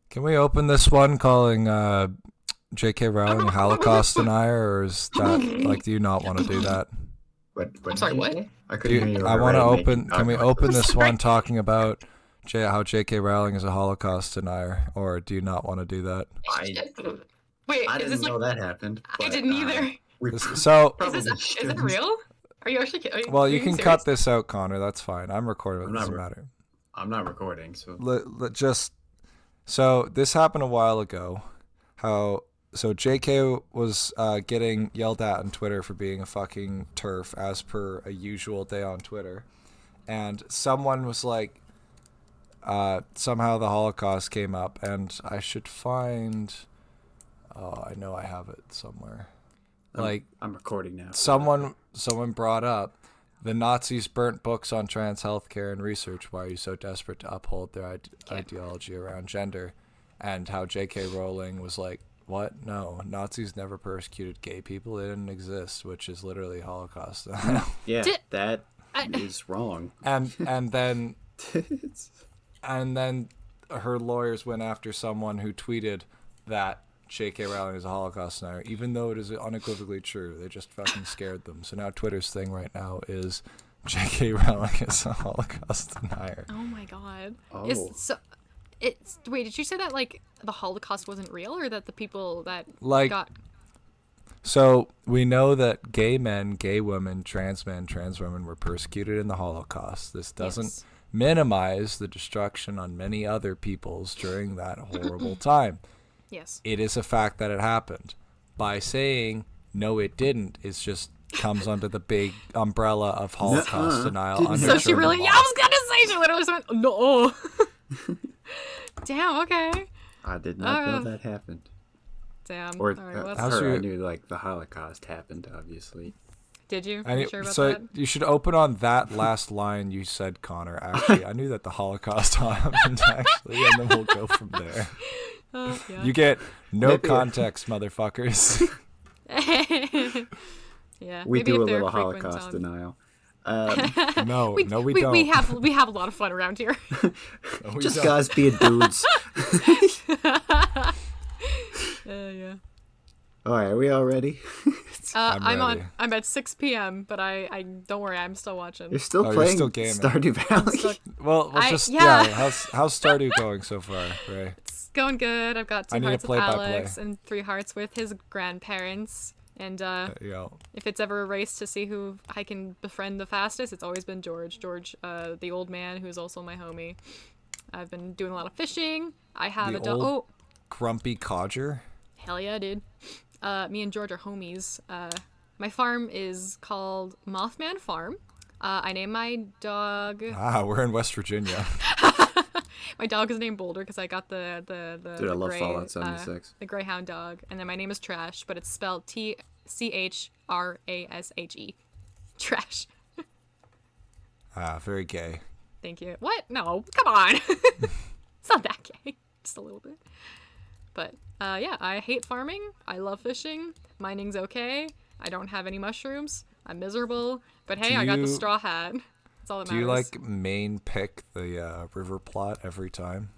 Can we open this one calling J.K. Rowling a Holocaust denier, or is that do you not want to do that? What I'm sorry, what? I couldn't hear you. I want to open. Making, can we open this one talking about how J.K. Rowling is a Holocaust denier, or do you not want to do that? Wait, I is didn't this know that happened. I But, didn't either. We So Is it real? Are you actually kidding? well, you can cut this out, Connor. That's fine. I'm recording. It I'm doesn't not matter. I'm not recording, so So this happened a while ago. So JK was getting yelled at on Twitter for being a fucking TERF, as per a usual day on Twitter, and someone was like, somehow the Holocaust came up, and I should find. Oh, I know I have it somewhere. I'm recording now. Someone brought up the Nazis burnt books on trans healthcare and research. Why are you so desperate to uphold their ideology around gender? And how J.K. Rowling was like, what? No, Nazis never persecuted gay people. They didn't exist, which is literally Holocaust. Yeah, that is wrong. And then her lawyers went after someone who tweeted that J.K. Rowling is a Holocaust denier, even though it is unequivocally true. They just fucking scared them. So now Twitter's thing right now is J.K. Rowling is a Holocaust denier. Oh my god. Oh. Wait, did you say that the Holocaust wasn't real, or that the people that got? So we know that gay men, gay women, trans men, trans women were persecuted in the Holocaust. This doesn't minimize the destruction on many other peoples during that horrible time. Yes. It is a fact that it happened. By saying no, it didn't, it just comes under the big umbrella of Holocaust denial. So she really? Yeah, I was gonna say she literally went no. Damn. Okay. I did not know that happened. Damn. Or all right, I knew the Holocaust happened, obviously. Did you? Are you sure about so that? you should open on that last line you said, Connor. Actually, I knew that the Holocaust happened, actually, and then we'll go from there. Yeah. You get no context, motherfuckers. Yeah. We maybe do a if they're little frequent Holocaust on- denial. No, we don't. We have a lot of fun around here. No, we Just don't. guys being dudes. Yeah. All right, are we all ready? I'm ready. I'm at 6 p.m. But I don't worry, I'm still watching. You're still you're playing still gaming. Stardew Valley. Well, yeah. How's Stardew going so far, Ray? It's going good. I've got 2 I need hearts a with play-by-play. Alex and 3 hearts with his grandparents. And if it's ever a race to see who I can befriend the fastest, it's always been George. George, the old man who's also my homie. I've been doing a lot of fishing. I have a dog. Oh, grumpy codger. hell yeah, dude. Me and George are homies. My farm is called Mothman Farm. I named my dog. We're in West Virginia. My dog is named Boulder because I got the Dude, I love gray, Fallout 76. the Greyhound dog, and then my name is Trash, but it's spelled TCHRASHE. Trash. Very gay. Thank you. What? No, come on. It's not that gay. Just a little bit. But yeah, I hate farming. I love fishing. Mining's okay. I don't have any mushrooms. I'm miserable. But hey, I got the straw hat. That's all that matters. Do you main pick the river plot every time?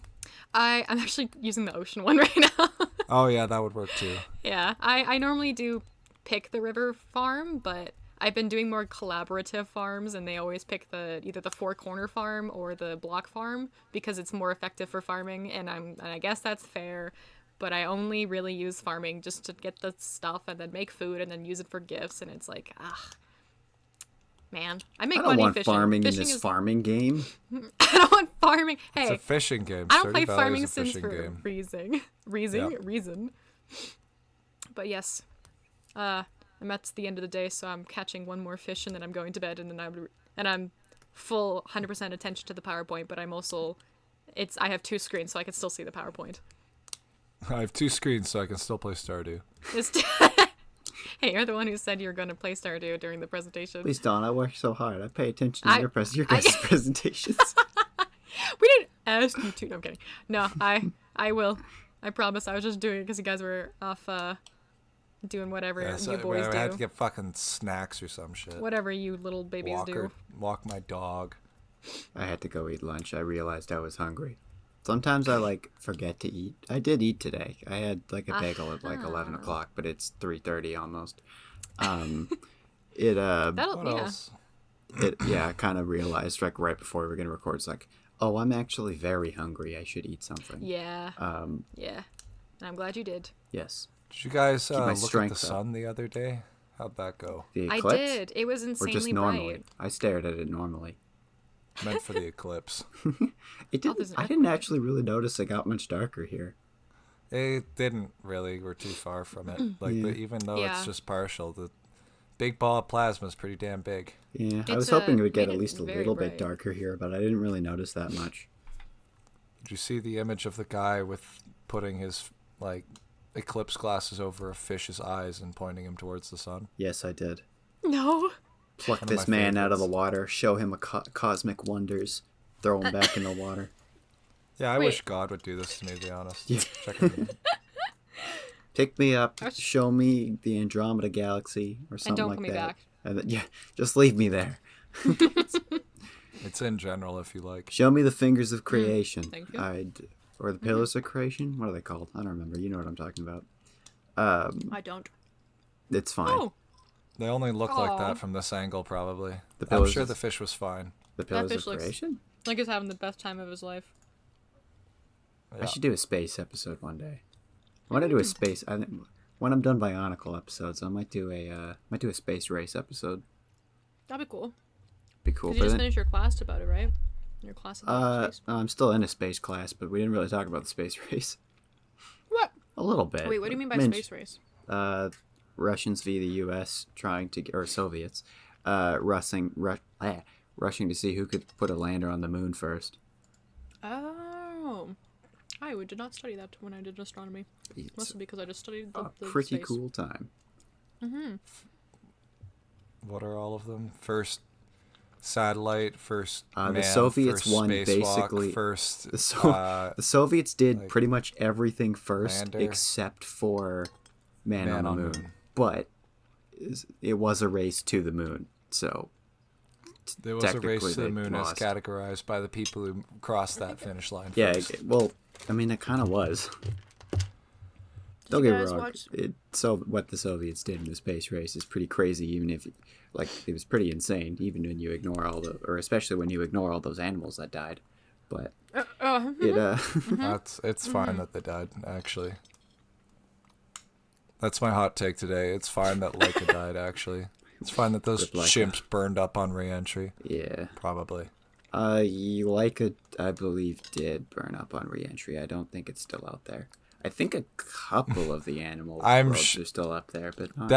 I'm actually using the ocean one right now. Oh yeah, that would work too. Yeah, I normally do pick the river farm, but I've been doing more collaborative farms, and they always pick either the 4-corner farm or the block farm because it's more effective for farming, and I guess that's fair. But I only really use farming just to get the stuff and then make food and then use it for gifts, and it's like, man, I make I don't money want fishing. farming Fishing in this is... farming game. I don't want farming. Hey, It's a fishing game. I don't play Stardew Valley farming is a sims fishing for game. reason. But yes, I'm at the end of the day, so I'm catching one more fish and then I'm going to bed, and then I'm full 100% attention to the PowerPoint. But I'm also, I have 2 screens, so I can still see the PowerPoint. I have 2 screens, so I can still play Stardew. Hey, you're the one who said you were going to play Stardew during the presentation. Please don't. I work so hard. I pay attention to your guys' presentations. We didn't ask you to. No, I'm kidding. No, I will. I promise. I was just doing it because you guys were off doing whatever you boys do. I had to get fucking snacks or some shit. Whatever you little babies do. Walk my dog. I had to go eat lunch. I realized I was hungry. Sometimes I forget to eat. I did eat today. I had a bagel at 11 o'clock, but it's 3:30 almost. It What else? I kind of realized right before we were gonna record. It's oh, I'm actually very hungry. I should eat something. Yeah. Yeah. And I'm glad you did. Yes. Did you guys my look at the strength up. sun the other day? How'd that go? The I eclipse? did. It was Or insanely just normally? bright. I stared at it normally. Meant for the eclipse. It didn't. there's an I didn't actually really notice it got much darker here. It didn't really. We're too far from it. Even though Yeah. it's just partial, the big ball of plasma is pretty damn big. Yeah, I It's, was hoping it would get made at it least a very little bit bright. darker here, but I didn't really notice that much. Did you see the image of the guy with putting his eclipse glasses over a fish's eyes and pointing him towards the sun? Yes, I did. No. Pluck One of this my man out of the favorites. water, show him cosmic wonders, throw him back in the water. Yeah, I Wait. wish God would do this to me, to be honest. Yeah. Check it out. Pick me up, That's- show me the Andromeda Galaxy or something don't like put me that. back. And then, just leave me there. It's in general, if you like. Show me the fingers of creation. Thank you. Or the pillars of creation. What are they called? I don't remember. You know what I'm talking about. I don't. It's fine. Oh. They only look like Aw. that from this angle, probably. The I'm pillars sure of- the fish was fine. The pillars fish of looks- creation. Like he's having the best time of his life. Yeah. I should do a space episode one day. I want to do a space. I think when I'm done Bionicle episodes, I might do a space race episode. That'd be cool. Be cool. Because you just finished your class about it, right? Your class about space. I'm still in a space class, but we didn't really talk about the space race. What? A little bit. Wait, what do you mean by Minch- space race? Russians v. the U.S. or Soviets, rushing to see who could put a lander on the moon first. Oh. I did not study that when I did astronomy. It's Must be because I just studied the, a the pretty space. cool time. What are all of them? First satellite, first The man, Soviets first won spacewalk, basically- first The Soviets did like, pretty much everything first, lander. except for man on the on moon. moon. But it was a race to the moon, so there was a race technically to the they moon lost. as categorized by the people who crossed that finish line yeah. first. Well, I mean, it kind of was. Don't you get me guys wrong. watch- So what the Soviets did in the space race is pretty crazy. Even if, it was pretty insane. Even when you ignore especially when you ignore all those animals that died. But It's fine that they died, actually. That's my hot take today. It's fine that Leica died, actually. It's fine that those Rip Leica. chimps burned up on re-entry. yeah. Probably. Leica, I believe, did burn up on re-entry. I don't think it's still out there. I think a couple of the animal I'm probes are still up there, but not.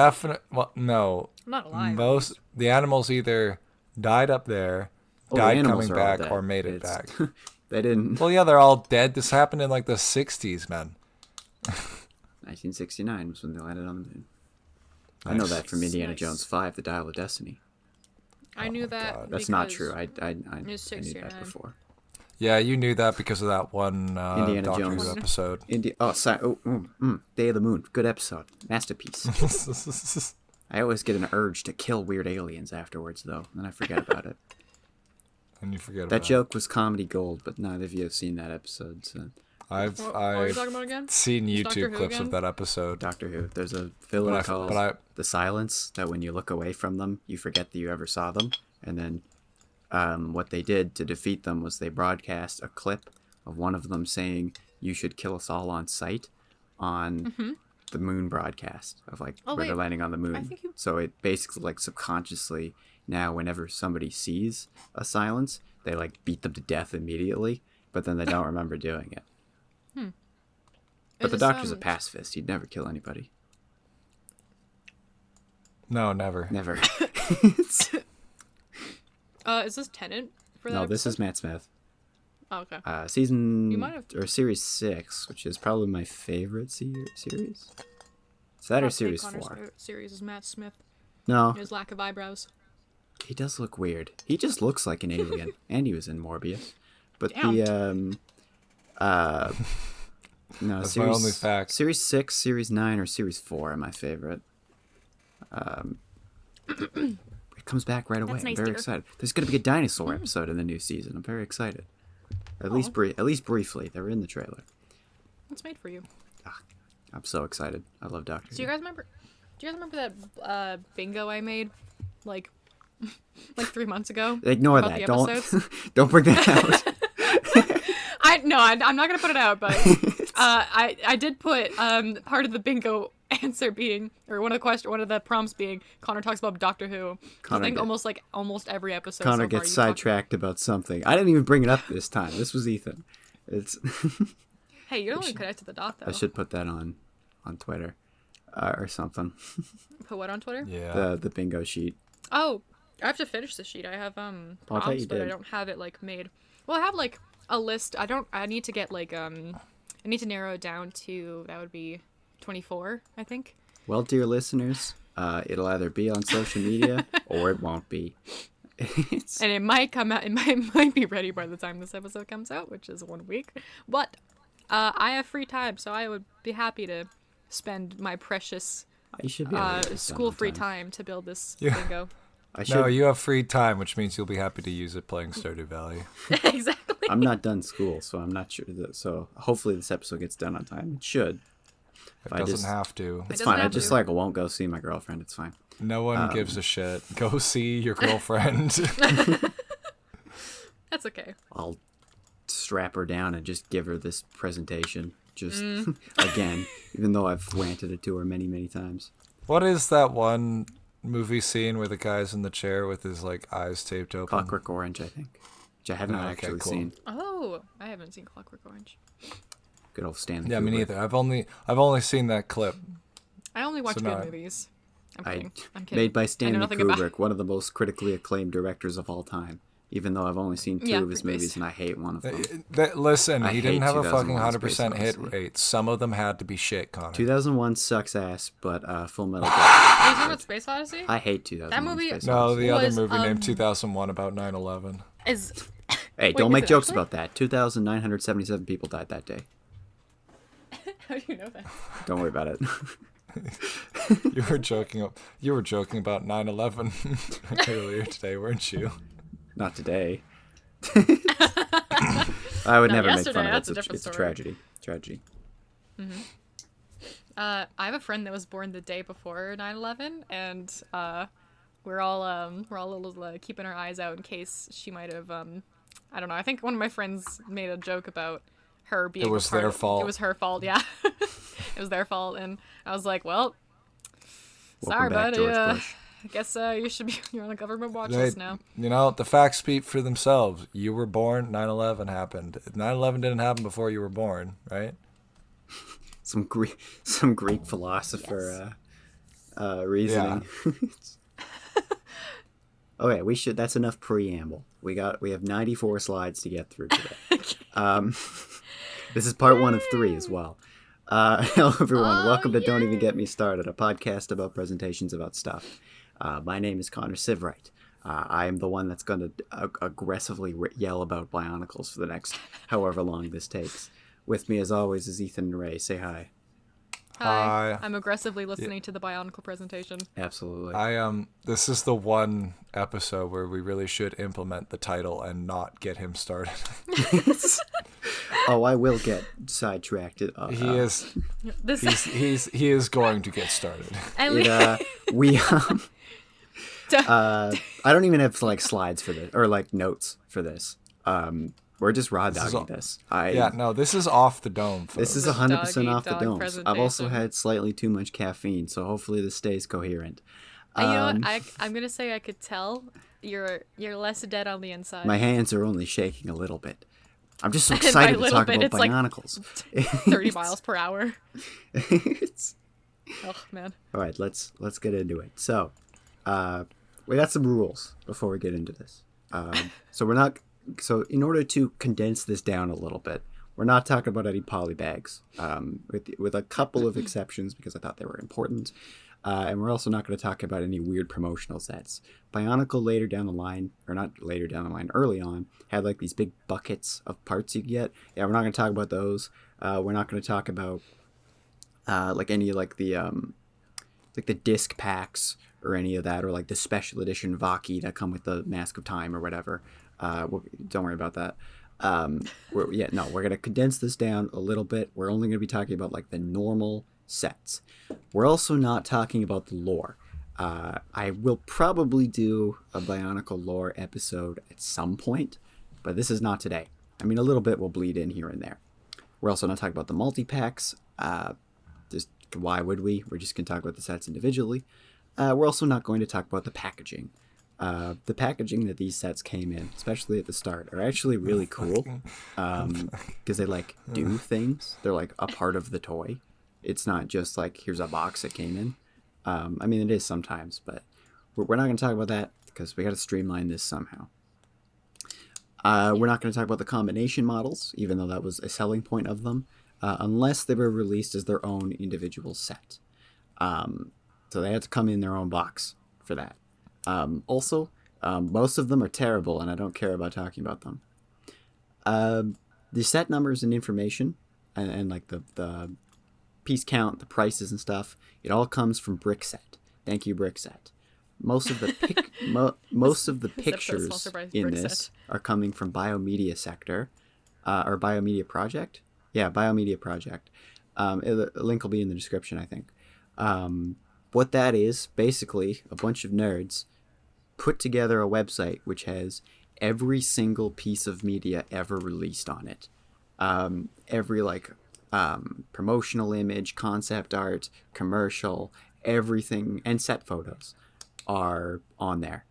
Well, no. I'm not alive. The animals either died up there, Oh, the died animals coming are all back, dead. or made it It's- back. They didn't. Well, yeah, they're all dead. This happened in the 60s, man. 1969 was when they landed on the moon. I know that from Indiana Nice. Jones 5, The Dial of Destiny. I knew my that. God. That's not because- true. I was knew 69. that before. Yeah, you knew that because of that one Indiana Doctor Jones. Who episode. Day of the Moon. Good episode. Masterpiece. I always get an urge to kill weird aliens afterwards, though, and then I forget about it. And you forget That about joke was comedy gold, but neither of you have seen that episode. So. it. I've What are you I've talking about again? seen It's Doctor YouTube Who clips again? of that episode. Doctor Who. There's a But villain I- called but I- The Silence, that when you look away from them, you forget that you ever saw them. And then what they did to defeat them was they broadcast a clip of one of them saying, "You should kill us all on sight," on the moon broadcast of Oh, where they're wait. landing on the moon. I think you- So it basically subconsciously now whenever somebody sees a silence, they beat them to death immediately, but then they don't remember doing it. But the Is this, Doctor's a pacifist. He'd never kill anybody. No, never. Never. Is this Tenant for that? No, this is episode? Matt Smith. Oh, okay. Season You might have- or series 6, which is probably my favorite series. Is that or Hot take series Connor's 4? favorite series is Matt Smith. No, His lack of eyebrows. he does look weird. He just looks like an alien, and he was in Morbius. But Damn. no, That's series, my only fact. Series 6, Series 9, or Series 4 are my favorite. It comes back right away. That's I'm nice, very dear. excited. There's going to be a dinosaur episode in the new season. I'm very excited. At least briefly. They were in the trailer. It's made for you. I'm so excited. I love Doctor Who. Do you guys remember that bingo I made, like 3 months ago? Ignore about that. the episodes? Don't bring that out. I'm not gonna put it out, but I did put part of the bingo answer being, or one of the prompts being, Connor talks about Doctor Who. I think almost every episode. Connor so gets far, sidetracked about something. I didn't even bring it up this time. This was Ethan. It's. Hey, you're the one who connected the dot, though. I should put that on Twitter, or something. Put what on Twitter? Yeah. The bingo sheet. Oh, I have to finish the sheet. I have prompts, but I don't have it like made. Well, I have like a list. I need to get like I need to narrow it down to, that would be 24, I think. Well, dear listeners, it'll either be on social media or it won't be. And it might come out. It might be ready by the time this episode comes out, which is 1 week. But I have free time, so I would be happy to spend my precious You should be able to get this done school on free time. time to build this Yeah. bingo. No, you have free time, which means you'll be happy to use it playing Stardew Valley. Exactly. I'm not done school, so I'm not sure. So hopefully this episode gets done on time. It should. It I doesn't just- have to. It's doesn't fine. I have just to. won't go see my girlfriend. It's fine. No one gives a shit. Go see your girlfriend. That's okay. I'll strap her down and just give her this presentation. Just again, even though I've ranted it to her many, many times. What is that one movie scene where the guy's in the chair with his like eyes taped open? Clockwork Orange, I think, which I have not Okay, actually cool. seen. Oh, I haven't seen Clockwork Orange. Good old Stanley. Yeah, me Kubrick. neither. I've only seen that clip. I only watch So good no. movies. I'm kidding. I'm kidding. Made by I know Stanley nothing about- Kubrick, one of the most critically acclaimed directors of all time. Even though I've only seen two Yeah, of his pretty movies base. and I hate one of them. Listen, I he didn't hate have a fucking 2001: Space 100% hit Odyssey. rate. Some of them had to be shit, Connor. 2001 sucks ass, but Full Metal Are you Jacket. talking about Space Odyssey? I hate 2001. That movie- Space No, Odyssey. the other Was, movie named 2001 about 9/11. Is Hey, Wait, don't is make it jokes actually? about that. 2,977 people died that day. how do you know that? Don't worry about it. You were joking. You were joking about 9/11 earlier today, weren't you? Not today. I would No, never make yesterday, fun of it. that's a It's different it's a story. tragedy. Tragedy. I have a friend that was born the day before 9/11, and we're all keeping our eyes out in case she might have I don't know. I think one of my friends made a joke about her being. It was a part their of- fault. It was her fault. Yeah, it was their fault, and I was like, well, sorry, Welcome back, buddy. George Bush. I guess you're on the government watch They- list now. You know, the facts speak for themselves. You were born, 9/11 happened. 9/11 didn't happen before you were born, right? Some Greek philosopher reasoning. Okay, we should. That's enough preamble. We have 94 slides to get through today. This is part 1 of 3 as well. Hello everyone. Welcome to Don't Even Get Me Started, a podcast about presentations about stuff. My name is Connor Sivright. I am the one that's going to aggressively yell about Bionicles for the next however long this takes. With me, as always, is Ethan and Ray. Say hi. Hi. I'm aggressively listening to the Bionicle presentation. Absolutely. This is the one episode where we really should implement the title and not get him started. Oh, I will get sidetracked. He is. This He is going to get started. and We I don't even have like slides for this or like notes for this. We're just raw dogging this. Yeah, no, this is off the dome. Folks. This is This 100% off the dog-eat-dog dome. I've also presentation. had slightly too much caffeine, so hopefully this stays coherent. And you know what? I'm gonna say I could tell you're less dead on the inside. My hands are only shaking a little bit. I'm just so And by excited to little talk bit, about it's like Bionicles. 30 miles per hour. It's- Oh man. All right, let's get into it. So, we got some rules before we get into this. So in order to condense this down a little bit, we're not talking about any polybags, with a couple of exceptions because I thought they were important. And we're also not going to talk about any weird promotional sets. Bionicle later down the line, or not later down the line, early on, had like these big buckets of parts you could get. Yeah, we're not going to talk about those. We're not going to talk about like any like the disc packs or any of that, or like the special edition Vaki that come with the Mask of Time or whatever. Don't worry about that. We're gonna condense this down a little bit. We're only gonna be talking about like the normal sets. We're also not talking about the lore. I will probably do a Bionicle lore episode at some point, but this is not today. I mean, a little bit will bleed in here and there. We're also not talking about the multi-packs. Just why would we? We're just going to talk about the sets individually. We're also not going to talk about the packaging. The packaging that these sets came in, especially at the start, are actually really cool because they like do things. They're like a part of the toy. It's not just like here's a box it came in. I mean, it is sometimes, but we're not going to talk about that because we got to streamline this somehow. We're not going to talk about the combination models, even though that was a selling point of them, unless they were released as their own individual set. So they had to come in their own box for that. Also, most of them are terrible, and I don't care about talking about them. The set numbers and information, and like the piece count, the prices and stuff, it all comes from Brickset. Thank you, Brickset. Most of the most of the pictures in this are coming from Biomedia Sector, or Biomedia Project. Yeah, Biomedia Project. A link will be in the description, I think. What that is, basically, a bunch of nerds put together a website which has every single piece of media ever released on it. Every promotional image, concept art, commercial, everything, and set photos are on there.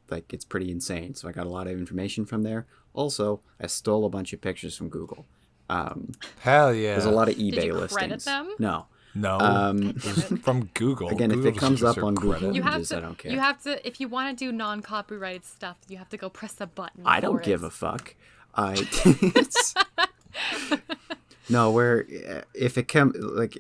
Like, it's pretty insane. So I got a lot of information from there. Also, I stole a bunch of pictures from Google. Hell yeah. There's a lot of eBay Did you listings. credit them? No. It was from Google. Again, Google if it comes up on Google credit. Images, I don't care. You have to, if you want to do non-copyrighted stuff, you have to go press a button. I don't give a fuck. No, where if it comes, like,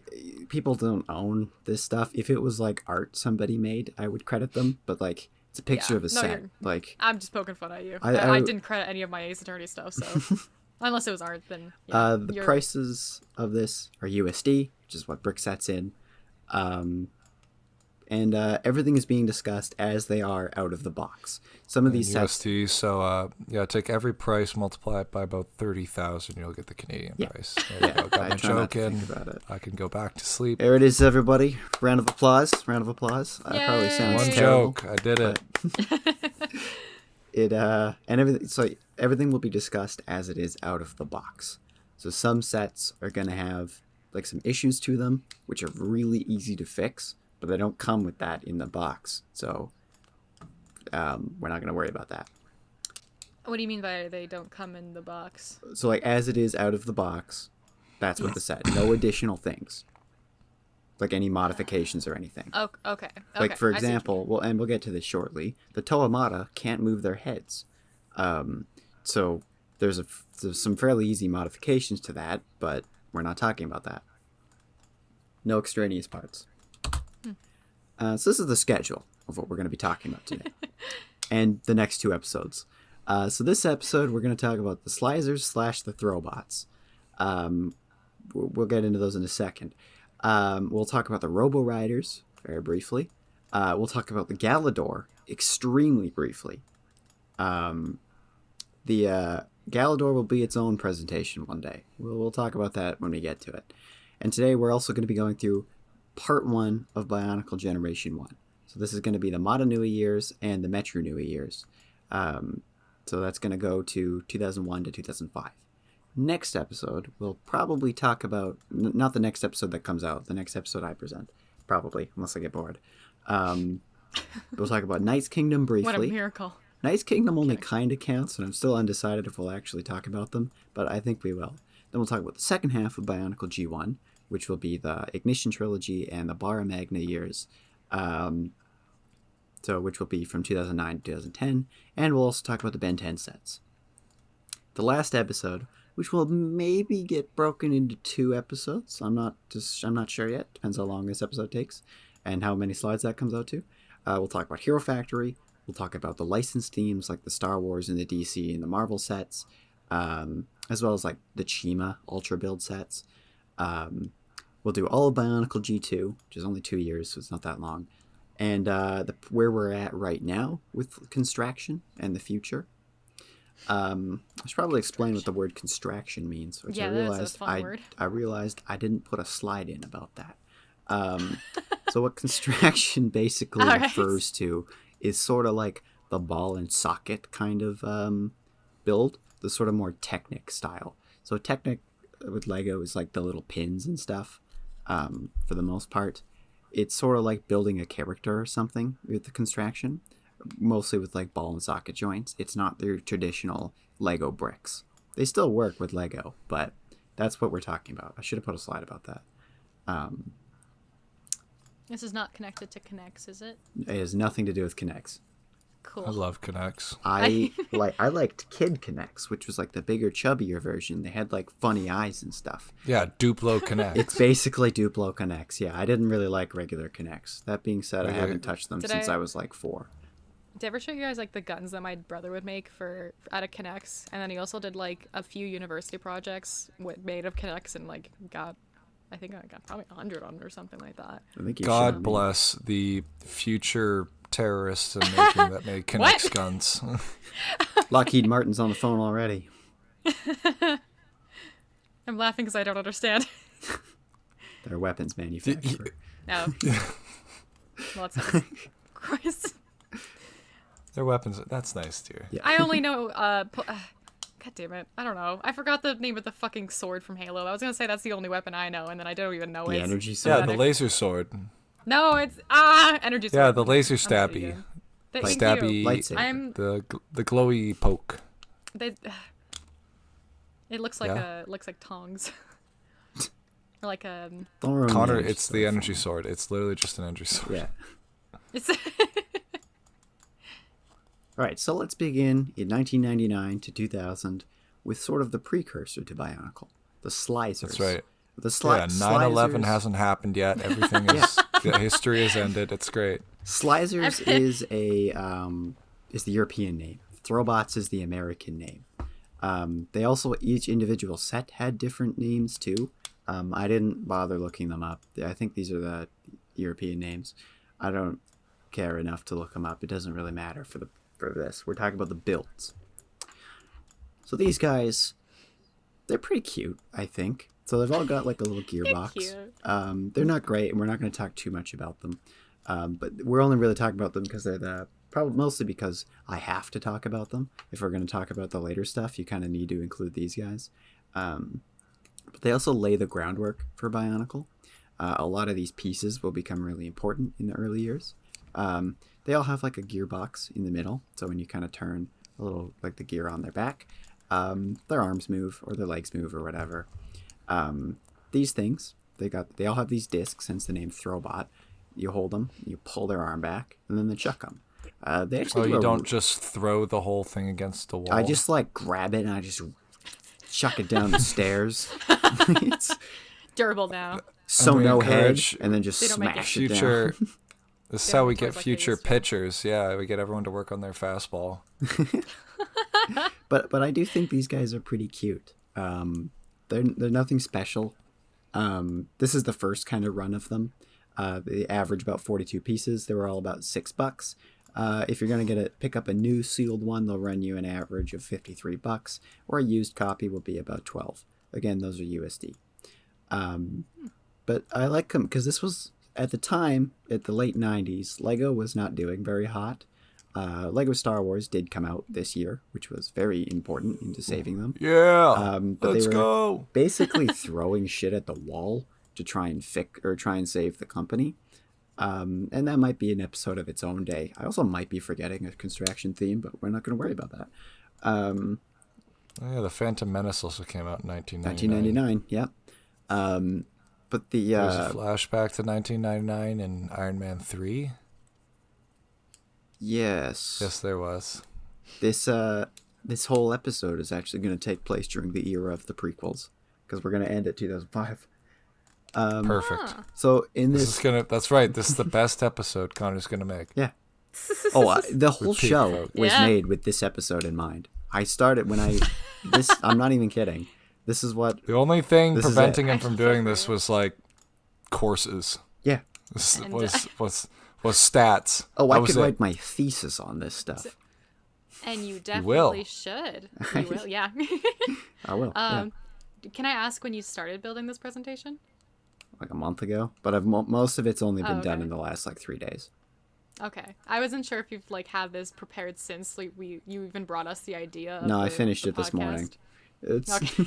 people don't own this stuff. If it was like art somebody made, I would credit them. But like, it's a picture of a set. Like, I'm just poking fun at you. I didn't credit any of my Ace Attorney stuff, so unless it was art, then yeah, the prices of this are USD, which is what Brickset's in, and everything is being discussed as they are out of the box. Some of these sets, USD. So take every price, multiply it by about 30,000, you'll get the Canadian price. There you go. Got my joke in. I can go back to sleep. There it is, everybody. Round of applause. Round of applause. Probably sounds One terrible, joke. I did it. And everything. So everything will be discussed as it is out of the box. So some sets are gonna have like some issues to them, which are really easy to fix, but they don't come with that in the box. So we're not gonna worry about that. What do you mean by they don't come in the box? So like as it is out of the box, that's what the set. No additional things, like any modifications or anything. Oh, okay. Like for example, and we'll get to this shortly. The Toamata can't move their heads, so there's some fairly easy modifications to that, but we're not talking about that. No extraneous parts. So this is the schedule of what we're going to be talking about today, and the next two episodes. So this episode, we're going to talk about the Slicers / the Throwbots. We'll get into those in a second. We'll talk about the Robo Riders very briefly. We'll talk about the Galador extremely briefly. The Galador will be its own presentation one day. We'll talk about that when we get to it. And today we're also going to be going through part 1 of Bionicle Generation 1. So this is going to be the Mata Nui years and the Metru Nui years. So that's going to go to 2001 to 2005. Next episode, we'll probably talk about, not the next episode that comes out, the next episode I present, probably, unless I get bored. We'll talk about Knight's Kingdom briefly. What a miracle. Knight's Kingdom only kind of counts, and I'm still undecided if we'll actually talk about them, but I think we will. Then we'll talk about the second half of Bionicle G1, which will be the Ignition Trilogy and the Bara Magna years, which will be from 2009 to 2010, and we'll also talk about the Ben 10 sets. The last episode, which will maybe get broken into 2 episodes, I'm not sure yet, depends how long this episode takes, and how many slides that comes out to. We'll talk about Hero Factory, we'll talk about the licensed themes like the Star Wars and the DC and the Marvel sets, as well as like the Chima Ultra Build sets. We'll do all of Bionicle G2, which is only 2 years, so it's not that long. And where we're at right now with Constraction and the future. I should probably explain what the word constraction means, which Yeah, I that is a realized fun word. I realized I didn't put a slide in about that. So what constraction basically All right. refers to is sort of like the ball and socket kind of build, the sort of more Technic style. So Technic with Lego is like the little pins and stuff, for the most part. It's sort of like building a character or something with the constraction, mostly with like ball and socket joints. It's not your traditional Lego bricks. They still work with Lego, but that's what we're talking about. I should have put a slide about that. This is not connected to Connects, is it? It has nothing to do with Connects. Cool. I love Connects. I liked Kid Connects, which was like the bigger, chubbier version. They had like funny eyes and stuff. Yeah, Duplo Connects. It's basically Duplo Connects. Yeah, I didn't really like regular Connects. That being said, I Okay. haven't touched them Did since I- I was like 4. Did I ever show you guys like the guns that my brother would make for out of Connects? And then he also did like a few university projects made of Connects and like I think I got probably 100 on it or something like that. I think you God showed me. bless the future terrorists in making that made Connects guns. Lockheed Martin's on the phone already. I'm laughing because I don't understand. They're weapons manufacturer. No. Well, that's nice. Christ. Their weapons. That's nice too. Yeah. I only know God damn it. I don't know. I forgot the name of the fucking sword from Halo. I was gonna say that's the only weapon I know, and then I don't even know The it. energy Yeah, sword. the laser sword. No, it's energy sword. Yeah, the laser I'm an idiot. stabby. Thank Stabby. you. Lightsaber. I'm. The glowy poke. They, it looks like Yeah? looks like tongs. Or like Don't ruin the Connor, energy it's sword the for energy me. sword. It's literally just an energy sword. Yeah. it's All right, so let's begin in 1999 to 2000 with sort of the precursor to Bionicle, the Slizers. That's right. The Yeah, 9/11 Slizers- hasn't happened yet. Everything is the history has ended. It's great. Slizers is is the European name. Throwbots is the American name. They also, each individual set had different names too. I didn't bother looking them up. I think these are the European names. I don't care enough to look them up. It doesn't really matter for this. We're talking about the builds. So these guys, they're pretty cute, I think. So they've all got like a little gearbox. cute. They're not great, and we're not going to talk too much about them. But we're only really talking about them because they're probably mostly because I have to talk about them. If we're going to talk about the later stuff, you kind of need to include these guys. But they also lay the groundwork for Bionicle. A lot of these pieces will become really important in the early years. They all have like a gearbox in the middle, so when you kind of turn a little like the gear on their back, their arms move or their legs move or whatever. These things, they all have these discs, hence the name Throwbot. You hold them, you pull their arm back, and then they chuck them. They actually Oh, do you a- don't just throw the whole thing against the wall. I just like grab it and I just chuck it down the stairs. It's Durable now. so we no head, encourage and then just They don't make it smash it future. down. This is Yeah, how we towards, get like, future Vegas, yeah. pitchers. Yeah, we get everyone to work on their fastball. But I do think these guys are pretty cute. They're nothing special. This is the first kind of run of them. They average about 42 pieces. They were all about $6. If you're gonna pick up a new sealed one, they'll run you an average of $53, or a used copy will be about 12. Again, those are USD. But I like them because this was at the time, at the late 90s, Lego was not doing very hot. Lego Star Wars did come out this year, which was very important into saving them. Yeah, But let's they were go. basically throwing shit at the wall to try and try and save the company. And that might be an episode of its own day. I also might be forgetting a Constraction theme, but we're not going to worry about that. Oh, yeah, the Phantom Menace also came out in 1999. 1999, yep. But the There's a flashback to 1999 and Iron Man 3. yes, Yes, there was. this whole episode is actually going to take place during the era of the prequels because we're going to end at 2005. Perfect. So in This this, is gonna. That's right. This is the best episode Connor's gonna make. yeah. The whole Repeat, show folks. was Yeah. made with this episode in mind. I started when I'm not even kidding. This is what, The only thing This is preventing it. him from doing this was like courses. yeah. This And, was stats. Oh, I could was it. write my thesis on this stuff. And you will. definitely should. You will, yeah. I will. Yeah. Can I ask when you started building this presentation? Like a month ago, but most of it's only been done okay. in the last like 3 days. Okay, I wasn't sure if you've like had this prepared since like you even brought us the idea. Of No, I the finished it podcast. this morning. It's Okay.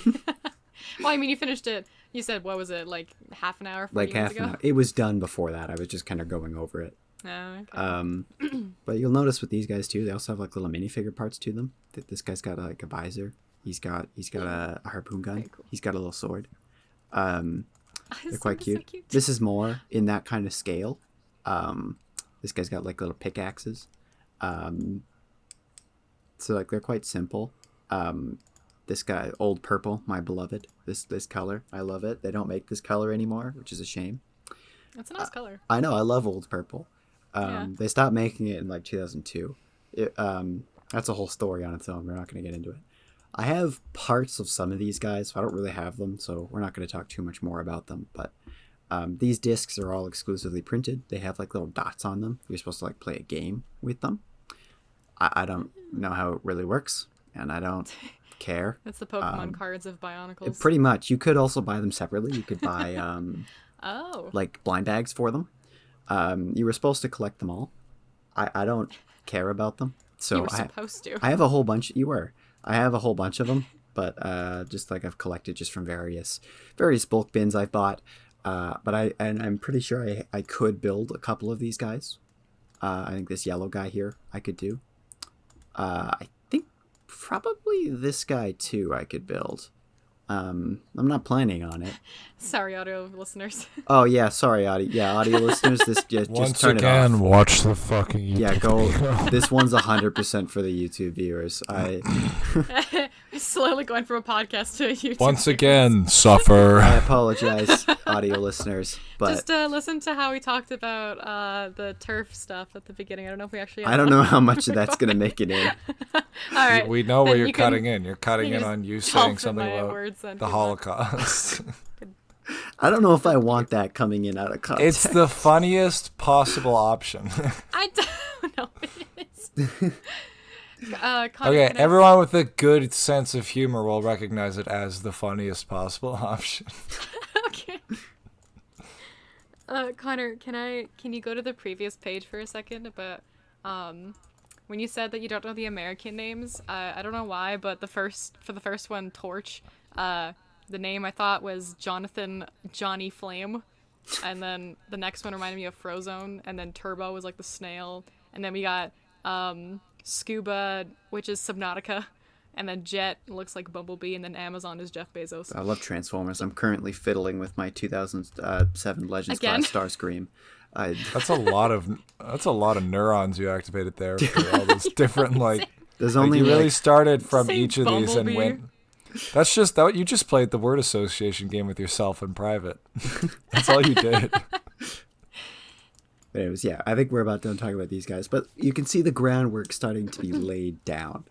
Well, I mean, you finished it. You said what was it like half an hour, 40 like minutes half ago? an hour. It was done before that. I was just kind of going over it. Oh, okay. But you'll notice with these guys too, they also have like little minifigure parts to them. This guy's got like a visor. He's got a harpoon gun. Very cool. He's got a little sword. They're This quite is so cute. This is more in that kind of scale. This guy's got like little pickaxes. So like they're quite simple. This guy, Old Purple, my beloved. This color, I love it. They don't make this color anymore, which is a shame. That's a nice color. I know, I love Old Purple. Yeah. They stopped making it in like 2002. That's a whole story on its own. We're not going to get into it. I have parts of some of these guys. I don't really have them, so we're not going to talk too much more about them. But these discs are all exclusively printed. They have like little dots on them. You're supposed to like play a game with them. I don't know how it really works, and I don't care. It's the Pokemon cards of Bionicles. Pretty much. You could also buy them separately. You could buy like blind bags for them. You were supposed to collect them all. I don't care about them. So you were supposed to. I have a whole bunch. You were. I have a whole bunch of them, but just like I've collected just from various bulk bins I've bought. But I'm pretty sure I could build a couple of these guys. I think this yellow guy here I could do. I think probably this guy too I could build. I'm not planning on it. Sorry, audio listeners. Oh yeah, sorry, audio listeners. This just Once turn again, it off. watch the fucking YouTube Yeah, go. video. This one's 100% for the YouTube viewers. Slowly going from a podcast to a YouTube. Once series. again, I suffer. apologize, audio listeners, but Just listen to how we talked about the turf stuff at the beginning. I don't know if we actually. I don't know how much of that's gonna make it in. All right. We know then where you're you can- cutting in. You're cutting you in just on you pulp saying in something my about words then, the good luck. Holocaust. I don't know if I want that coming in out of context. It's the funniest possible option. I don't know. Connor, Okay, can I- everyone with a good sense of humor will recognize it as the funniest possible option. Okay. Connor, can you go to the previous page for a second about when you said that you don't know the American names? I don't know why, but for the first one, Torch, the name I thought was Johnny Flame, and then the next one reminded me of Frozone, and then Turbo was like the snail, and then we got Scuba, which is Subnautica. And then Jet looks like Bumblebee, and then Amazon is Jeff Bezos. I love Transformers. I'm currently fiddling with my 2007 Legends Again? class Starscream. That's a lot of neurons you activated there for all those different There's Like, only you really like, started from Say each of these and Bumblebee. went. That's just that you just played the word association game with yourself in private. That's all you did. But anyways, yeah, I think we're about done talking about these guys. But you can see the groundwork starting to be laid down.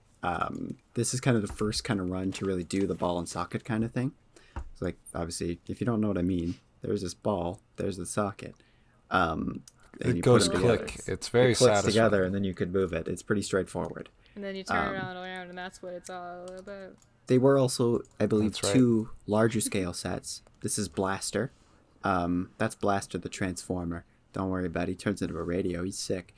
This is kind of the first kind of run to really do the ball and socket kind of thing. It's like, obviously, if you don't know what I mean, there's this ball, there's the socket. And you It put goes them together. click. It's very It clicks satisfying. together, and then you could move it. It's pretty straightforward. And then you turn it on around, and that's what it's all about. They were also, I believe, That's right. 2 larger scale sets. This is Blaster. That's Blaster the Transformer. Don't worry about it. He turns into a radio. He's sick.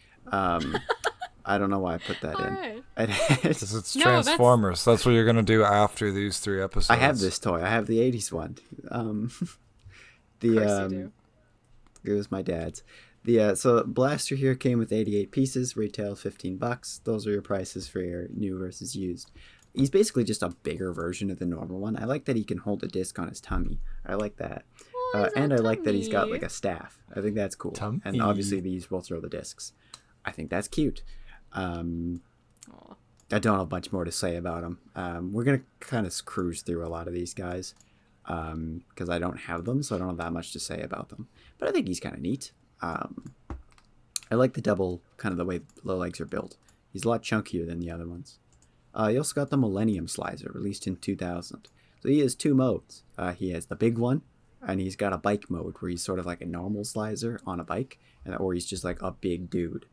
I don't know why I put that in. Alright. Because it's No, that's- Transformers. That's what you're gonna do after these 3 episodes. I have this toy. I have the 80s one. Of course you do. It was my dad's. So Blaster here came with 88 pieces, retail $15. Those are your prices for your new versus used. He's basically just a bigger version of the normal one. I like that he can hold a disc on his tummy. I like that. And I like that he's got like a staff. I think that's cool. Tummy. And obviously these will throw the discs. I think that's cute. Aw. I don't have much more to say about them. We're going to kind of cruise through a lot of these guys because I don't have them, so I don't have that much to say about them. But I think he's kind of neat. I like the double, kind of the way the legs are built. He's a lot chunkier than the other ones. He also got the Millennium Slicer, released in 2000. So he has 2 modes. He has the big one, and he's got a bike mode where he's sort of like a normal Slicer on a bike, or he's just like a big dude.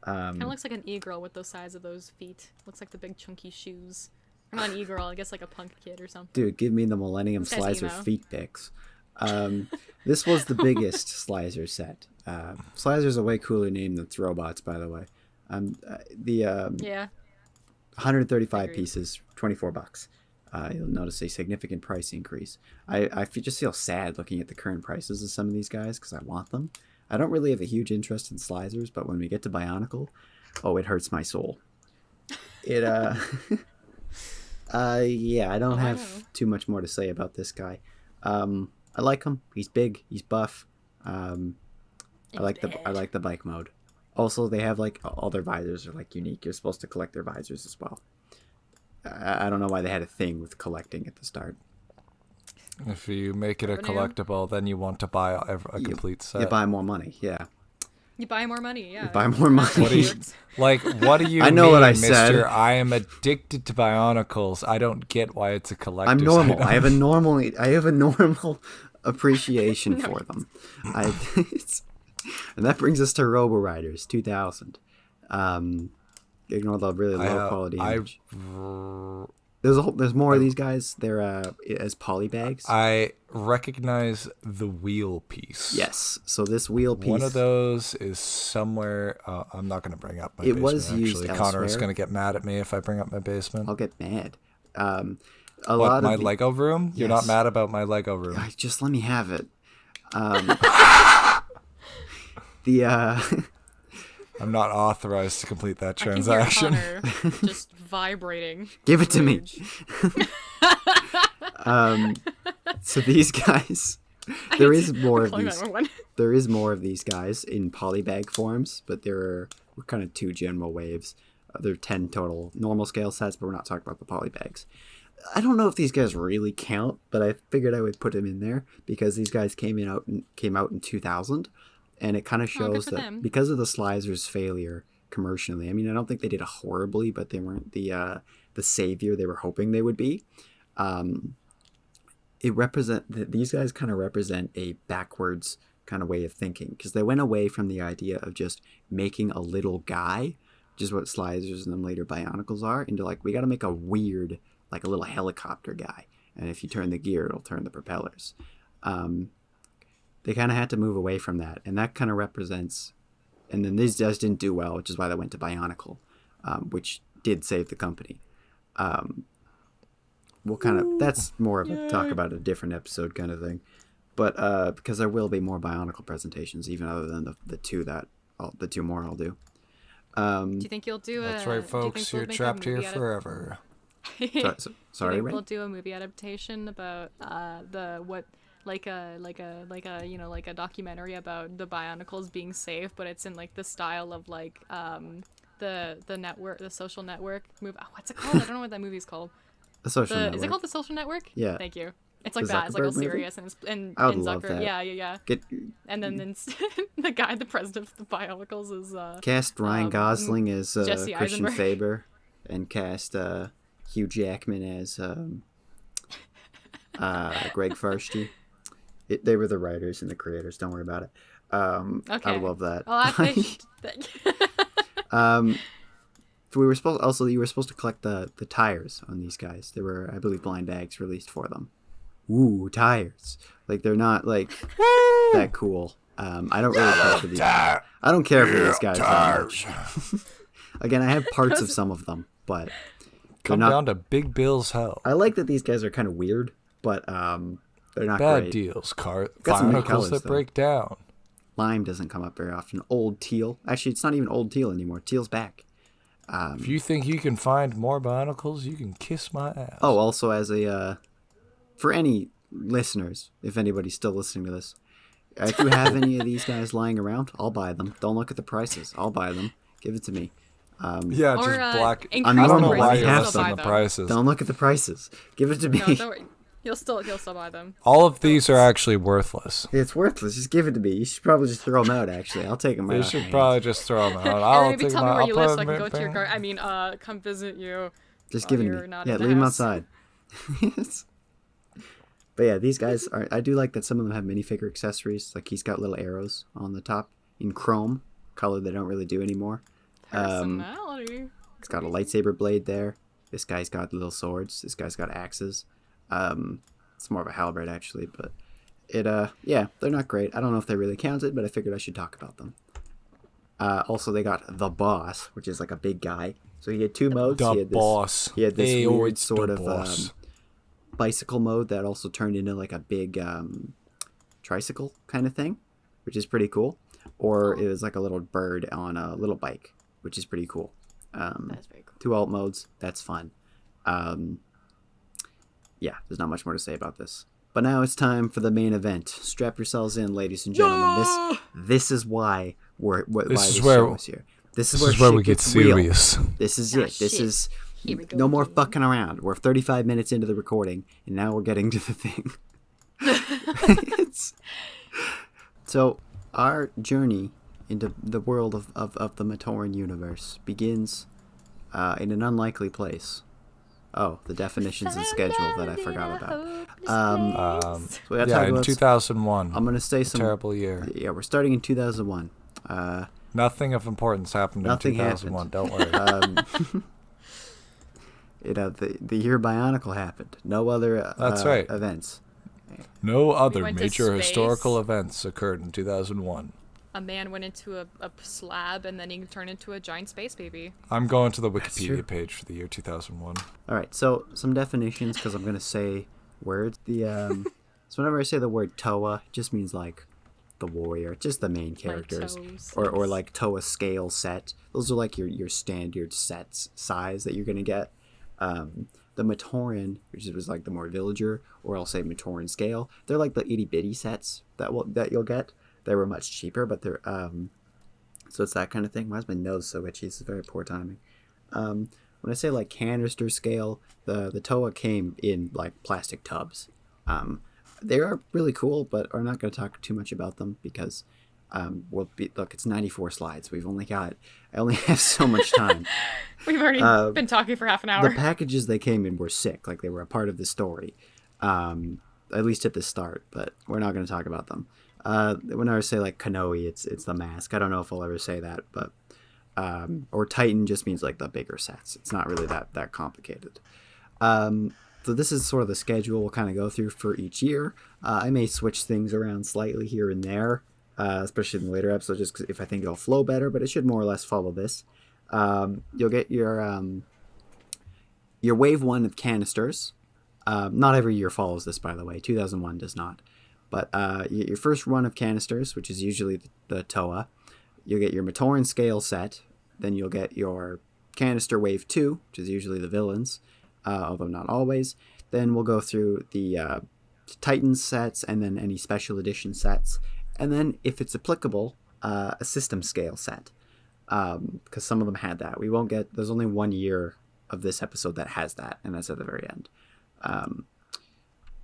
Kind of looks like an e-girl with the size of those feet. Looks like the big chunky shoes. Or not an e-girl, I guess like a punk kid or something. Dude, give me the Millennium This guy's Slicer emo. feet pics. This was the biggest Slicer set. Slicer's a way cooler name than Throwbots, by the way. Yeah. 135 Agreed. pieces, $24. You'll notice a significant price increase. I just feel sad looking at the current prices of some of these guys because I want them. I don't really have a huge interest in Slicers, but when we get to Bionicle, oh, it hurts my soul. It yeah, I don't I have know. too much more to say about this guy. I like him. He's big. He's buff. I like the bike mode. Also, they have like all their visors are like unique. You're supposed to collect their visors as well. I don't know why they had a thing with collecting at the start. If you make it a Revenue. collectible, then you want to buy a complete set. You buy more money. Yeah. You buy more money, yeah. You buy more money. What What do you, like, what do you I know mean, what I mister? said. I am addicted to Bionicles. I don't get why it's a collector's I'm normal. item. I have a normal appreciation for them. And that brings us to Robo Riders 2000. Ignore the really low quality image. There's more of these guys. They're as polybags. I recognize the wheel piece. Yes. So this wheel piece. One of those is somewhere. I'm not going to bring up my It basement. was used actually, Connor's elsewhere. going to get mad at me if I bring up my basement. I'll get mad. A What, lot my of Lego room? You're Yes. not mad about my Lego room? just let me have it. I'm not authorized to complete that I can hear transaction. Connor just vibrating. Give it to me. Rage. So these guys, there is more of Calling these. 911. There is more of these guys in polybag forms, but there are kind of two general waves. There are 10 total normal scale sets, but we're not talking about the polybags. I don't know if these guys really count, but I figured I would put them in there because these guys came out in 2000, and it kind of shows for that them. because of the Slicers' failure commercially. I mean, I don't think they did horribly, but they weren't the savior they were hoping they would be. These guys kind of represent a backwards kind of way of thinking because they went away from the idea of just making a little guy, which is what Slicers and then later Bionicles are, into like we got to make a weird, like a little helicopter guy, and if you turn the gear, it'll turn the propellers. They kind of had to move away from that, and that kind of represents. And then these guys didn't do well, which is why they went to Bionicle, which did save the company. That's more of a talk about a different episode kind of thing. But because there will be more Bionicle presentations, even other than the two more I'll do. Do you think you'll do That's a? right, do you folks. think You're we'll make a trapped here movie forever. Sorry, think Ray? we'll do a movie adaptation about like a documentary about the Bionicles being safe, but it's in like the style of like the social network movie. Oh, what's it called? I don't know what that movie's called. The Social Is Network. it called The Social Network? Yeah. Thank you. It's like The that. It's like all Zuckerberg movie? serious and I would and love that. Yeah. Get And then the president of the Bionicles is cast Ryan Gosling as Jesse Christian Eisenberg. Faber, and cast Hugh Jackman as Greg Farsty. They were the writers and the creators. Don't worry about it. Okay. I would love that. Well, I finished. You were supposed to collect the tires on these guys. There were, I believe, blind bags released for them. Ooh, tires! Like they're not like that cool. I don't really care for these. I don't care for these guys that much. Again, I have parts of some of them, but they're Come not. down to Big Bill's hell. I like that these guys are kind of weird, but they're not Bad great. deals, Got some neat Bionicles colors, that though. break down. Lime doesn't come up very often. Old teal. Actually, it's not even old teal anymore. Teal's back. If you think you can find more Bionicles, you can kiss my ass. Oh, also as a for any listeners, if anybody's still listening to this, if you have any of these guys lying around, I'll buy them. Don't look at the prices. I'll buy them. Give it to me. Yeah, Or, just black. increase I'm I don't the know why prices, you're I'll listing buy the them. prices. Don't look at the prices. Give it to me. No, don't worry. You'll still buy them. All of these are actually worthless. It's worthless. Just give it to me. You should probably just throw them out. Actually, I'll take them right You off should your probably hands. just throw them out. Or I'll maybe take tell me my. where I'll you put live so I them can in go to your bang. car. I mean, come visit you. Just while give it to you're me. not Yeah, in the leave them house. outside. Yes. But yeah, these guys are. I do like that some of them have minifigure accessories. Like he's got little arrows on the top in chrome, color they don't really do anymore. Personality. It's got a lightsaber blade there. This guy's got little swords. This guy's got axes. It's more of a halberd actually, but yeah, they're not great. I don't know if they really counted, but I figured I should talk about them. Also, they got the boss, which is like a big guy. So he had two modes. The boss. He had this Ayo, weird it's sort the of boss. bicycle mode that also turned into like a big tricycle kind of thing, which is pretty cool. Or it was like a little bird on a little bike, which is pretty cool. That's very cool. Two alt modes. That's fun. Yeah, there's not much more to say about this. But now it's time for the main event. Strap yourselves in, ladies and gentlemen. This is why why this show is here. This is where we get serious. This is Ah, it. This shit. is Here we go no more again. fucking around. We're 35 minutes into the recording, and now we're getting to the thing. So our journey into the world of the Matoran universe begins in an unlikely place. Oh, the definitions and schedule that I forgot about. So we gotta talk In about 2001. I'm gonna say some terrible year. Yeah, we're starting in 2001. Nothing of importance happened Nothing in 2001. happened. Don't worry. The year Bionicle happened. No other That's right. events. No other went to major space. historical events occurred in 2001. A man went into a slab and then he turned into a giant space baby. I'm going to the true. Wikipedia page for the year 2001. All right, so some definitions because I'm gonna say words. So whenever I say the word Toa, it just means like the warrior, just the main characters, toes, or yes. like Toa scale set. Those are like your standard sets size that you're gonna get. The Matoran, which was like the more villager, or I'll say Matoran scale. They're like the itty bitty sets that you'll get. They were much cheaper, but they're so it's that kind of thing. Why is my nose so itchy? This is very poor timing. When I say like canister scale, the Toa came in like plastic tubs. They are really cool, but I'm not going to talk too much about them because look, it's 94 slides. I only have so much time. We've already been talking for half an hour. The packages they came in were sick, like they were a part of the story, at least at the start. But we're not going to talk about them. When I say like Kanoe, it's the mask. I don't know if I'll ever say that, but or Titan just means like the bigger sets. It's not really that complicated. So this is sort of the schedule we'll kind of go through for each year. I may switch things around slightly here and there, especially in the later episodes, just 'cause if I think it'll flow better. But it should more or less follow this. You'll get your wave one of canisters. Not every year follows this, by the way. 2001 does not. But your first run of canisters, which is usually the Toa, you'll get your Matoran scale set. Then you'll get your canister wave 2, which is usually the villains, although not always. Then we'll go through the Titan sets and then any special edition sets. And then, if it's applicable, a system scale set. Because some of them had that. There's only 1 year of this episode that has that, and that's at the very end.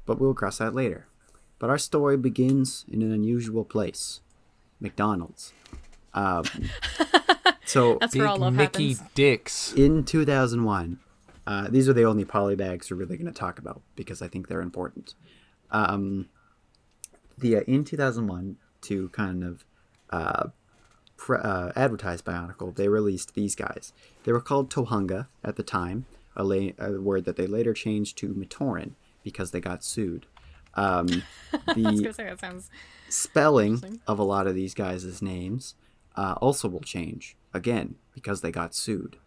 But we'll cross that later. But our story begins in an unusual place, McDonald's. So That's where all Big love Mickey happens. Dicks. in 2001, these are the only polybags we're really going to talk about because I think they're important. In 2001, to kind of advertise Bionicle, they released these guys. They were called Tohunga at the time, a word that they later changed to Matoran because they got sued. I was The gonna say that sounds spelling interesting. of a lot of these guys' names also will change again because they got sued.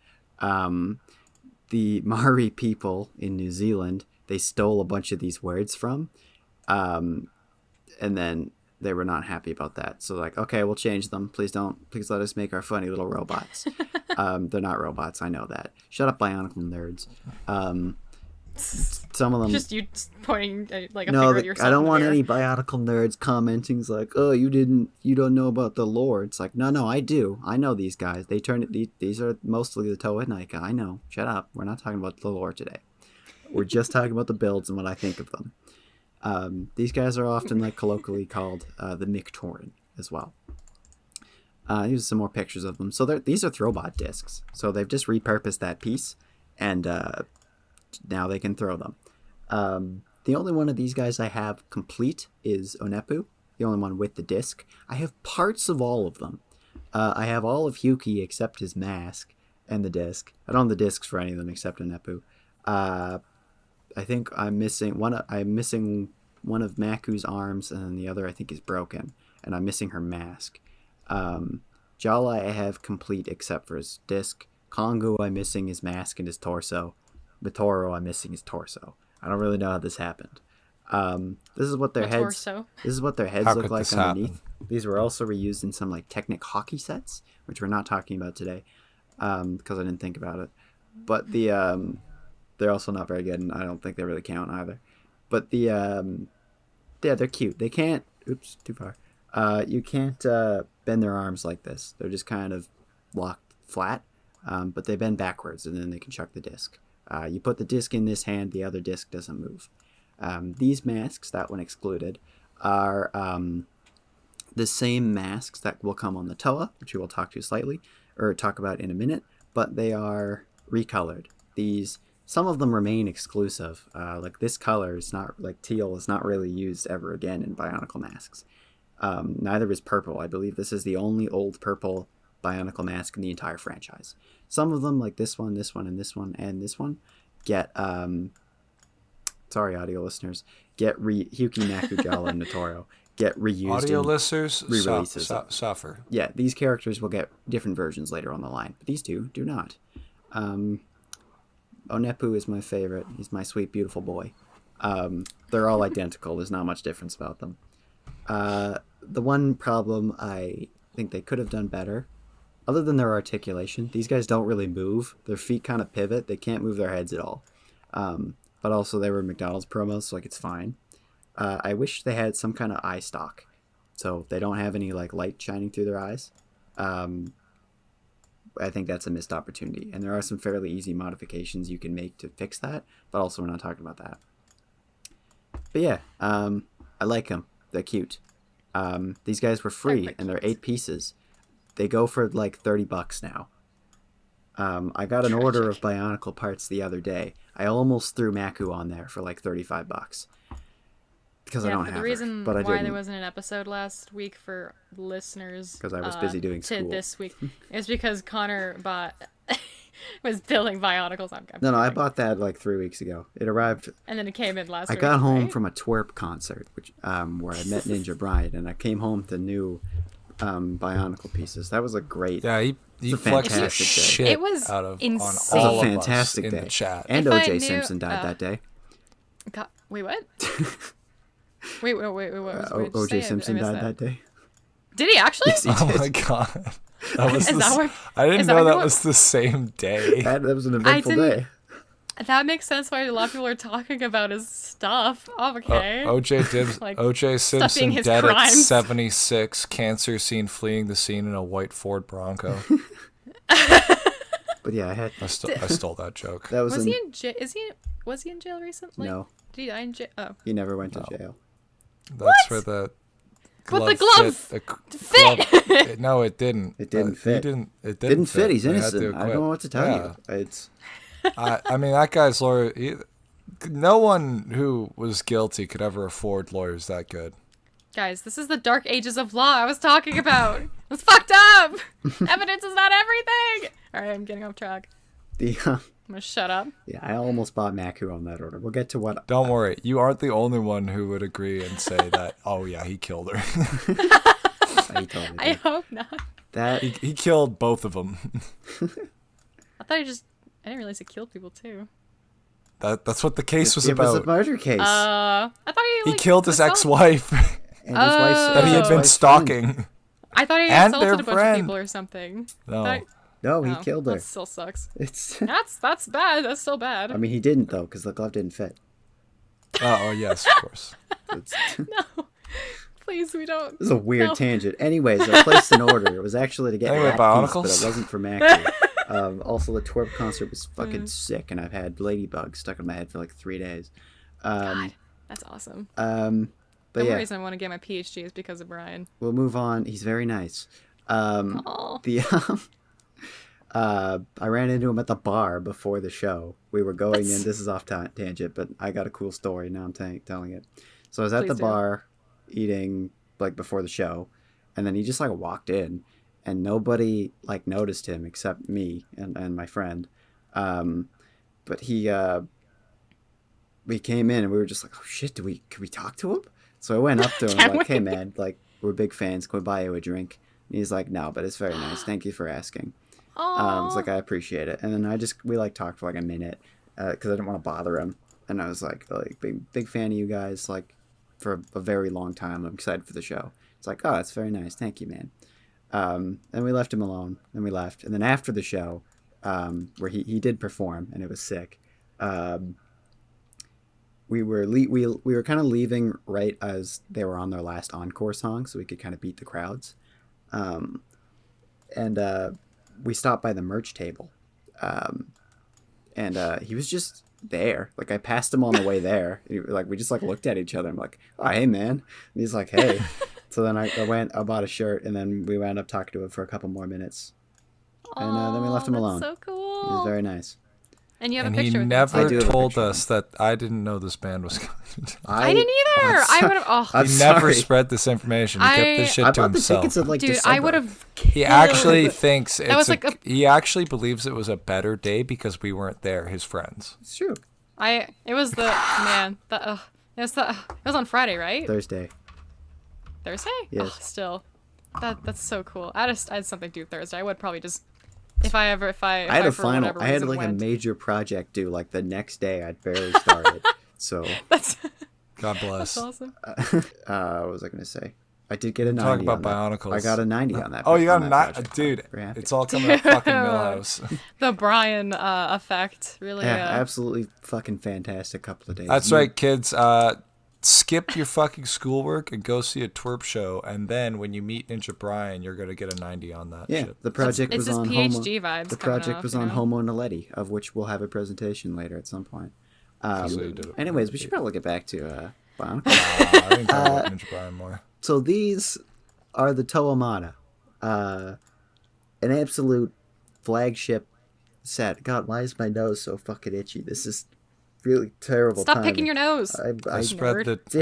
The Maori people in New Zealand, they stole a bunch of these words from, and then they were not happy about that. So like, okay, we'll change them. Please let us make our funny little robots. They're not robots, I know that. Shut up, Bionicle nerds. Some of them. just you pointing like a No, finger at yourself. I don't in the want mirror. any Bionicle nerds commenting like, "Oh, you don't know about the lore." It's like, no, I do. I know these guys. These are mostly the Toa and Nika. I know. Shut up. We're not talking about the lore today. We're just talking about the builds and what I think of them. These guys are often like colloquially called the Mictoran as well. Here's some more pictures of them. So these are Throwbot discs. So they've just repurposed that piece, and now they can throw them. The only one of these guys I have complete is Onepu, the only one with the disc. I have parts of all of them. I have all of Hyuki except his mask and the disc. I don't have the discs for any of them except a Nepu. I think I'm missing one. I'm missing one of Maku's arms, and then the other I think is broken, and I'm missing her mask. Jala I have complete except for his disc. Kongo I'm missing his mask and his torso. Mitoro I'm missing his torso. I don't really know how this happened. This is what their heads. Torso. This is what their heads How look could like this underneath. happen? These were also reused in some like Technic hockey sets, which we're not talking about today, because I didn't think about it. But they're also not very good, and I don't think they really count either. But yeah, they're cute. They can't. Oops, too far. You can't bend their arms like this. They're just kind of locked flat, but they bend backwards, and then they can chuck the disc. You put the disc in this hand, the other disc doesn't move. These masks, that one excluded, are the same masks that will come on the Toa, which we will talk about in a minute, but they are recolored. Some of them remain exclusive. Like this color is not, like teal is not really used ever again in Bionicle masks. Neither is purple. I believe this is the only old purple Bionicle mask in the entire franchise. Some of them, like this one, and this one, get sorry, audio listeners, get Hyuki, Naku, Jala, and Notoro get reused. Audio in listeners re-releases. suffer. Yeah, these characters will get different versions later on the line, but these two do not. Onepu is my favorite. He's my sweet, beautiful boy. They're all identical. There's not much difference about them. The one problem I think they could have done better, other than their articulation, these guys don't really move. Their feet kind of pivot. They can't move their heads at all. But also they were McDonald's promos, so like it's fine. I wish they had some kind of eye stock, so they don't have any like light shining through their eyes. I think that's a missed opportunity, and there are some fairly easy modifications you can make to fix that, but also we're not talking about that. But yeah, I like them. They're cute. These guys were free, and they're 8 pieces. They go for like $30 now. I got an order of Bionicle parts the other day. I almost threw Maku on there for like $35 because I don't have the reason her, but I why didn't. there wasn't an episode last week for listeners Because I was busy doing to school. this week is because Connor was building Bionicles. I'm No, I kidding. bought that like 3 weeks ago. It arrived. And then it came in last I week. got home right? from a twerp concert, which where I met Ninja Brian, and I came home to new Bionicle pieces. That was a great. Yeah, he It's a flexed the fantastic day. shit It was out of insane. on It was all a of us fantastic in day. the chat. And If I O.J. knew- Simpson died that day. God, wait, what? wait, what was O.J. Simpson died that day. Did he actually? Yes, he Oh did. my god, that was Is that what- I didn't is that know what that you was the same day. That was an eventful didn't- day. That makes sense why a lot of people are talking about his stuff. Oh, okay. OJ Stuff Simpson being his dead at crimes. 76. Cancer scene fleeing the scene in a white Ford Bronco. But yeah, I stole that joke. that was Was he in jail? Was he in jail recently? No, Did he die in jail? Oh. he never went to jail. That's where the But the glove glove fit. No, it didn't. It didn't fit. It Didn't fit. He's They had to innocent. I acquit. don't know what to tell Yeah. you. It's I mean, that guy's lawyer. No one who was guilty could ever afford lawyers that good. Guys, this is the dark ages of law I was talking about. It's fucked up. Evidence is not everything. All right, I'm getting off track. the. I'm gonna shut up. Yeah, I almost bought Maku on that order. We'll get to what. Don't worry, you aren't the only one who would agree and say that. Oh yeah, he killed her. He totally I did. hope not. That he killed both of them. I thought I didn't realize he killed people too. That's what the case was it was a about. murder case. I thought He like, killed his assault- ex-wife and his wife's that he had Oh. been his wife's friend. stalking. I thought he And assaulted their a bunch friend. of people or something. No. Thought- No, he oh, killed her. That still sucks. It's. That's bad. That's still bad. I mean, he didn't though, because the glove didn't fit. Oh yes, of course. It's, No, please, we don't. this is a weird No. tangent. Anyways, I placed an order. It was actually to get Anyway, that piece, but Bionicles? it wasn't for Macu. Also, the twerp concert was fucking sick, and I've had ladybugs stuck in my head for like 3 days. God, that's awesome. But The yeah, reason I want to get my PhD is because of Brian. we'll move on. He's very nice. Oh, The I ran into him at the bar before the show. We were going in. This is off tangent, but I got a cool story. Now I'm telling it. So I was at Please the do. bar eating like before the show, and then he just like walked in, and nobody like noticed him except me and my friend. But we came in and we were just like, oh shit, can we talk to him? So I went up to him and like, hey man, like we're big fans, can we buy you a drink? And he's like, no, but it's very nice, thank you for asking. It's like, I appreciate it. And then we like talked for like a minute because I didn't want to bother him, and I was like big fan of you guys, like for a very long time. I'm excited for the show. It's like, oh, that's very nice, thank you, man. And we left him alone, and we left. And then after the show, where he did perform, and it was sick. We were kind of leaving right as they were on their last encore song, so we could kind of beat the crowds. And we stopped by the merch table, and he was just there. Like I passed him on the way there. Like we just like looked at each other. I'm like, oh hey man, and he's like, hey. So then I bought a shirt, and then we wound up talking to him for a couple more minutes, and then we left him alone. That's so cool. He was very nice. And you have And a picture. he with never him. told us that I didn't know this band was coming. I didn't either. I would have. Oh, I'm He never sorry. spread this information. He kept this shit I to bought the himself. tickets in like dude, December. I would have. He actually thinks That was like he actually believes it was a better day because we weren't there, his friends. It's true. It was the man. It was on Friday, right? Thursday. Thursday? Yes. Oh, still, that's so cool. I had something to do Thursday. I would probably just if I I had a for final. whatever I had reason like went. a major project due like the next day. I'd barely started. So That's God bless. awesome. what was I gonna say? I did get a 90 Talk about on that. Bionicles. I got a 90 on that. Oh, you got on a that 9, project. dude. Very happy. It's all coming up fucking Millhouse. The Brian effect, really. Yeah, absolutely fucking fantastic couple of days. That's right, kids. Skip your fucking schoolwork and go see a twerp show, and then when you meet Ninja Brian, you're gonna get a 90 on that Yeah, shit. the project It's was his on PhD Homo. vibes. The coming project off, was you on know? Homo Naledi, of which we'll have a presentation later at some point. So you did it. Anyways, we should probably get back to Bionicle. I think talk about Ninja Brian more. So these are the Toamana, an absolute flagship set. God, why is my nose so fucking itchy? This is really terrible. Stop timing. picking your nose. I I Nerd.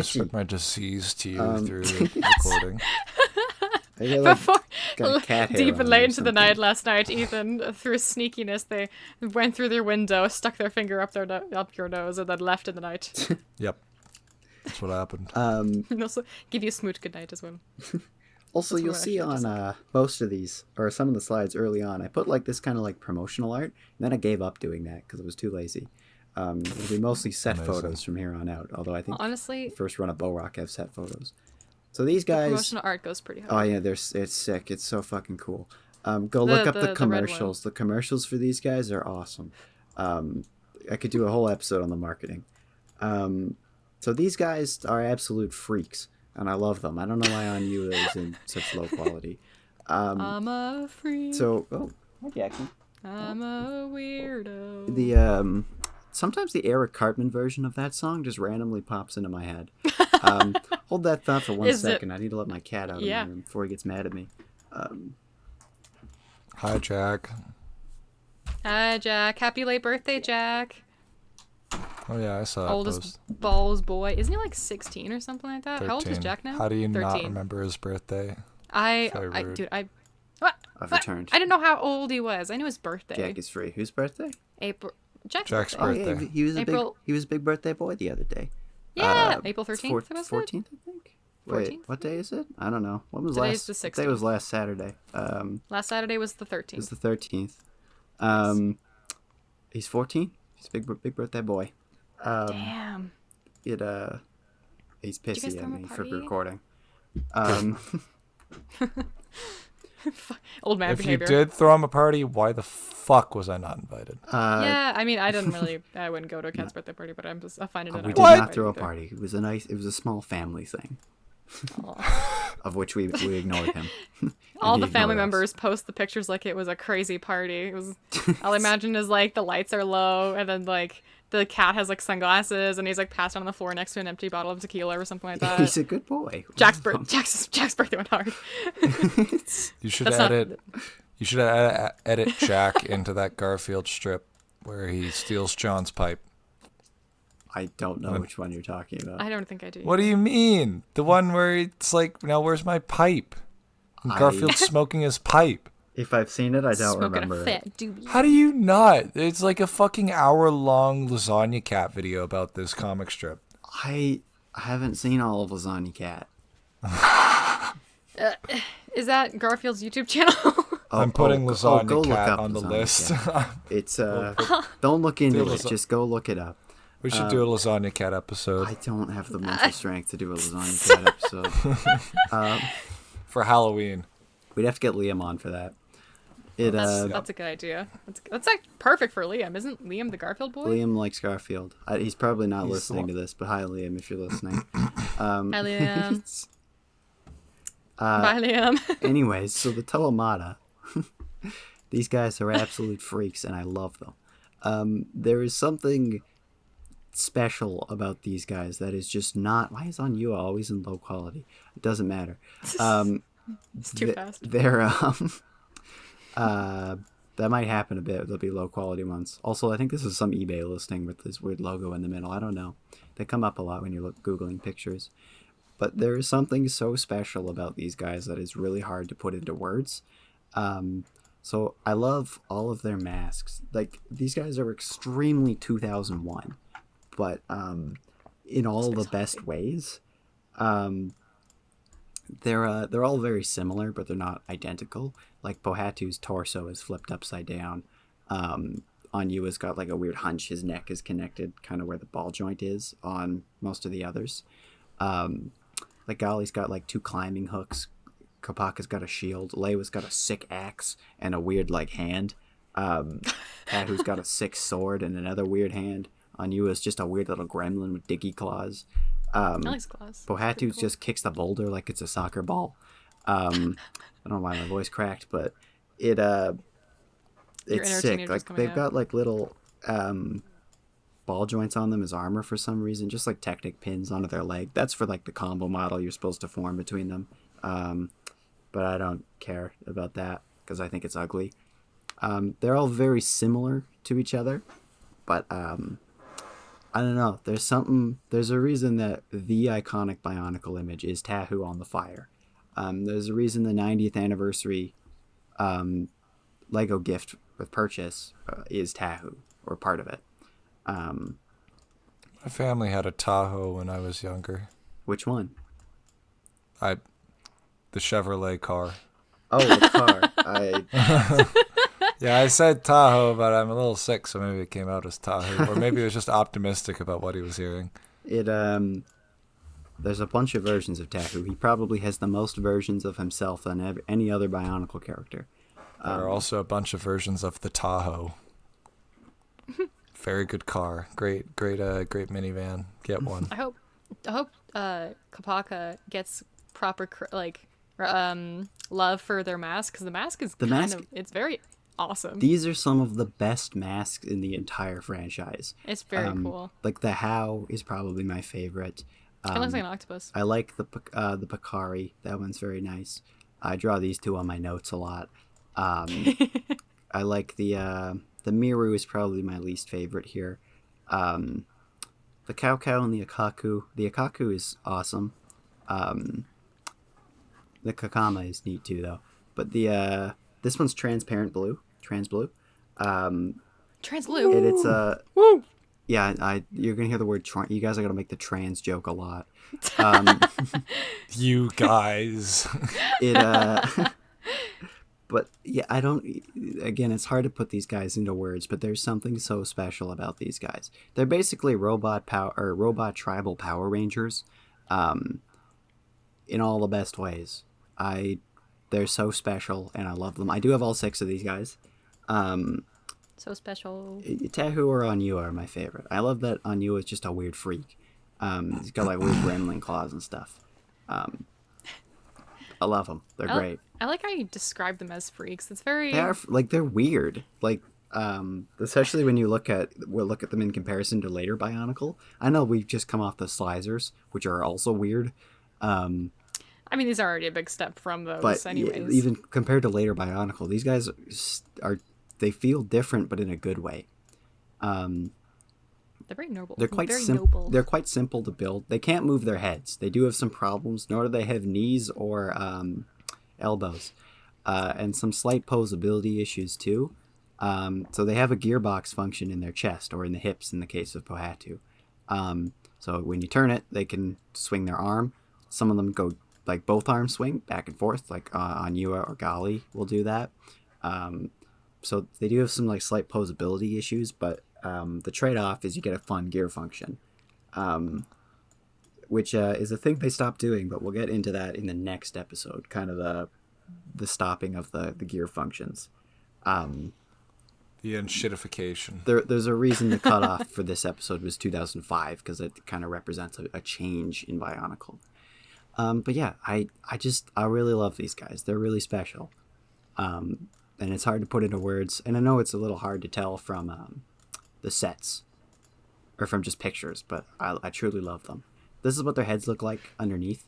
spread my disease to you through the recording. I got, like, Before got a cat hair deep on and me late or into the something. night last night, Ethan, through sneakiness, they went through their window, stuck their finger up up your nose, and then left in the night. Yep, that's what happened. And also give you a smooch good night as well. Also, That's you'll what I see should just on most of these, or some of the slides early on, I put like this kind of like promotional art, and then I gave up doing that because I was too lazy. It'll be mostly set Amazing. photos from here on out, although I think Honestly, the first run of Bo Rock have set photos. So these the guys, promotional art goes pretty hard. oh yeah, it's sick. It's so fucking cool. Go look up the the red commercials. The commercials for these guys are awesome. I could do a whole episode on the marketing. So these guys are absolute freaks, and I love them. I don't know why On You is in such low quality. I'm a freak. So, hi Jackson. I'm a weirdo. The sometimes the Eric Cartman version of that song just randomly pops into my head. Hold that thought for 1 Is it- second. I need to let my cat out Yeah. of the room before he gets mad at me. Hi, Jack. Hi, Jack. Happy late birthday, Jack. Oh yeah, I saw that Oldest post. balls boy. Isn't he like 16 or something like that? 13. How old is Jack now? How do you 13. not remember his birthday? I rude. dude, what? I've What? returned. I didn't know how old he was. I knew his birthday. Jack is free. Whose birthday? April. Jack's Jack's birthday. birthday. Yeah, he was a April- big birthday boy the other day. Yeah, April 13th. was it? 14th, I think. Wait, 14th? what day is it? I don't know. What was Today's last? the What day was last Saturday? Last Saturday was the It 13th. was the 13th. He's 14. He's a big birthday boy. Damn. It he's you guys pissy throw at him a me for party? recording. Old man If you behavior. did throw him a party, why the fuck was I not invited? Yeah, I mean, I didn't really. I wouldn't go to a kid's birthday party, but I find it. We I did wouldn't not throw a either. party. It was a small family thing, Aw. of which we ignored him. All And the he family ignored us. members post the pictures like it was a crazy party. It was. I'll imagine is like the lights are low, and then like the cat has like sunglasses, and he's like passed out on the floor next to an empty bottle of tequila or something like that. He's a good boy. Jack's birthday went hard. You should That's not- edit. You should edit Jack into that Garfield strip where he steals John's pipe. I don't know which one you're talking about. I don't think I do. What do you mean? The one where it's like, now where's my pipe? Garfield's smoking his pipe. If I've seen it, I don't Smoking remember a it. fat doobie. How do you not? It's like a fucking hour-long Lasagna Cat video about this comic strip. I haven't seen all of Lasagna Cat. Is that Garfield's YouTube channel? I'm putting Lasagna go look Cat up on the Lasagna list. Cat. It's don't look into it. lasa- Just go look it up. We should do a Lasagna Cat episode I don't have the mental strength to do a Lasagna Cat episode. for Halloween. We'd have to get Liam on for that. It That's a good idea. That's like perfect for Liam. Isn't Liam the Garfield boy? Liam likes Garfield. He's probably not He's listening the to this, but hi Liam if you're listening. Hi Liam. Bye Liam. Anyways, so the Toamata, these guys are absolute freaks, and I love them. There is something special about these guys that is just not. Why is On You always in low quality? It doesn't matter. It's too fast. They're that might happen a bit. There'll be low quality ones. Also, I think this is some eBay listing with this weird logo in the middle. I don't know. They come up a lot when you look googling pictures. But there is something so special about these guys that is really hard to put into words. So I love all of their masks. Like, these guys are extremely 2001, but in all the best ways. They're all very similar, but they're not identical. Like, Pohatu's torso is flipped upside down. Anyua's got like a weird hunch. His neck is connected kind of where the ball joint is on most of the others. Like, Golly's got like 2 climbing hooks. Kopaka's got a shield. Leiwa's got a sick axe and a weird like hand. Tahu's got a sick sword and another weird hand. Anyua's just a weird little gremlin with diggy claws. I like his claws. Pohatu just kicks the boulder like it's a soccer ball. I don't know why my voice cracked, but it's inner sick. teenager's Like, coming they've out. got like little ball joints on them as armor for some reason, just like Technic pins onto their leg. That's for like the combo model you're supposed to form between them. But I don't care about that because I think it's ugly. They're all very similar to each other, but I don't know. There's a reason that the iconic Bionicle image is Tahu on the fire. There's a reason the 90th anniversary Lego gift with purchase is Tahu, or part of it. My family had a Tahoe when I was younger. Which one? The Chevrolet car. Oh, the car. Yeah, I said Tahoe, but I'm a little sick, so maybe it came out as Tahoe. Or maybe it was just optimistic about what he was hearing. There's a bunch of versions of Tahu. He probably has the most versions of himself than any other Bionicle character. There are also a bunch of versions of the Tahoe. Very good car. Great minivan. Get one. I hope Kopaka gets proper love for their mask, because the mask is it's very awesome. These are some of the best masks in the entire franchise. It's very cool. Like, the How is probably my favorite. It looks like an octopus. I like the Pakari. That one's very nice. I draw these 2 on my notes a lot. I like the Miru is probably my least favorite here. The Cow Cow and the Akaku. The Akaku is awesome. The Kakama is neat too, though. But this one's transparent blue, trans blue. Trans blue. And it's Woo! yeah. You're gonna hear the word. You guys are gonna make the trans joke a lot. You guys. But yeah, I don't. Again, it's hard to put these guys into words, but there's something so special about these guys. They're basically robot tribal Power Rangers, in all the best ways. They're so special, and I love them. I do have all 6 of these guys. So special. Tahu or Anyua are my favorite. I love that Anyua is just a weird freak. He's got like weird gremlin claws and stuff. I love them. They're great. I like how you describe them as freaks. It's very. They're weird. Like, especially when you look at them in comparison to later Bionicle. I know we've just come off the Slizers, which are also weird. I mean, these are already a big step from those, But anyways. even compared to later Bionicle, these guys they feel different, but in a good way. They're very noble. They're quite very simple. noble. They're quite simple to build. They can't move their heads. They do have some problems, nor do they have knees or elbows, and some slight posability issues too. So they have a gearbox function in their chest or in the hips in the case of Pohatu. So when you turn it, they can swing their arm. Some of them go like both arms swing back and forth, like Anua or Gali will do that. So they do have some like slight posability issues, but the trade-off is you get a fun gear function, which is a thing they stopped doing, but we'll get into that in the next episode, kind of the stopping of the gear functions. The unshitification. There's a reason the cutoff for this episode was 2005, because it kind of represents a change in Bionicle. But yeah, I really love these guys. They're really special. And it's hard to put into words. And I know it's a little hard to tell from the sets or from just pictures, but I truly love them. This is what their heads look like underneath.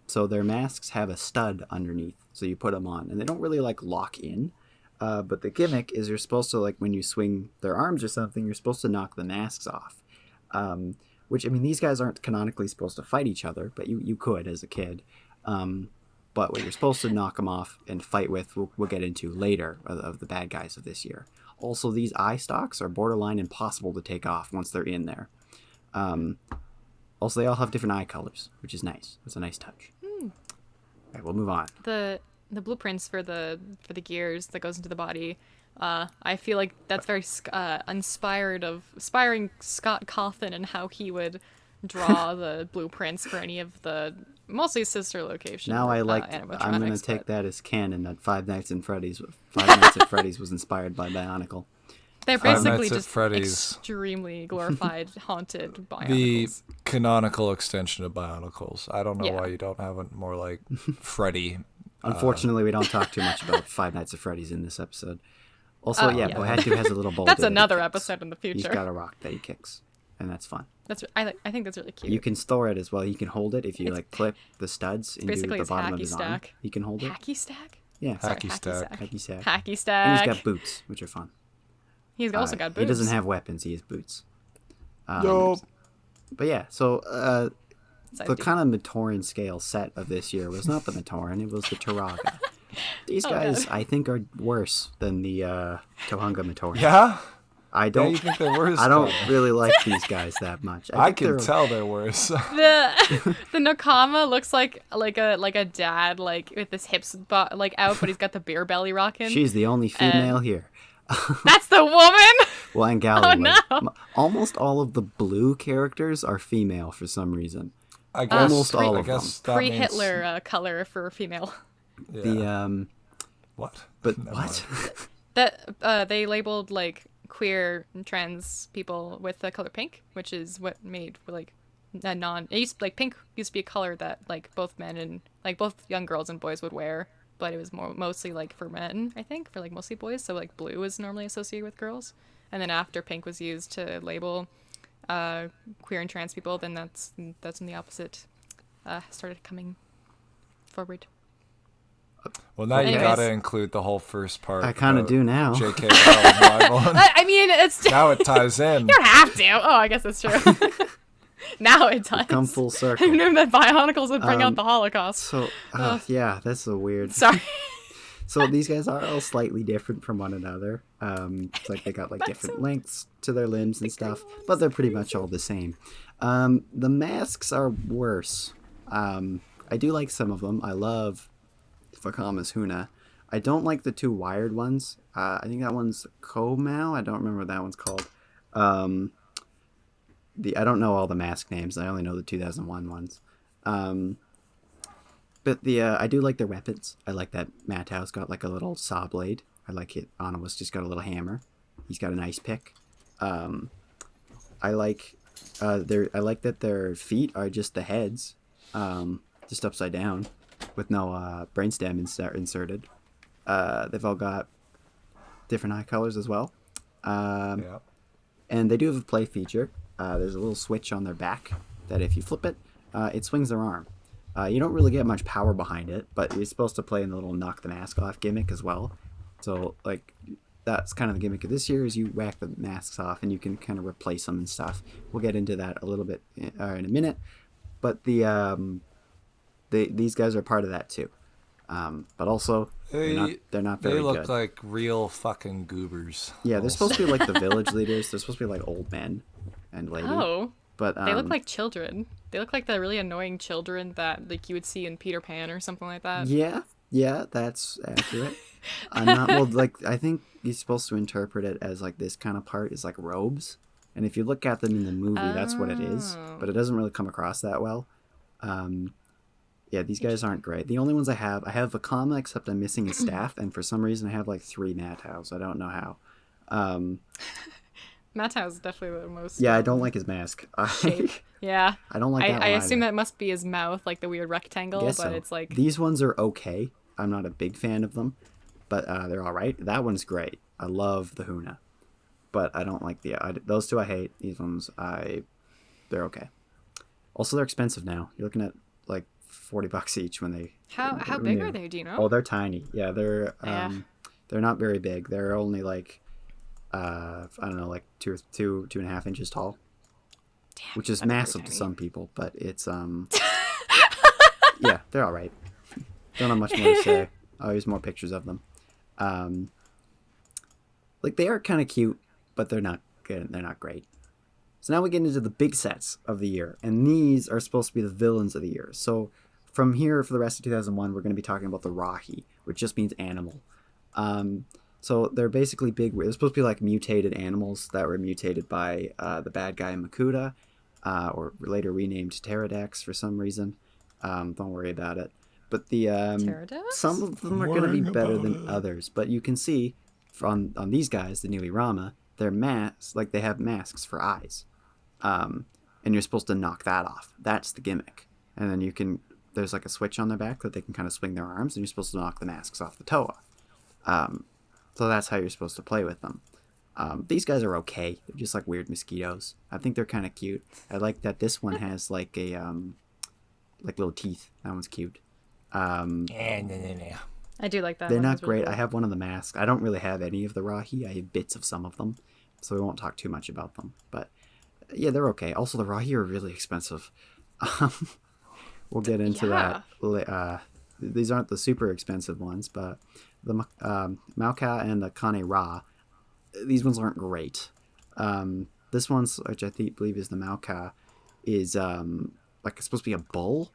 So their masks have a stud underneath. So you put them on and they don't really like lock in. But the gimmick is you're supposed to, like, when you swing their arms or something, you're supposed to knock the masks off. Which, I mean, these guys aren't canonically supposed to fight each other, but you could as a kid. But what you're supposed to knock them off and fight with, we'll get into later of the bad guys of this year. Also, these eye stalks are borderline impossible to take off once they're in there. Also, they all have different eye colors, which is nice. It's a nice touch. All right, we'll move on. The blueprints for the gears that goes into the body, I feel like that's very inspiring Scott Cawthon and how he would draw the blueprints for any of the mostly sister locations. Now I'm animatronics, going to take that as canon that Five Nights at Freddy's was inspired by Bionicle. They're Five basically Nights at just Freddy's. extremely glorified, haunted Bionicles. The canonical extension of Bionicles. I don't know Yeah. why you don't have it more like Freddy. Unfortunately, we don't talk too much about Five Nights at Freddy's in this episode. Also, yeah. Pohatu has a little boulder. That's that he another kicks. episode in the future. He's got a rock that he kicks, and that's fun. I think that's really cute. You can store it as well. You can hold it if you like clip the studs into basically the his bottom of hacky his arm. stack. You can hold it. Hacky stack? Yeah, Hacky stack. hacky stack. Hacky And stack. he's got boots, which are fun. He's also got boobs. He doesn't have weapons. He has boots. Nope. But yeah, so Size the B. kind of Matoran scale set of this year was not the Matoran, it was the Taraga. These guys, God. I think, are worse than the Tohunga Matoran. Yeah? I Yeah, don't. you think they're worse? I don't Colin? really like these guys that much. I think can they're- tell they're worse. The Nakama looks like a dad, like with his hips out, but he's got the beer belly rocking. She's the only female here. That's the woman. Well, and Gali. Oh, like, no. Almost all of the blue characters are female for some reason. I guess, Almost all of guess that means- Pre-Hitler color for female. Yeah. The What? but Never what? mind. That they labeled like queer and trans people with the color pink, which is what made like a non. It used like pink used to be a color that like both men and like both young girls and boys would wear, but it was mostly like for men, I think, for like mostly boys. So like blue is normally associated with girls, and then after pink was used to label queer and trans people, then that's when the opposite started coming forward. Well, now you Anyways. gotta include the whole first part. I kind of about do now. J.K. Rowling Bible. I mean, it's Now it ties in. you don't have to. Oh, I guess that's true. Now it does. Come full I circle. knew that Bionicles would bring out the Holocaust. So yeah, that's so weird. Sorry. So these guys are all slightly different from one another. It's like they got like different lengths to their limbs and stuff, but they're pretty much all the same. The masks are worse. I do like some of them. I love Fakama's Huna. I don't like the two wired ones. I think that one's Komau. I don't remember what that one's called. I don't know all the mask names. I only know the 2001 ones. But I do like their weapons. I like that Matau's got like a little saw blade. I like it. Anawa's just got a little hammer. He's got an ice pick. I like that their feet are just the heads, just upside down, with no brainstem inserted. They've all got different eye colors as well. Yeah. And they do have a play feature. There's a little switch on their back that if you flip it, it swings their arm. You don't really get much power behind it, but you're supposed to play in the little knock the mask off gimmick as well. So, like, that's kind of the gimmick of this year is you whack the masks off and you can kind of replace them and stuff. We'll get into that a little bit in a minute. But these guys are part of that too. But also, they're not very They look good. like real fucking goobers. Yeah, they're supposed to be like the village leaders. They're supposed to be like old men and lady. Oh, But they look like children. They look like the really annoying children that like you would see in Peter Pan or something like that. yeah, that's accurate. I'm not well. Like I think you're supposed to interpret it as like this kind of part is like robes, and if you look at them in the movie, that's what it is. But it doesn't really come across that well. Yeah, these guys aren't great. The only ones I have Vakama, except I'm missing his staff, and for some reason I have like 3 Matows. I don't know how. Matau is definitely the most. Yeah, I don't like his mask. Shape. Yeah. I don't like that I one assume either. that must be his mouth, like the weird rectangle, Guess but so. it's like. These ones are okay. I'm not a big fan of them, but they're all right. That one's great. I love the Huna, but I don't like those two. I hate. These ones, they're okay. Also, they're expensive now. You're looking at like $40 each when they. How big are they? Do you know? Oh, they're tiny. Yeah, they're Yeah. they're not very big. They're only like I don't know, like 2.5 inches tall, Damn, which is that'd be massive pretty to tiny. some people. But it's yeah, they're all right. Don't have much more to say. I'll use more pictures of them. Like they are kind of cute, but they're not good. They're not great. So now we get into the big sets of the year, and these are supposed to be the villains of the year. So from here for the rest of 2001, we're going to be talking about the Rahi, which just means animal. So they're basically big. They're supposed to be like mutated animals that were mutated by the bad guy Makuta, or later renamed Pterodax for some reason. Don't worry about it. But the Pterodax? some of them are going to be better than others. But you can see on these guys, the Nili Rama, they're masks. Like they have masks for eyes, and you're supposed to knock that off. That's the gimmick. And then there's like a switch on their back that they can kind of swing their arms, and you're supposed to knock the masks off the Toa. So that's how you're supposed to play with them. These guys are okay. They're just like weird mosquitoes. I think they're kind of cute. I like that this one has like a like little teeth. That one's cute. I do like that. They're one. not That's really great. cool. I have one of the masks. I don't really have any of the Rahi. I have bits of some of them, so we won't talk too much about them. But yeah, they're okay. Also, the Rahi are really expensive. We'll get into that. These aren't the super expensive ones, but the Mauka and the Kane Ra, these ones aren't great. This one's, which I believe is the Mauka, is like it's supposed to be a bull.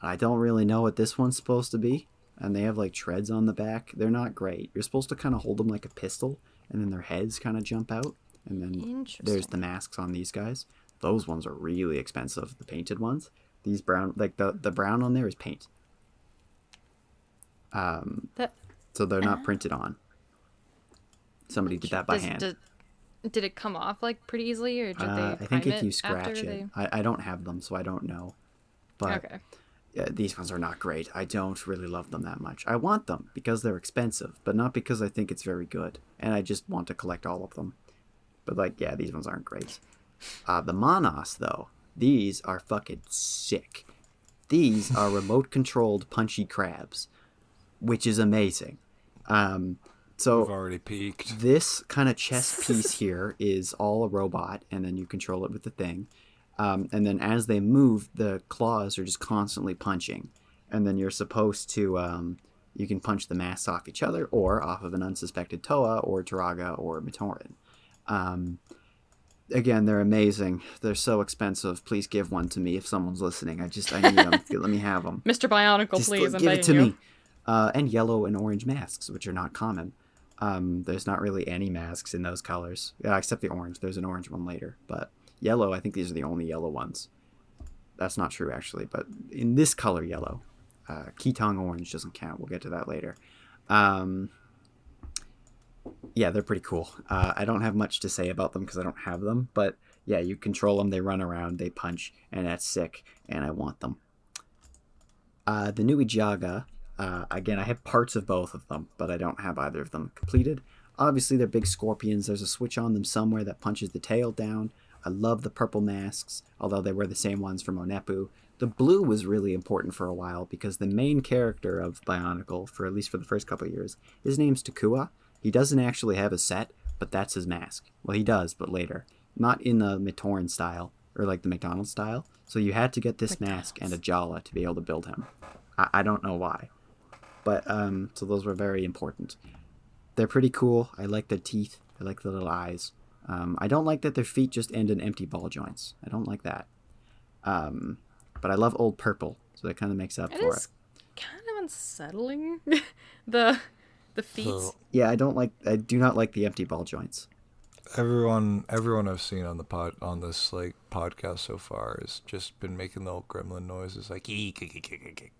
I don't really know what this one's supposed to be. And they have like treads on the back. They're not great. You're supposed to kind of hold them like a pistol, and then their heads kind of jump out. And then there's the masks on these guys. Those ones are really expensive, the painted ones. These brown, like the brown on there is paint. So they're not printed on. Somebody did that by hand. Did it come off like pretty easily, or did they? I think prime if you it scratch after it, I don't have them, so I don't know. But Okay. yeah, these ones are not great. I don't really love them that much. I want them because they're expensive, but not because I think it's very good. And I just want to collect all of them. But like, yeah, these ones aren't great. The Manas, though, these are fucking sick. These are remote-controlled punchy crabs, which is amazing. So We've already peaked. this kind of chess piece here is all a robot, and then you control it with the thing. And then as they move, the claws are just constantly punching. And then you're supposed to, you can punch the masks off each other or off of an unsuspected Toa or Turaga or Matoran. Again, they're amazing. They're so expensive. Please give one to me if someone's listening. I need them. Let me have them. Mr. Bionicle, Just please, I'm give it begging to you. me. And yellow and orange masks, which are not common. There's not really any masks in those colors. Yeah, except the orange. There's an orange one later. But yellow, I think these are the only yellow ones. That's not true, actually. But in this color, yellow. Ketong orange doesn't count. We'll get to that later. Yeah, they're pretty cool. I don't have much to say about them because I don't have them. But yeah, you control them. They run around. They punch. And that's sick. And I want them. The Nui Jaga. Again, I have parts of both of them, but I don't have either of them completed. Obviously, they're big scorpions. There's a switch on them somewhere that punches the tail down. I love the purple masks, although they were the same ones from Onepu. The blue was really important for a while because the main character of Bionicle, for at least for the first couple of years, his name's Takua. He doesn't actually have a set, but that's his mask. Well, he does, but later. Not in the Matoran style, or like the McDonald's style. So you had to get this mask and a Jala to be able to build him. I don't know why. But so those were very important. They're pretty cool. I like their teeth. I like the little eyes. I don't like that their feet just end in empty ball joints. I don't like that. But I love old purple, so that kind of makes up for it. It is kind of unsettling. the feet. So Yeah, I do not like the empty ball joints. everyone I've seen on this like podcast so far has just been making the old gremlin noises like eek, eek, eek, eek,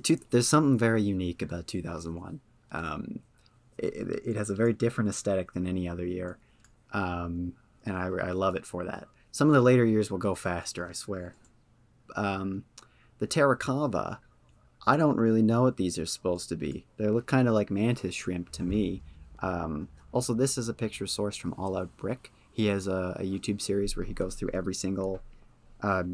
eek. There's something very unique about 2001. It has a very different aesthetic than any other year, and I love it for that. Some of the later years will go faster, I swear. The Terracotta, I don't really know what these are supposed to be. They look kind of like mantis shrimp to me. Also, this is a picture sourced from All Out Brick. He has a YouTube series where he goes through every single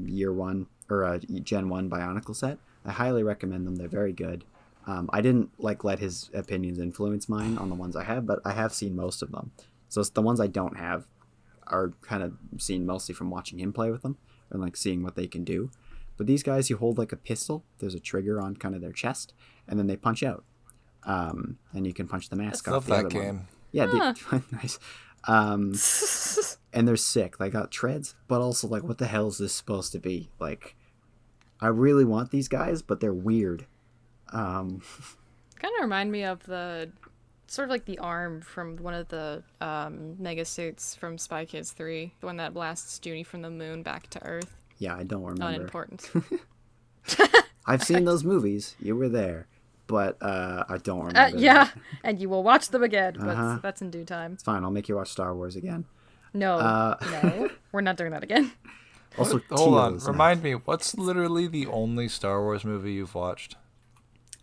year one or Gen 1 Bionicle set. I highly recommend them. They're very good. I didn't let his opinions influence mine on the ones I have, but I have seen most of them. So it's the ones I don't have are kind of seen mostly from watching him play with them and like seeing what they can do. But these guys, you hold like a pistol. There's a trigger on kind of their chest, and then they punch out. And you can punch the mask off. Love the that other game. one. Yeah, nice. And they're sick. They got treads, but also like, what the hell is this supposed to be? Like, I really want these guys, but they're weird. Kind of remind me of the sort of like the arm from one of the mega suits from Spy Kids 3, the one that blasts Junie from the moon back to Earth. Yeah, I don't remember. Unimportant. I've seen those movies. You were there, but I don't remember. Yeah, that. and you will watch them again, but that's in due time. It's fine. I'll make you watch Star Wars again. No, no, we're not doing that again. Also, Hold on. Remind me, what's literally the only Star Wars movie you've watched?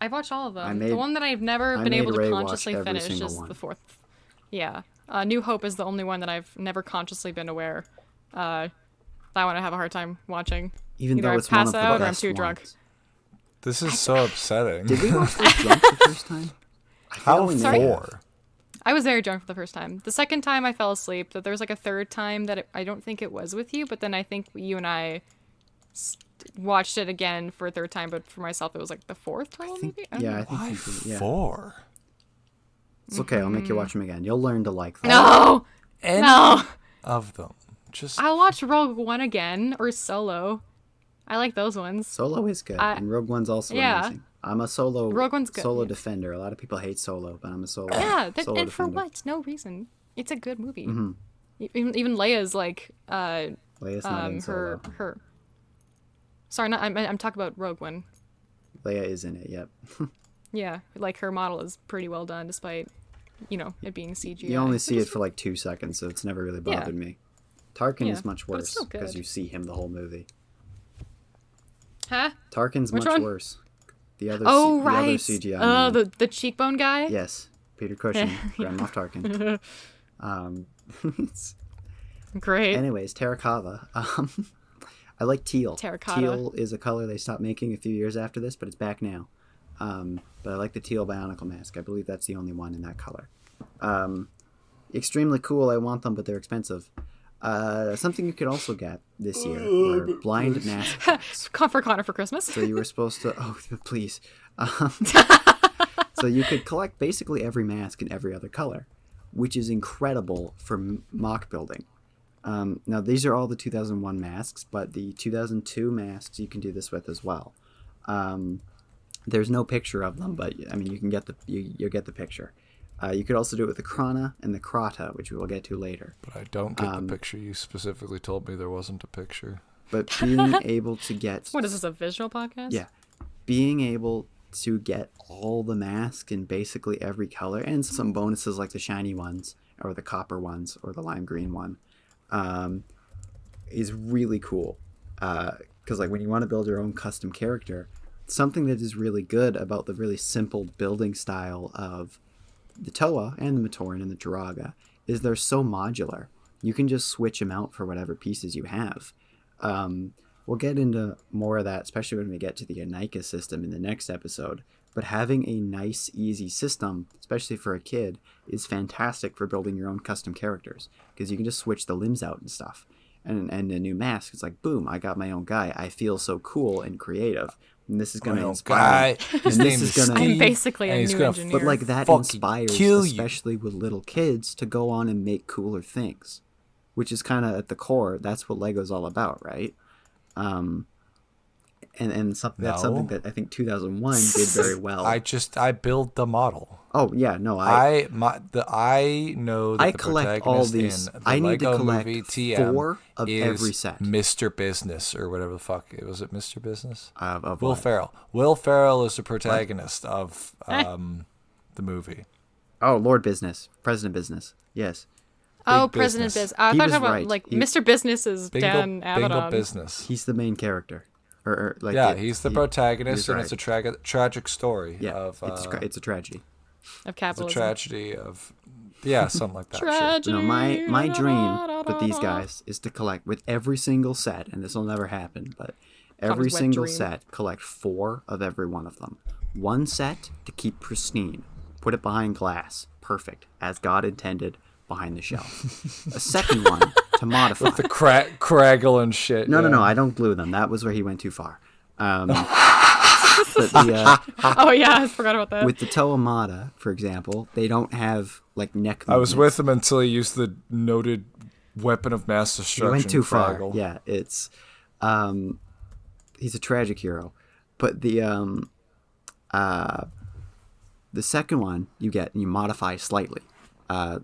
I've watched all of them. The one that I've never been able to consciously finish is the fourth. Yeah. New Hope is the only one that I've never consciously been aware. That one I have a hard time watching. Even Either though I it's one pass of the out or I'm best too ones. drunk. This is so upsetting. Did we watch this drunk the first time? How Sorry? for? I was very drunk for the first time. The second time I fell asleep. That there was like a third time that I don't think it was with you, but then I think you and I watched it again for a third time, but for myself it was like the fourth total movie? I don't know. I think Why you did, yeah. 4? It's okay. I'll make you watch them again. You'll learn to like them. No! Any No! of them. Just I'll watch Rogue One again, or Solo. I like those ones. Solo is good, and Rogue One's also Yeah. amazing. I'm a solo Rogue One's good, solo yeah. defender. A lot of people hate Solo, but I'm a solo. Yeah, solo and for defender. what? No reason. It's a good movie. Even Leia's like, Leia's not in Solo. her. Sorry, not I'm talking about Rogue One. Leia is in it. Yep. Yeah, like her model is pretty well done, despite, it being CGI. You only see it for like 2 seconds, so it's never really bothered me. Tarkin Yeah, is much but it's worse still because good. you see him the whole movie. Huh? Tarkin's Which much one? worse. The other, Oh, the other right. CGI. Oh, man. the cheekbone guy? Yes, Peter Cushing, Grand Moff Tarkin. Great. Anyways, Terracotta. I like teal. Terracotta. Teal is a color they stopped making a few years after this, but it's back now. But I like the teal Bionicle mask. I believe that's the only one in that color. Extremely cool. I want them, but they're expensive. Something you could also get this year were blind mask packs. For Connor for Christmas. So you were supposed to... Oh, please. So you could collect basically every mask in every other color, which is incredible for mock building. Now, these are all the 2001 masks, but the 2002 masks you can do this with as well. There's no picture of them, but I mean, you can get you'll get the picture. You could also do it with the Krana and the Krata, which we will get to later. But I don't get the picture. You specifically told me there wasn't a picture. But being able to get... What is this, a visual podcast? Yeah. Being able to get all the masks in basically every color, and some bonuses like the shiny ones, or the copper ones, or the lime green one, is really cool. Because like when you want to build your own custom character, something that is really good about the really simple building style of the Toa and the Matoran and the Jiraga is they're so modular. You can just switch them out for whatever pieces you have. We'll get into more of that, especially when we get to the Anika system in the next episode. But having a nice, easy system, especially for a kid, is fantastic for building your own custom characters. Because you can just switch the limbs out and stuff. And a new mask, it's like, boom, I got my own guy. I feel so cool and creative. And this is gonna Real inspire. guy. His and name this is is gonna. Steve. I'm basically and a he's new gonna engineer. But like that fucking inspires, kill you. especially with little kids, to go on and make cooler things, which is kind of at the core. That's what Lego's all about, right? And that's something No. that I think 2001 did very well. I build the model. Oh yeah, no, I know that I the collect all protagonist these. in the I need to Lego collect movie TM 4 of is every set. Mr. Business or whatever the fuck. Was it Mr. Business? Of Will what? Ferrell. Will Ferrell is the protagonist of the movie. Oh, Lord Business, President Business. Yes, Oh, Big President Business. Business. I He thought was about right. like He- Mr. Business is Dan Bingo Abaddon. Business. he's the main character, or like Yeah, it- he's the he- protagonist, he's and right. it's a tragic story Yeah, of it's a tragedy. Of it's a capitalism. tragedy of something like that. Sure. Tragedy. No, my dream with these guys is to collect with every single set, and this will never happen, but every wet single dream. set, collect 4 of every one of them. One set to keep pristine, put it behind glass, perfect, as God intended, behind the shelf. A second one to modify. The craggle and shit. No, yeah. no, I don't glue them. That was where he went too far. But the Oh yeah, I forgot about that. with the Toamata, for example, they don't have like neck. I was movements. with him until he used the noted weapon of mass He destruction. went too far. Fraggle. Yeah, it's he's a tragic hero. But the second one you get and you modify slightly.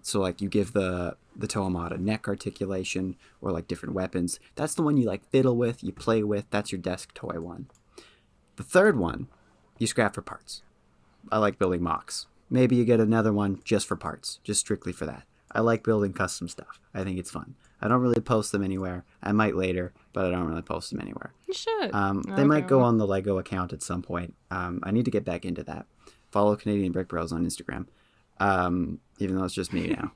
So like you give the Toamata neck articulation or like different weapons. That's the one you like fiddle with, you play with. That's your desk toy one. The third one, you scrap for parts. I like building mocks. Maybe you get another one just for parts, just strictly for that. I like building custom stuff. I think it's fun. I don't really post them anywhere. I might later, but I don't really post them anywhere. You should. They might go on the Lego account at some point. I need to get back into that. Follow Canadian Brick Bros on Instagram, even though it's just me now.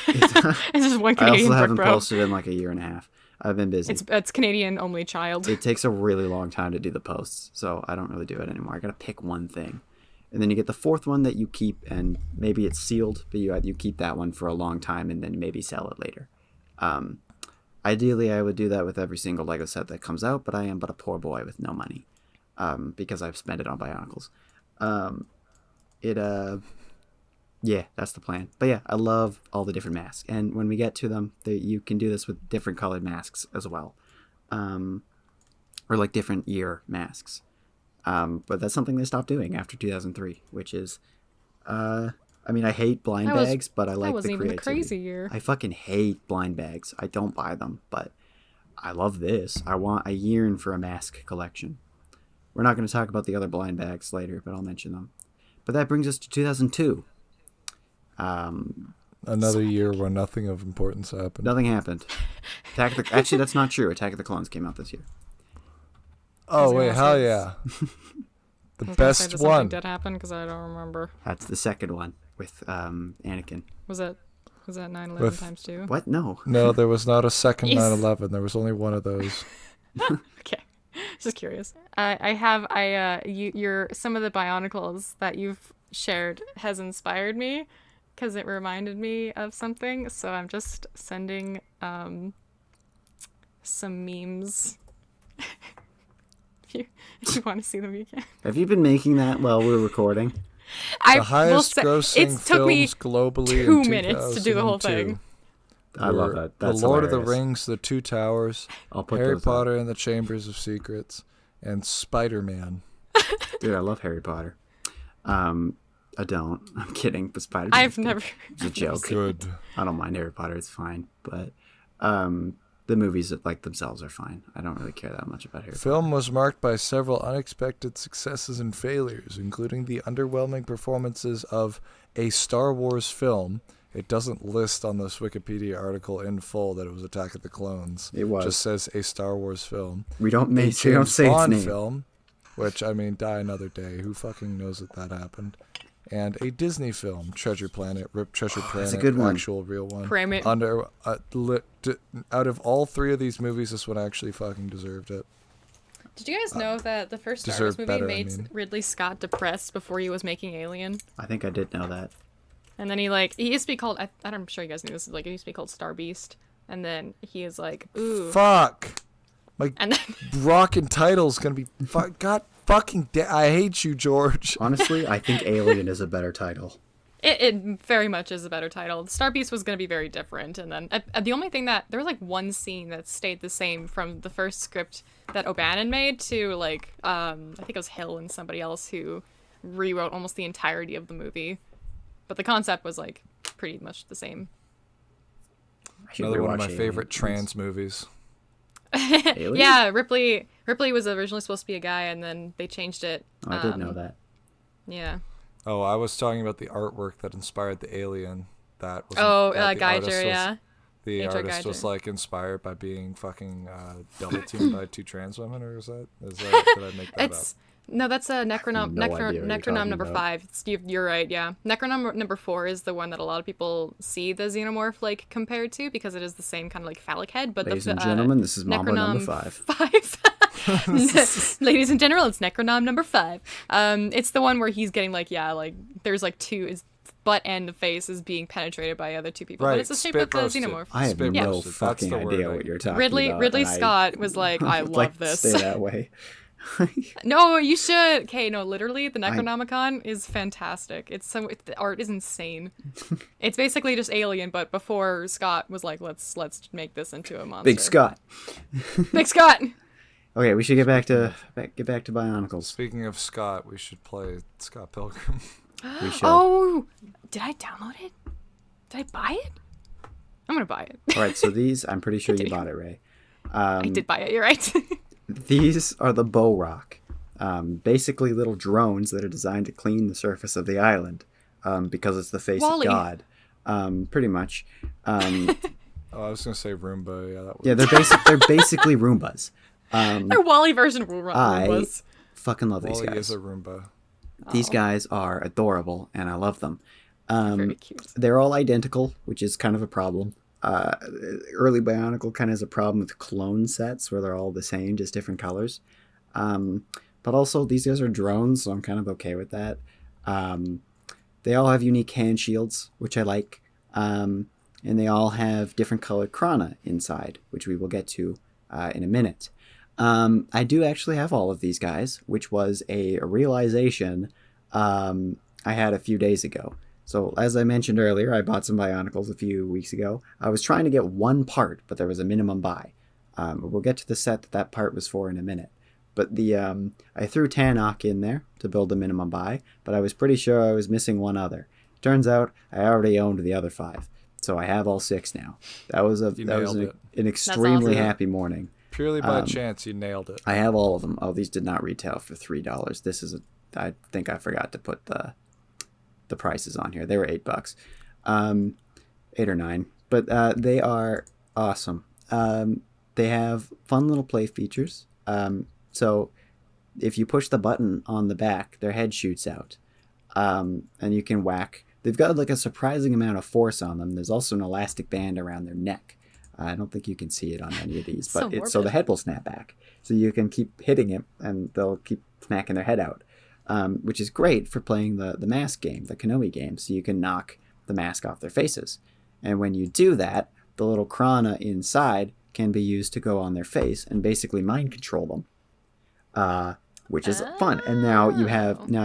It's just one I Canadian also brick haven't bro. posted in like a year and a half. I've been busy. It's Canadian only child. It takes a really long time to do the posts, so I don't really do it anymore. I gotta pick one thing, and then you get the fourth one that you keep, and maybe it's sealed, but you keep that one for a long time, and then maybe sell it later. Ideally, I would do that with every single Lego set that comes out, but I am but a poor boy with no money, because I've spent it on Bionicles. Yeah, that's the plan. But yeah, I love all the different masks, and when we get to them, you can do this with different colored masks as well, or like different year masks. But that's something they stopped doing after 2003, which is, I mean, I hate blind That was- bags, but I like that wasn't the even the creativity. crazy year. I fucking hate blind bags. I don't buy them, but I love this. I yearn for a mask collection. We're not going to talk about the other blind bags later, but I'll mention them. But that brings us to 2002. Another year where nothing of importance happened. Nothing happened. Actually, that's not true. Attack of the Clones came out this year. Oh gonna wait, ask hell you- yeah! The I was gonna say, best did something one. did happen because I don't remember. That's the second one with Anakin. Was that 9/11 With- times 2? What? No. No, there was not a second Yes. 9/11. There was only one of those. Okay, just curious. Your some of the Bionicles that you've shared has inspired me because it reminded me of something. So I'm just sending some memes. If you want to see them, you can. Have you been making that while we're recording? I The will highest say- grossing it took me films globally 2 in minutes to do the whole 2002 thing. I love were that. That's The Lord of the hilarious. Rings, The Two Towers, I'll put Harry those up. Potter and the Chambers of Secrets, and Spider-Man. Dude, I love Harry Potter. I don't. I'm kidding. But Spider-Man. I've never. It's a joke. Good. I don't mind Harry Potter. It's fine. But the movies like themselves are fine. I don't really care that much about Harry Film was marked by several unexpected successes and failures, including the underwhelming performances of a Star Wars film. It doesn't list on this Wikipedia article in full that it was Attack of the Clones. It was. It just says a Star Wars film. We don't A make. We don't James say its Bond name. film, which, I mean, Die Another Day. Who fucking knows that happened? And a Disney film, Treasure Planet, Rip Treasure Planet, that's a good one. actual real one. Primate. Out of all 3 of these movies, this one actually fucking deserved it. Did you guys know that the first Star deserve Wars movie better, I made mean. Ridley Scott depressed before he was making Alien? I think I did know that. And then he used to be called, I'm sure you guys knew this, like, it used to be called Star Beast. And then he is like, ooh, Fuck! My And then rockin' title's gonna be God fucking I hate you, George. Honestly, I think Alien is a better title. it very much is a better title. Star Beast was going to be very different, and then the only thing that there was like one scene that stayed the same from the first script that O'Bannon made to like I think it was Hill and somebody else who rewrote almost the entirety of the movie, but the concept was like pretty much the same. Another one of my rewatch favorite Alien. trans movies. Alien? Yeah, Ripley was originally supposed to be a guy, and then they changed it. Oh, I did know that. Yeah. Oh, I was talking about the artwork that inspired the Alien. That was Oh, Geiger, yeah. The H.R. artist was Geiger. like inspired by being fucking double teamed by 2 trans women, or is that did I make that It's no, that's a Necronom. no idea what you're Necronom talking number about. 5. You're right. Yeah, Necronom number 4 is the one that a lot of people see the xenomorph like compared to because it is the same kind of like phallic head. But Ladies the and gentlemen, this is Mambo number Necronom 5. Ladies and general, it's Necronom number 5. It's the one where he's getting like there's like two his butt and the face is being penetrated by other 2 people. Right, But it's the shape of spit the roasted. xenomorph. I have Spit no roasted, that's fucking the word idea I- what you're talking Ridley about. Ridley and I Scott was like, I would love like to this. stay that way. No, you should. Okay, no, literally, the Necronomicon is fantastic. The art is insane. It's basically just Alien, but before Scott was like, let's make this into a monster. Big Scott. Big Scott. Okay, we should get back to Bionicles. Speaking of Scott, we should play Scott Pilgrim. We should. Oh, did I download it? Did I buy it? I'm gonna buy it. All right, so these, I'm pretty sure you bought it, Ray. I did buy it. You're right. These are the Bow Rock. Basically little drones that are designed to clean the surface of the island because it's the face Wall-E. of God. Pretty much. Oh, I was gonna say Roomba. Yeah, that was. Yeah, they're basically Roombas. Their Wally version I was. fucking love these Wally guys. is a Roomba. These guys are adorable, and I love them. Very cute. They're all identical, which is kind of a problem. Early Bionicle kind of has a problem with clone sets where they're all the same, just different colors. But also, these guys are drones, so I'm kind of okay with that. They all have unique hand shields, which I like. And they all have different colored Krana inside, which we will get to in a minute. I do actually have all of these guys, which was a realization I had a few days ago. So as I mentioned earlier, I bought some Bionicles a few weeks ago. I was trying to get one part, but there was a minimum buy. We'll get to the set that part was for in a minute. But I threw Tannock in there to build a minimum buy, but I was pretty sure I was missing one other. Turns out I already owned the other 5, so I have all 6 now. That was nailed it. an extremely awesome. happy morning. Purely by chance, you nailed it. I have all of them. Oh, these did not retail for $3. This is I think I forgot to put the prices on here. They were $8, 8 or 9. But they are awesome. They have fun little play features. So if you push the button on the back, their head shoots out, and you can whack. They've got like a surprising amount of force on them. There's also an elastic band around their neck. I don't think you can see it on any of these, but so the head will snap back. So you can keep hitting it, and they'll keep smacking their head out, which is great for playing the mask game, the Kanoe game, so you can knock the mask off their faces. And when you do that, the little Krana inside can be used to go on their face and basically mind control them, which is fun. And now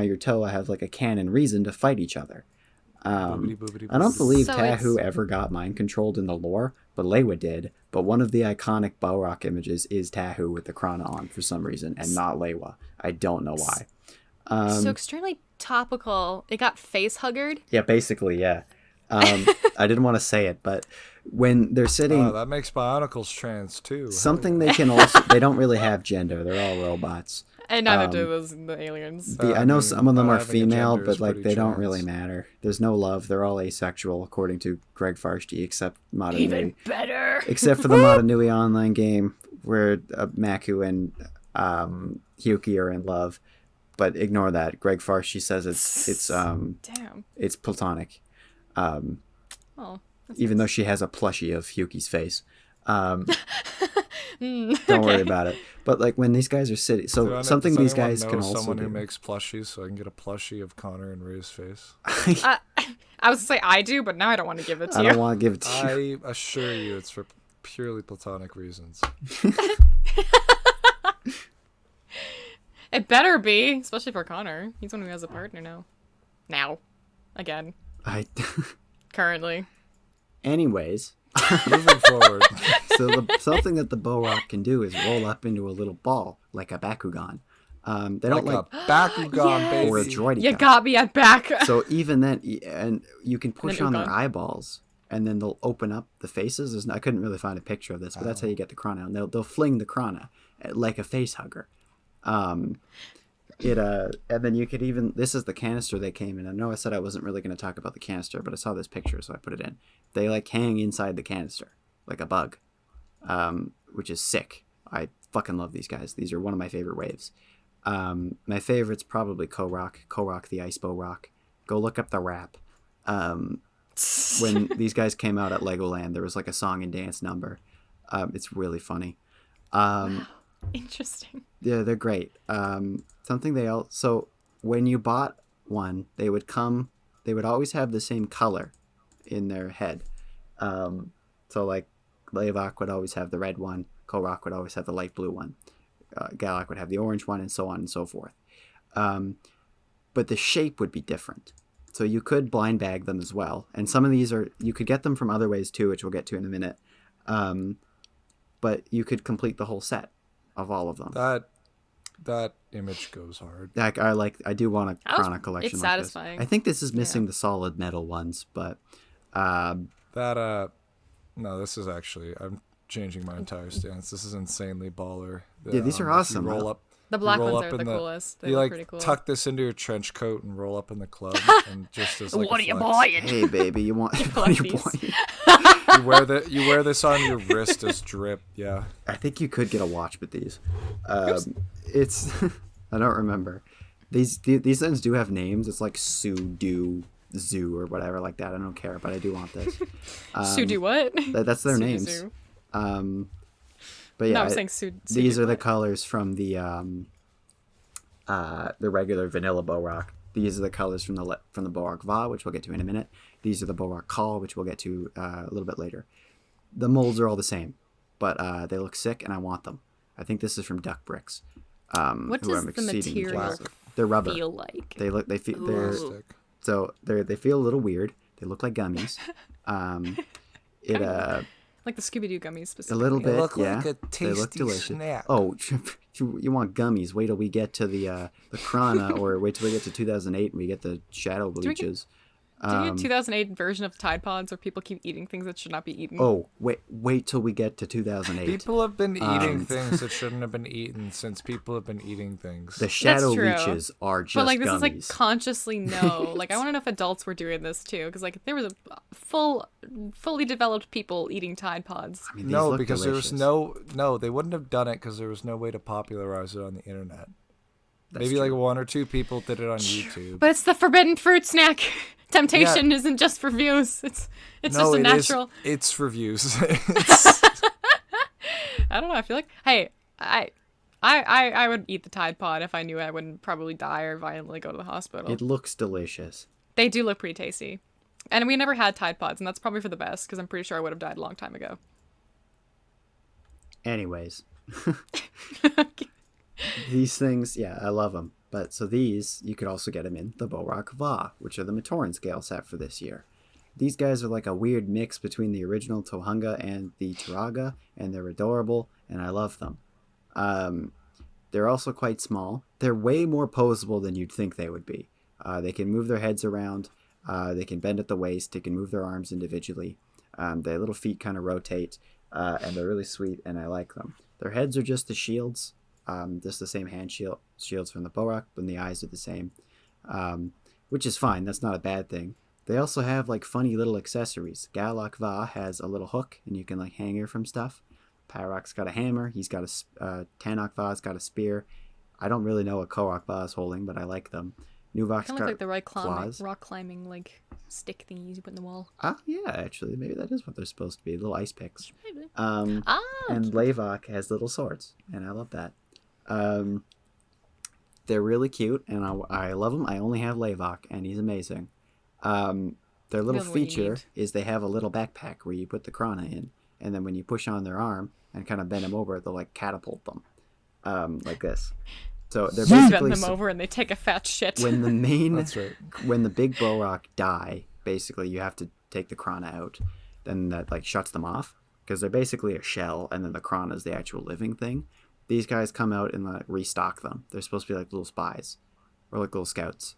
your Toa have like a canon reason to fight each other. I don't believe So Tahu ever got mind controlled in the lore, but Leiwa did. But one of the iconic Balrog images is Tahu with the Krana on for some reason, and not Leiwa. I don't know why. So extremely topical. It got face huggered. Yeah, basically, yeah. I didn't want to say it, but when they're sitting, Oh, that makes Bionicles trans too. something they can also, they don't really have gender. They're all robots. And neither do those the aliens. I know some of them not are having a female, gender but is like pretty they don't trans. really matter. There's no love. They're all asexual, according to Greg Farshti, except Madanui. Better. Except for the Madanui online game, where Maku and Hyuki are in love. But ignore that. Greg Farshti says it's Damn. it's platonic. Oh. Even though she has a plushie of Hyuki's face. Don't worry about it. But like when these guys are sitting, so something these guys can also someone do. who makes plushies, so I can get a plushie of Connor and Ray's face. I was to say I do, but now I don't want to give it to I you. don't want to give it to you. I assure you, it's for purely platonic reasons. It better be, especially for Connor. He's one who has a partner now. Now. Again. Currently. Anyways, Moving forward. so something that the Borak can do is roll up into a little ball, like a Bakugan. They don't like a Bakugan, Yes. baby. or a droideka. You got me at back. So even then, and you can push on their Ugon. eyeballs, and then they'll open up the faces. I couldn't really find a picture of this, but that's how you get the Krana. And they'll fling the Krana like a face hugger. And then you could even, this is the canister they came in. I know I said I wasn't really going to talk about the canister, but I saw this picture, so I put it in. They like hang inside the canister like a bug, which is sick. I fucking love these guys. These are one of my favorite waves. My favorite's probably Korok the Ice Bow Rock. Go look up the rap. When these guys came out at Legoland, there was like a song and dance number. It's really funny. Interesting. Yeah, they're great. Something so when you bought one, they would always have the same color in their head. So like Leivok would always have the red one, Korok would always have the light blue one, Galak would have the orange one, and so on and so forth. But the shape would be different. So you could blind bag them as well. And some of these you could get them from other ways too, which we'll get to in a minute. But you could complete the whole set of all of them. That image goes hard. I do want a Krana collection. It's like satisfying. this. I think this is missing the solid metal ones, but No, this is actually, I'm changing my entire stance. This is insanely baller. Yeah, these are awesome. You roll up. The black you roll ones up are in the coolest. They You look like pretty cool. tuck this into your trench coat and roll up in the club, and just as like What a are you flex. buying? hey baby, you want what collect are you these. buying? You wear this on your wrist as drip. Yeah. I think you could get a watch with these. It's I don't remember. These things do have names. It's like Sudo Zoo or whatever like that. I don't care, but I do want this. Sudo what? That's their Sudo names. Zoo. But yeah, No, I'm saying Sudo. these are the colors from the regular vanilla Borak. These are the colors from the Borak Va, which we'll get to in a minute. These are the Borak Call, which we'll get to a little bit later. The molds are all the same, but they look sick, and I want them. I think this is from Duck Bricks. What who does I'm the exceedingly material jealous of. They're rubber. feel like? They feel Ooh. they feel a little weird. They look like gummies. Like the Scooby-Doo gummies A specifically. little bit, look yeah. like a They look tasty delicious. snack. Oh, you want gummies? Wait till we get to the Krana, or wait till we get to 2008 and we get the Shadow we get- Bleaches. Do you get 2008 version of Tide Pods where people keep eating things that should not be eaten? Oh, wait till we get to 2008. People have been eating things that shouldn't have been eaten since people have been eating things. The Shadow true. Leeches are just But like this gummies. is like consciously no. Like I want to know if adults were doing this too, because like there was a fully developed people eating Tide Pods. I mean, these No, look because delicious. there was no, they wouldn't have done it because there was no way to popularize it on the internet. That's Maybe true. like one or two people did it on YouTube. But it's the forbidden fruit snack. Temptation isn't just for views. It's just a natural. It's for views. I don't know. I feel like I would eat the Tide Pod if I knew I wouldn't probably die or violently go to the hospital. It looks delicious. They do look pretty tasty. And we never had Tide Pods, and that's probably for the best because I'm pretty sure I would have died a long time ago. Anyways, these things, yeah, I love them. But so these, you could also get them in the Borak Va, which are the Matoran scale set for this year. These guys are like a weird mix between the original Tohunga and the Turaga, and they're adorable, and I love them. They're also quite small. They're way more posable than you'd think they would be. They can move their heads around. They can bend at the waist. They can move their arms individually. Their little feet kind of rotate, and they're really sweet, and I like them. Their heads are just the shields. Just the same hand shields from the Borak, and the eyes are the same, which is fine. That's not a bad thing. They also have like funny little accessories. Galak Va has a little hook, and you can like hang her from stuff. Pyrock's got a hammer. He's got a Tanakh Va's got a spear. I don't really know what Korok Va is holding, but I like them. Nuvok's Kind of got like the claws. rock climbing like stick thingies you put in the wall. Yeah, actually, maybe that is what they're supposed to be. Little ice picks. Maybe. And Leivok has little swords, and I love that. They're really cute, and I love them. I only have Leivok, and he's amazing. Their little Feels what you feature need. is they have a little backpack where you put the Krana in. and then when you push on their arm and kind of bend them over, they'll like catapult them, like this. So they're You bend basically them over and they take a fat shit. when the main That's right. when the big Borok die, basically you have to take the Krana out. Then that like shuts them off because they're basically a shell, and then the Krana is the actual living thing. These guys come out and like restock them. They're supposed to be like little spies or like little scouts.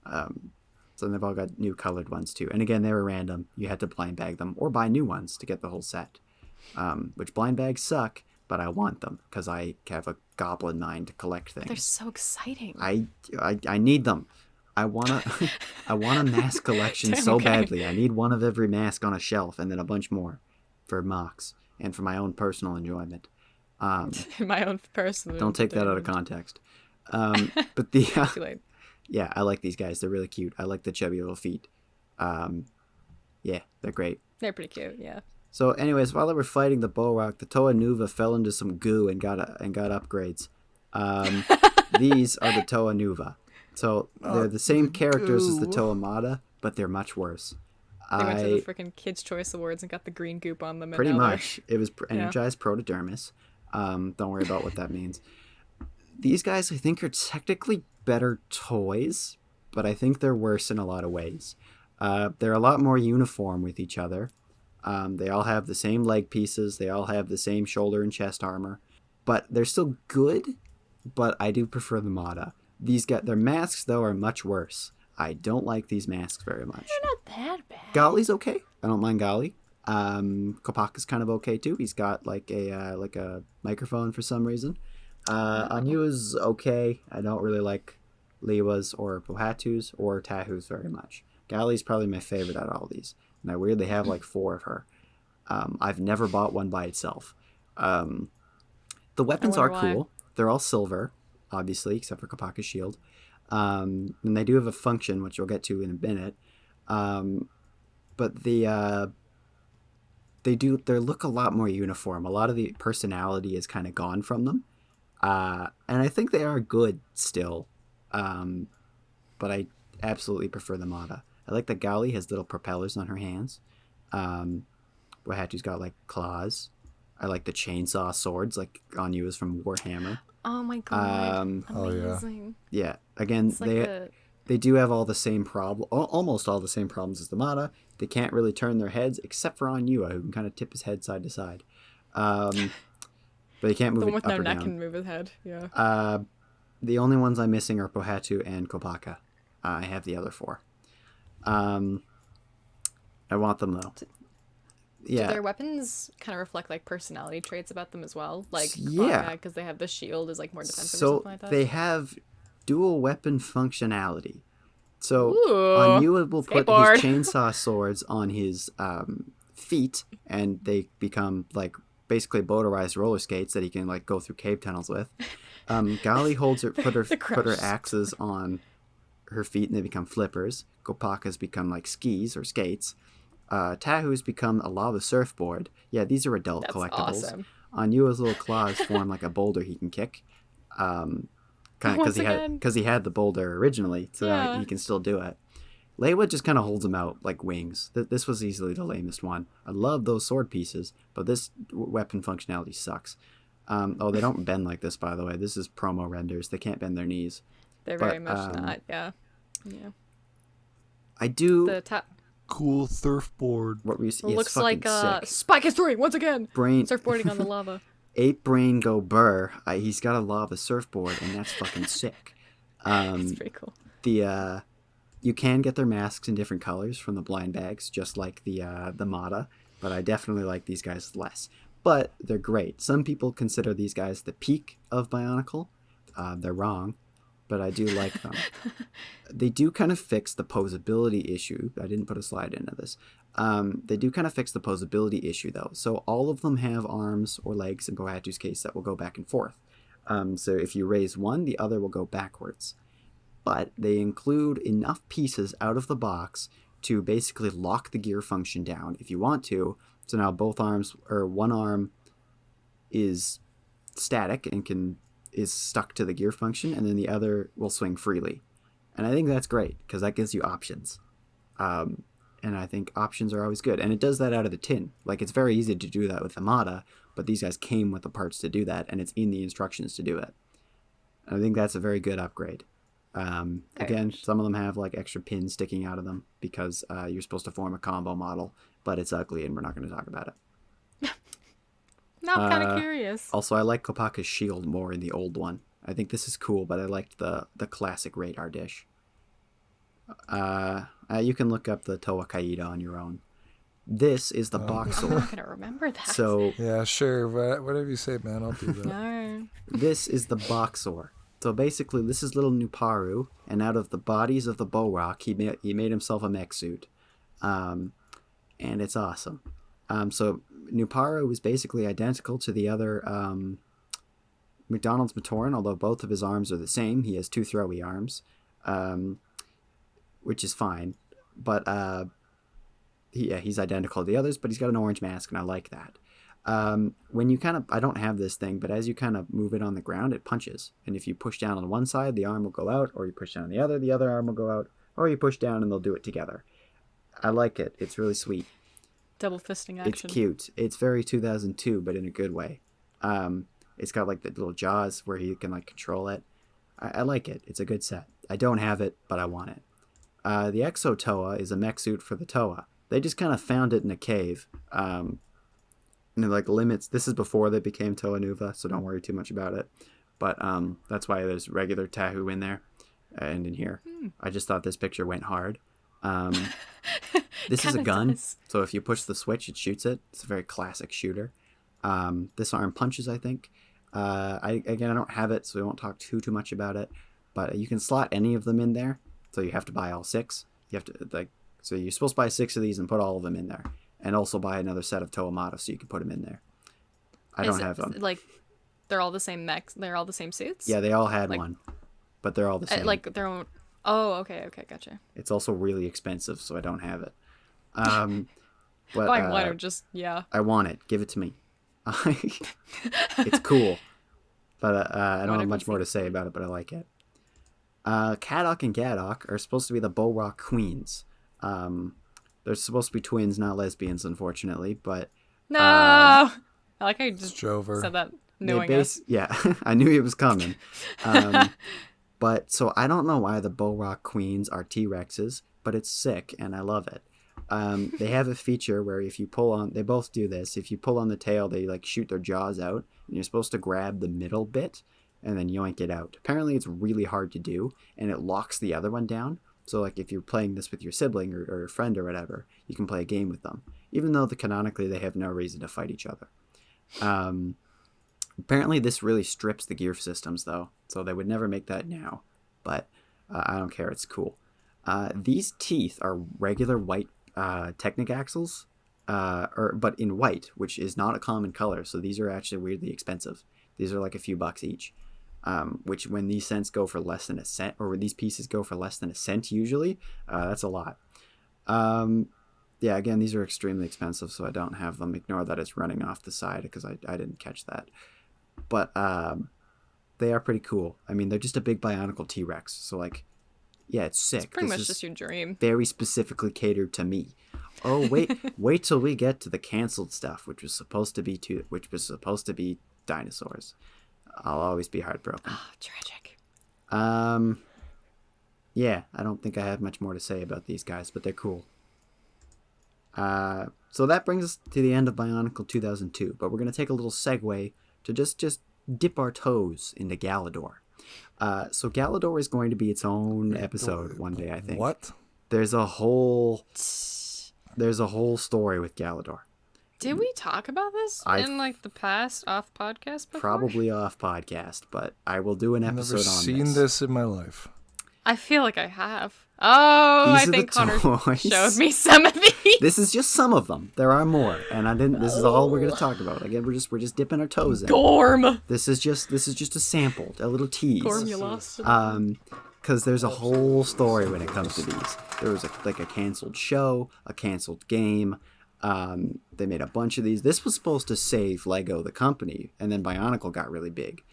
So they've all got new colored ones too. And again, they were random. You had to blind bag them or buy new ones to get the whole set. Which blind bags suck, but I want them because I have a goblin mind to collect things. They're so exciting. I need them. I want a mask collection Damn, so okay. badly. I need one of every mask on a shelf and then a bunch more for mocks and for my own personal enjoyment. In my own personal. Don't take that out of context. But the Too late. yeah, I like these guys. They're really cute. I like the chubby little feet. Yeah, they're great. They're pretty cute. Yeah. So, anyways, while they were fighting the Borok, the Toa Nuva fell into some goo and got upgrades. These are the Toa Nuva. So they're the same characters as the Toa Mata, but they're much worse. They went to the freaking Kids' Choice Awards and got the green goop on them. And Pretty now much. It was energized protodermis. Don't worry about what that means. These guys, I think, are technically better toys, but I think they're worse in a lot of ways. They're a lot more uniform with each other. They all have the same leg pieces. They all have the same shoulder and chest armor. But they're still good, but I do prefer the Mata. Their masks, though, are much worse. I don't like these masks very much. They're not that bad. Ghali's okay. I don't mind Ghali. Kopaka's kind of okay, too. He's got like a microphone for some reason. Anyua's okay. I don't really like Liwa's or Pohatu's or Tahu's very much. Ghali's probably my favorite out of all these. And I weirdly have like 4 of her. I've never bought one by itself. The weapons are cool. They're all silver, obviously, except for Kopaka's shield. And they do have a function, which we'll get to in a minute. But they look a lot more uniform. A lot of the personality is kind of gone from them. And I think they are good still. But I absolutely prefer the Mata. I like that Ghali has little propellers on her hands. Wahatu's got like claws. I like the chainsaw swords, like Anyua's from Warhammer. Oh my god! Oh, yeah. Amazing. Yeah, again, It's like they do have all the same almost all the same problems as the Mata. They can't really turn their heads, except for Anyua, who can kind of tip his head side to side. But he can't move the one it with up no or neck down. can move his head. Yeah. The only ones I'm missing are Pohatu and Kopaka. I have the other 4. I want them though. Yeah. Do their weapons kind of reflect like personality traits about them as well? Like Yeah. because they have the shield is like more defensive or So something like that. they have dual weapon functionality. So Ooh, Anyua will put skateboard. his chainsaw swords on his feet, and they become like basically motorized roller skates that he can like go through cave tunnels with. Ghali put her axes on her feet, and they become flippers. Kopaka's become like skis or skates. Tahu's become a lava surfboard. Yeah, these are adult That's collectibles. awesome. Anyua's little claws form like a boulder he can kick. Kind of because he had the boulder originally, so Yeah. he can still do it. Leiwa just kind of holds him out like wings. This was easily the lamest one. I love those sword pieces, but this weapon functionality sucks. They don't bend like this, by the way. This is promo renders. They can't bend their knees. They're very much not. Yeah. I do. Cool surfboard. What we It it's looks fucking like sick. Spike is 3 once again. Brain Surfboarding on the lava. 8 brain go burr. He's got a lava surfboard, and that's fucking sick. It's pretty cool. You can get their masks in different colors from the blind bags, just like the Mata, but I definitely like these guys less. But they're great. Some people consider these guys the peak of Bionicle. They're wrong, but I do like them. They do kind of fix the posability issue. I didn't put a slide into this. They do kind of fix the posability issue, though. So all of them have arms or legs, in Pohatu's case, that will go back and forth. So if you raise one, the other will go backwards. But they include enough pieces out of the box to basically lock the gear function down if you want to. So now both arms, or one arm, is static and is stuck to the gear function, and then the other will swing freely. And I think that's great because that gives you options. And and I think options are always good. And it does that out of the tin. Like, it's very easy to do that with Amada, but these guys came with the parts to do that, and it's in the instructions to do it. I think that's a very good upgrade. Again, some of them have like extra pins sticking out of them because you're supposed to form a combo model, but it's ugly and we're not going to talk about it. Now I'm kind of curious. Also, I like Kopaka's shield more in the old one. I think this is cool, but I liked the classic radar dish. You can look up the Toa Kaida on your own. This is the box I'm sword. not gonna remember that. So Yeah, sure. Whatever you say, man. I'll do that. No. this is the Boxor. So basically, this is little Nuparu, and out of the bodies of the Bohrok, he made himself a mech suit, and it's awesome. So Nuparu is basically identical to the other McDonald's Matoran, although both of his arms are the same. He has 2 throwy arms, which is fine, but he's identical to the others, but he's got an orange mask, and I like that. When you I don't have this thing, but as you kind of move it on the ground, it punches. And if you push down on one side, the arm will go out, or you push down on the other arm will go out, or you push down and they'll do it together. I like it. It's really sweet. Double fisting action. It's cute. It's very 2002, but in a good way. It's got like the little jaws where you can like control it. I like it. It's a good set. I don't have it, but I want it. The Exo Toa is a mech suit for the Toa. They just kind of found it in a cave. And it like limits. This is before they became Toa Nuva, so don't worry too much about it. But that's why there's regular Tahu in there and in here. I just thought this picture went hard. This is a gun, so if you push the switch, it shoots it. It's a very classic shooter. This arm punches, I think. I don't have it, so we won't talk too much about it. But you can slot any of them in there, so you have to buy all 6. You have to so you're supposed to buy 6 of these and put all of them in there. And also buy another set of Toamata so you can put them in there. I don't have them. Like, they're all the same mechs? They're all the same suits? Yeah, they all had one. But they're all the same. Like, their own... Oh, okay, gotcha. It's also really expensive, so I don't have it. But, Buying one or just, yeah. I want it. Give it to me. It's cool. But I don't have much more to say about it, but I like it. Kadok and Gadok are supposed to be the Bohrok queens. They're supposed to be twins, not lesbians, unfortunately, but... No! I like how you just Jover. said that knowing us. Yeah, I knew it was coming. But, so I don't know why the Bohrok queens are T-Rexes, but it's sick, and I love it. They have a feature where if you pull on... They both do this. If you pull on the tail, they, like, shoot their jaws out, and you're supposed to grab the middle bit, and then yoink it out. Apparently, it's really hard to do, and it locks the other one down. So, like, if you're playing this with your sibling or a friend or whatever, you can play a game with them. Even though canonically they have no reason to fight each other. Apparently, this really strips the gear systems, though. So they would never make that now. But I don't care. It's cool. These teeth are regular white Technic axles, but in white, which is not a common color. So these are actually weirdly expensive. These are like a few bucks each. Which when these cents go for less than a cent, or when these pieces go for less than a cent usually, that's a lot. Yeah, again, these are extremely expensive, so I don't have them. Ignore that it's running off the side because I didn't catch that. But they are pretty cool. I mean, they're just a big Bionicle T-Rex, so like, yeah, it's sick. It's pretty much just your dream. Very specifically catered to me. Oh, wait till we get to the canceled stuff, which was supposed to be dinosaurs. I'll always be heartbroken. Oh, tragic. Yeah, I don't think I have much more to say about these guys, but they're cool. So that brings us to the end of Bionicle 2002, but we're going to take a little segue to just dip our toes into Galador. So Galador is going to be its own episode one day, I think. What? There's a whole story with Galador. Did we talk about this in like the past off podcast before? Probably off podcast, but I will do an episode on this. I've never seen this in my life. I feel like I have. Oh, These I think Connor toys. showed me some of these. This is just some of them. There are more, and I didn't. This is all we're going to talk about. Again, we're just dipping our toes in. Gorm. This is just a sample, a little tease. Gorm, you lost. Because there's a whole story when it comes to these. There was a canceled show, a canceled game. They made a bunch of these. This was supposed to save Lego, the company, and then Bionicle got really big.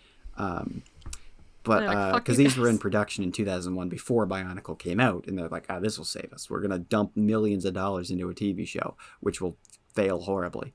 But They're like, "Fuck because you these were in guys." production in 2001 before Bionicle came out, and they're like, this will save us. We're gonna dump millions of dollars into a TV show, which will fail horribly.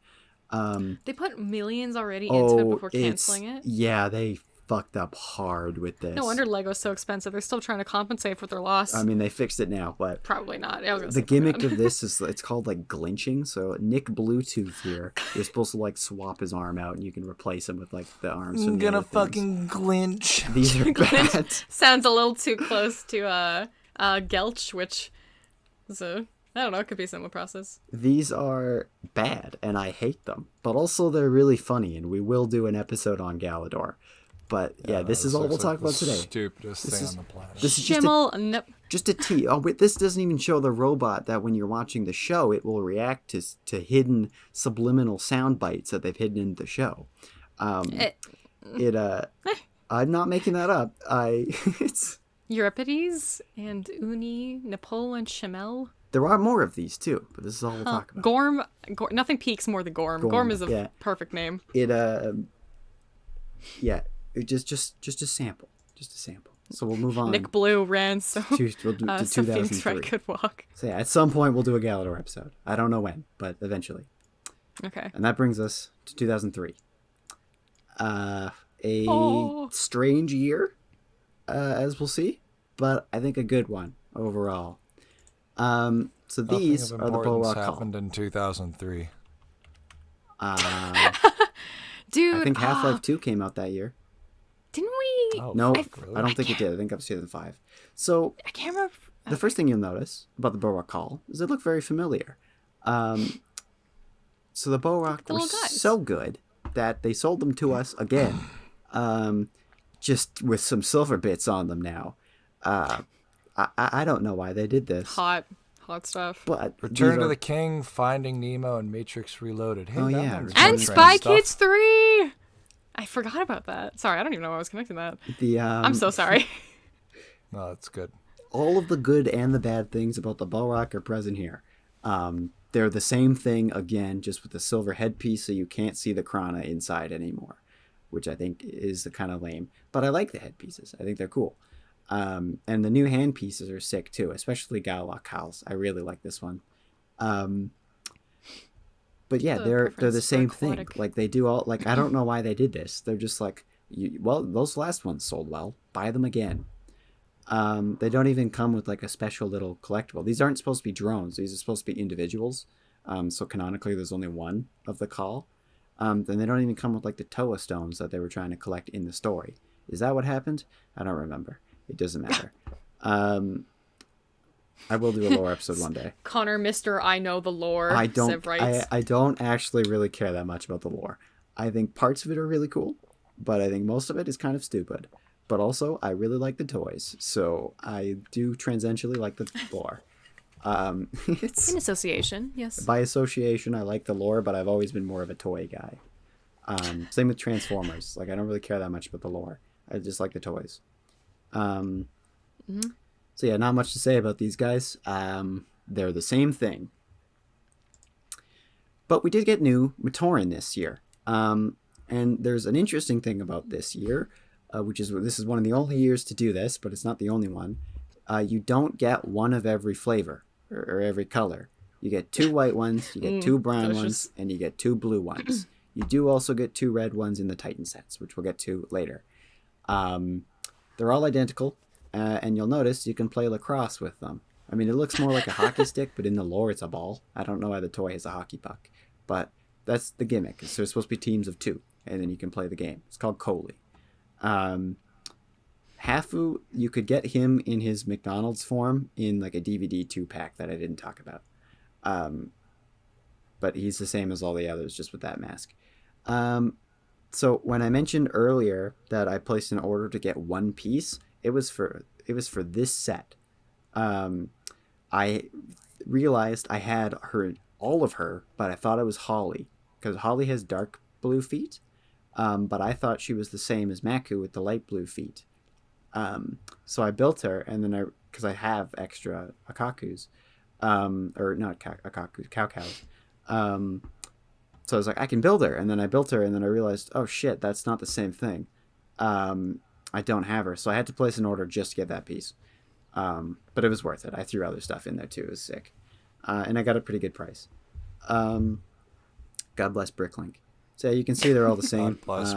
They put millions already into it before canceling it. Yeah, they fucked up hard with this. No wonder Lego's so expensive. They're still trying to compensate for their loss. I mean, they fixed it now, but Probably not. I was gonna the say gimmick probably of this is it's called like glinching. So Nick Bluetooth here, you're supposed to like swap his arm out, and you can replace him with like the arms. I'm from the gonna other things. fucking glinch. These are Glinch bad. sounds a little too close to Gelch, which is a, I don't know, it could be a similar process. These are bad, and I hate them. But also, they're really funny, and we will do an episode on Galador. But yeah, this is all we'll talk about today. Stupidest This thing is- on the planet. This is just a, Schimmel, nope. just a tease. Oh, wait, this doesn't even show the robot that when you're watching the show, it will react to hidden subliminal sound bites that they've hidden in the show. I'm not making that up. It's Euripides and Uni, Nepal, and Schimmel. there are more of these too, but this is all we'll talk about. Gorm, nothing peaks more than Gorm. Gorm is a yeah. perfect name. Yeah, just a sample, So we'll move on. Nick Blue ran so We'll do to so Phoenix 2003. Wright could walk. So yeah, at some point we'll do a Galador episode. I don't know when, but eventually. Okay. And that brings us to 2003. A Oh. strange year, as we'll see, but I think a good one overall. So these Nothing are of the importance Bulwark Hall. happened in 2003. Dude, I think Half-Life 2 came out that year. didn't we? Oh, No, fuck, really? I don't think it did. I think it was 2005. So I can't remember. the first thing you'll notice about the Bulwark Hall is they look very familiar. So the Bulwark The were little guys. so good that they sold them to us again, just with some silver bits on them now. I don't know why they did this, Hot stuff. but Return these to are- the King, Finding Nemo, and Matrix Reloaded. Hey, Oh, that yeah, one's Return And to fun Spy stuff. Kids 3! I forgot about that. Sorry, I don't even know why I was connecting that. the I'm so sorry. No, that's good. all of the good and the bad things about the Bulwark are present here. They're the same thing again, just with the silver headpiece, so you can't see the Krana inside anymore, which I think is kind of lame. But I like the headpieces. I think they're cool. And the new handpieces are sick too, especially Gallock Hal's. I really like this one. But yeah, The they're preference the for same thing. aquatic. Like they do all like I don't know why they did this. They're just like, well, those last ones sold well. Buy them again. They don't even come with like a special little collectible. These aren't supposed to be drones. These are supposed to be individuals. So canonically, there's only one of the call. Then they don't even come with like the Toa stones that they were trying to collect in the story. Is that what happened? I don't remember. It doesn't matter. I will do a lore episode one day. Connor, Mr. I know the lore. I don't. Sev writes. I don't actually really care that much about the lore. I think parts of it are really cool, but I think most of it is kind of stupid. But also, I really like the toys, so I do transentially like the lore. It's In association, yes. by association, I like the lore, but I've always been more of a toy guy. Same with Transformers. Like I don't really care that much about the lore. I just like the toys. So yeah, not much to say about these guys. They're the same thing. But we did get new Matoran this year. And there's an interesting thing about this year, which is this is one of the only years to do this, but it's not the only one. You don't get one of every flavor or every color. You get 2 white ones, you get 2 brown delicious. ones, and you get 2 blue ones. You do also get 2 red ones in the Titan sets, which we'll get to later. They're all identical, and you'll notice you can play lacrosse with them. I mean, it looks more like a hockey stick, but in the lore, it's a ball. I don't know why the toy has a hockey puck, but that's the gimmick. So there's supposed to be teams of 2, and then you can play the game. It's called Coley. Hafu, you could get him in his McDonald's form in like a DVD 2-pack that I didn't talk about. But he's the same as all the others, just with that mask. So when I mentioned earlier that I placed an order to get 1 piece, it was for this set. I realized I had all of her, but I thought it was Holly because Holly has dark blue feet. But I thought she was the same as Maku with the light blue feet. So I built her, and then because I have extra akakus, or not akakus, cows. So I was like, I can build her, and then I built her, and then I realized, oh shit, that's not the same thing. I don't have her, so I had to place an order just to get that piece. But it was worth it. I threw other stuff in there too. It was sick. And I got a pretty good price. God bless Bricklink. So you can see they're all the same. God bless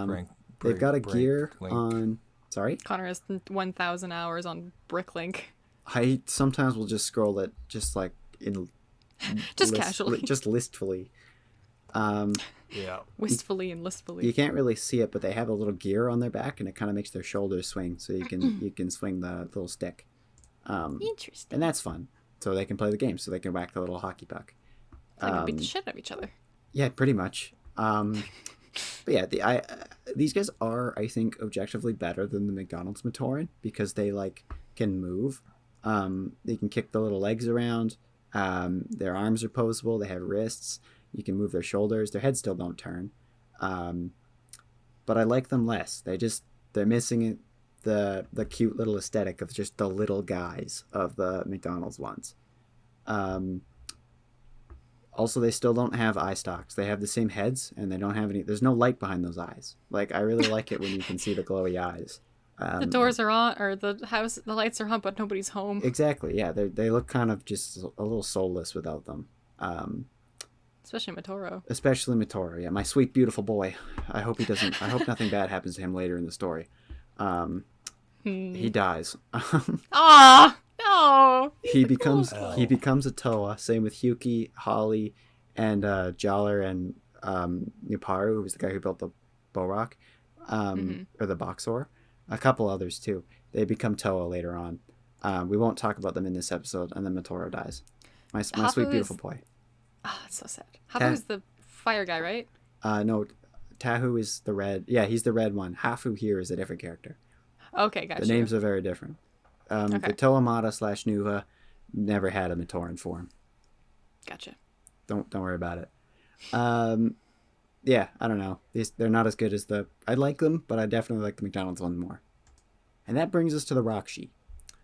They've got a gear Bricklink. on... Sorry? Connor has 1,000 hours on Bricklink. I sometimes will just scroll it just like in... Just casually. Just listfully. Yeah. Wistfully and listfully. You can't really see it, but they have a little gear on their back, and it kind of makes their shoulders swing, so you can swing the little stick. Interesting. And that's fun. So they can play the game, so they can whack the little hockey puck. They can beat the shit out of each other. Yeah, pretty much. But yeah, these guys are, I think, objectively better than the McDonald's Matoran because they like can move. They can kick the little legs around. Their arms are posable. They have wrists. You can move their shoulders. Their heads still don't turn. But I like them less. They're missing the cute little aesthetic of just the little guys of the McDonald's ones. Also, they still don't have eye stalks. They have the same heads, and they don't have any... There's no light behind those eyes. Like, I really like it when you can see the glowy eyes. The doors are on, or the lights are on, but nobody's home. Exactly, yeah. They look kind of just a little soulless without them. Especially Matoro. Especially Matoro, yeah. My sweet, beautiful boy. I hope nothing bad happens to him later in the story. He dies. Ah! No! He becomes a Toa. Same with Hyuki, Holly, and Jaller and Nuparu, who was the guy who built the Borok, or the Boxor. A couple others too. They become Toa later on. We won't talk about them in this episode, and then Matoro dies. My sweet beautiful boy. Ah, that's so sad. Hafu is the fire guy, right? No, Tahu is the red. Yeah, he's the red one. Hafu here is a different character. Okay, gotcha. The names are very different. The Toamata / Nuva never had a Matoran form. Gotcha. Don't worry about it. Yeah, I don't know. They're not as good as the... I like them, but I definitely like the McDonald's one more. And that brings us to the Rakshi.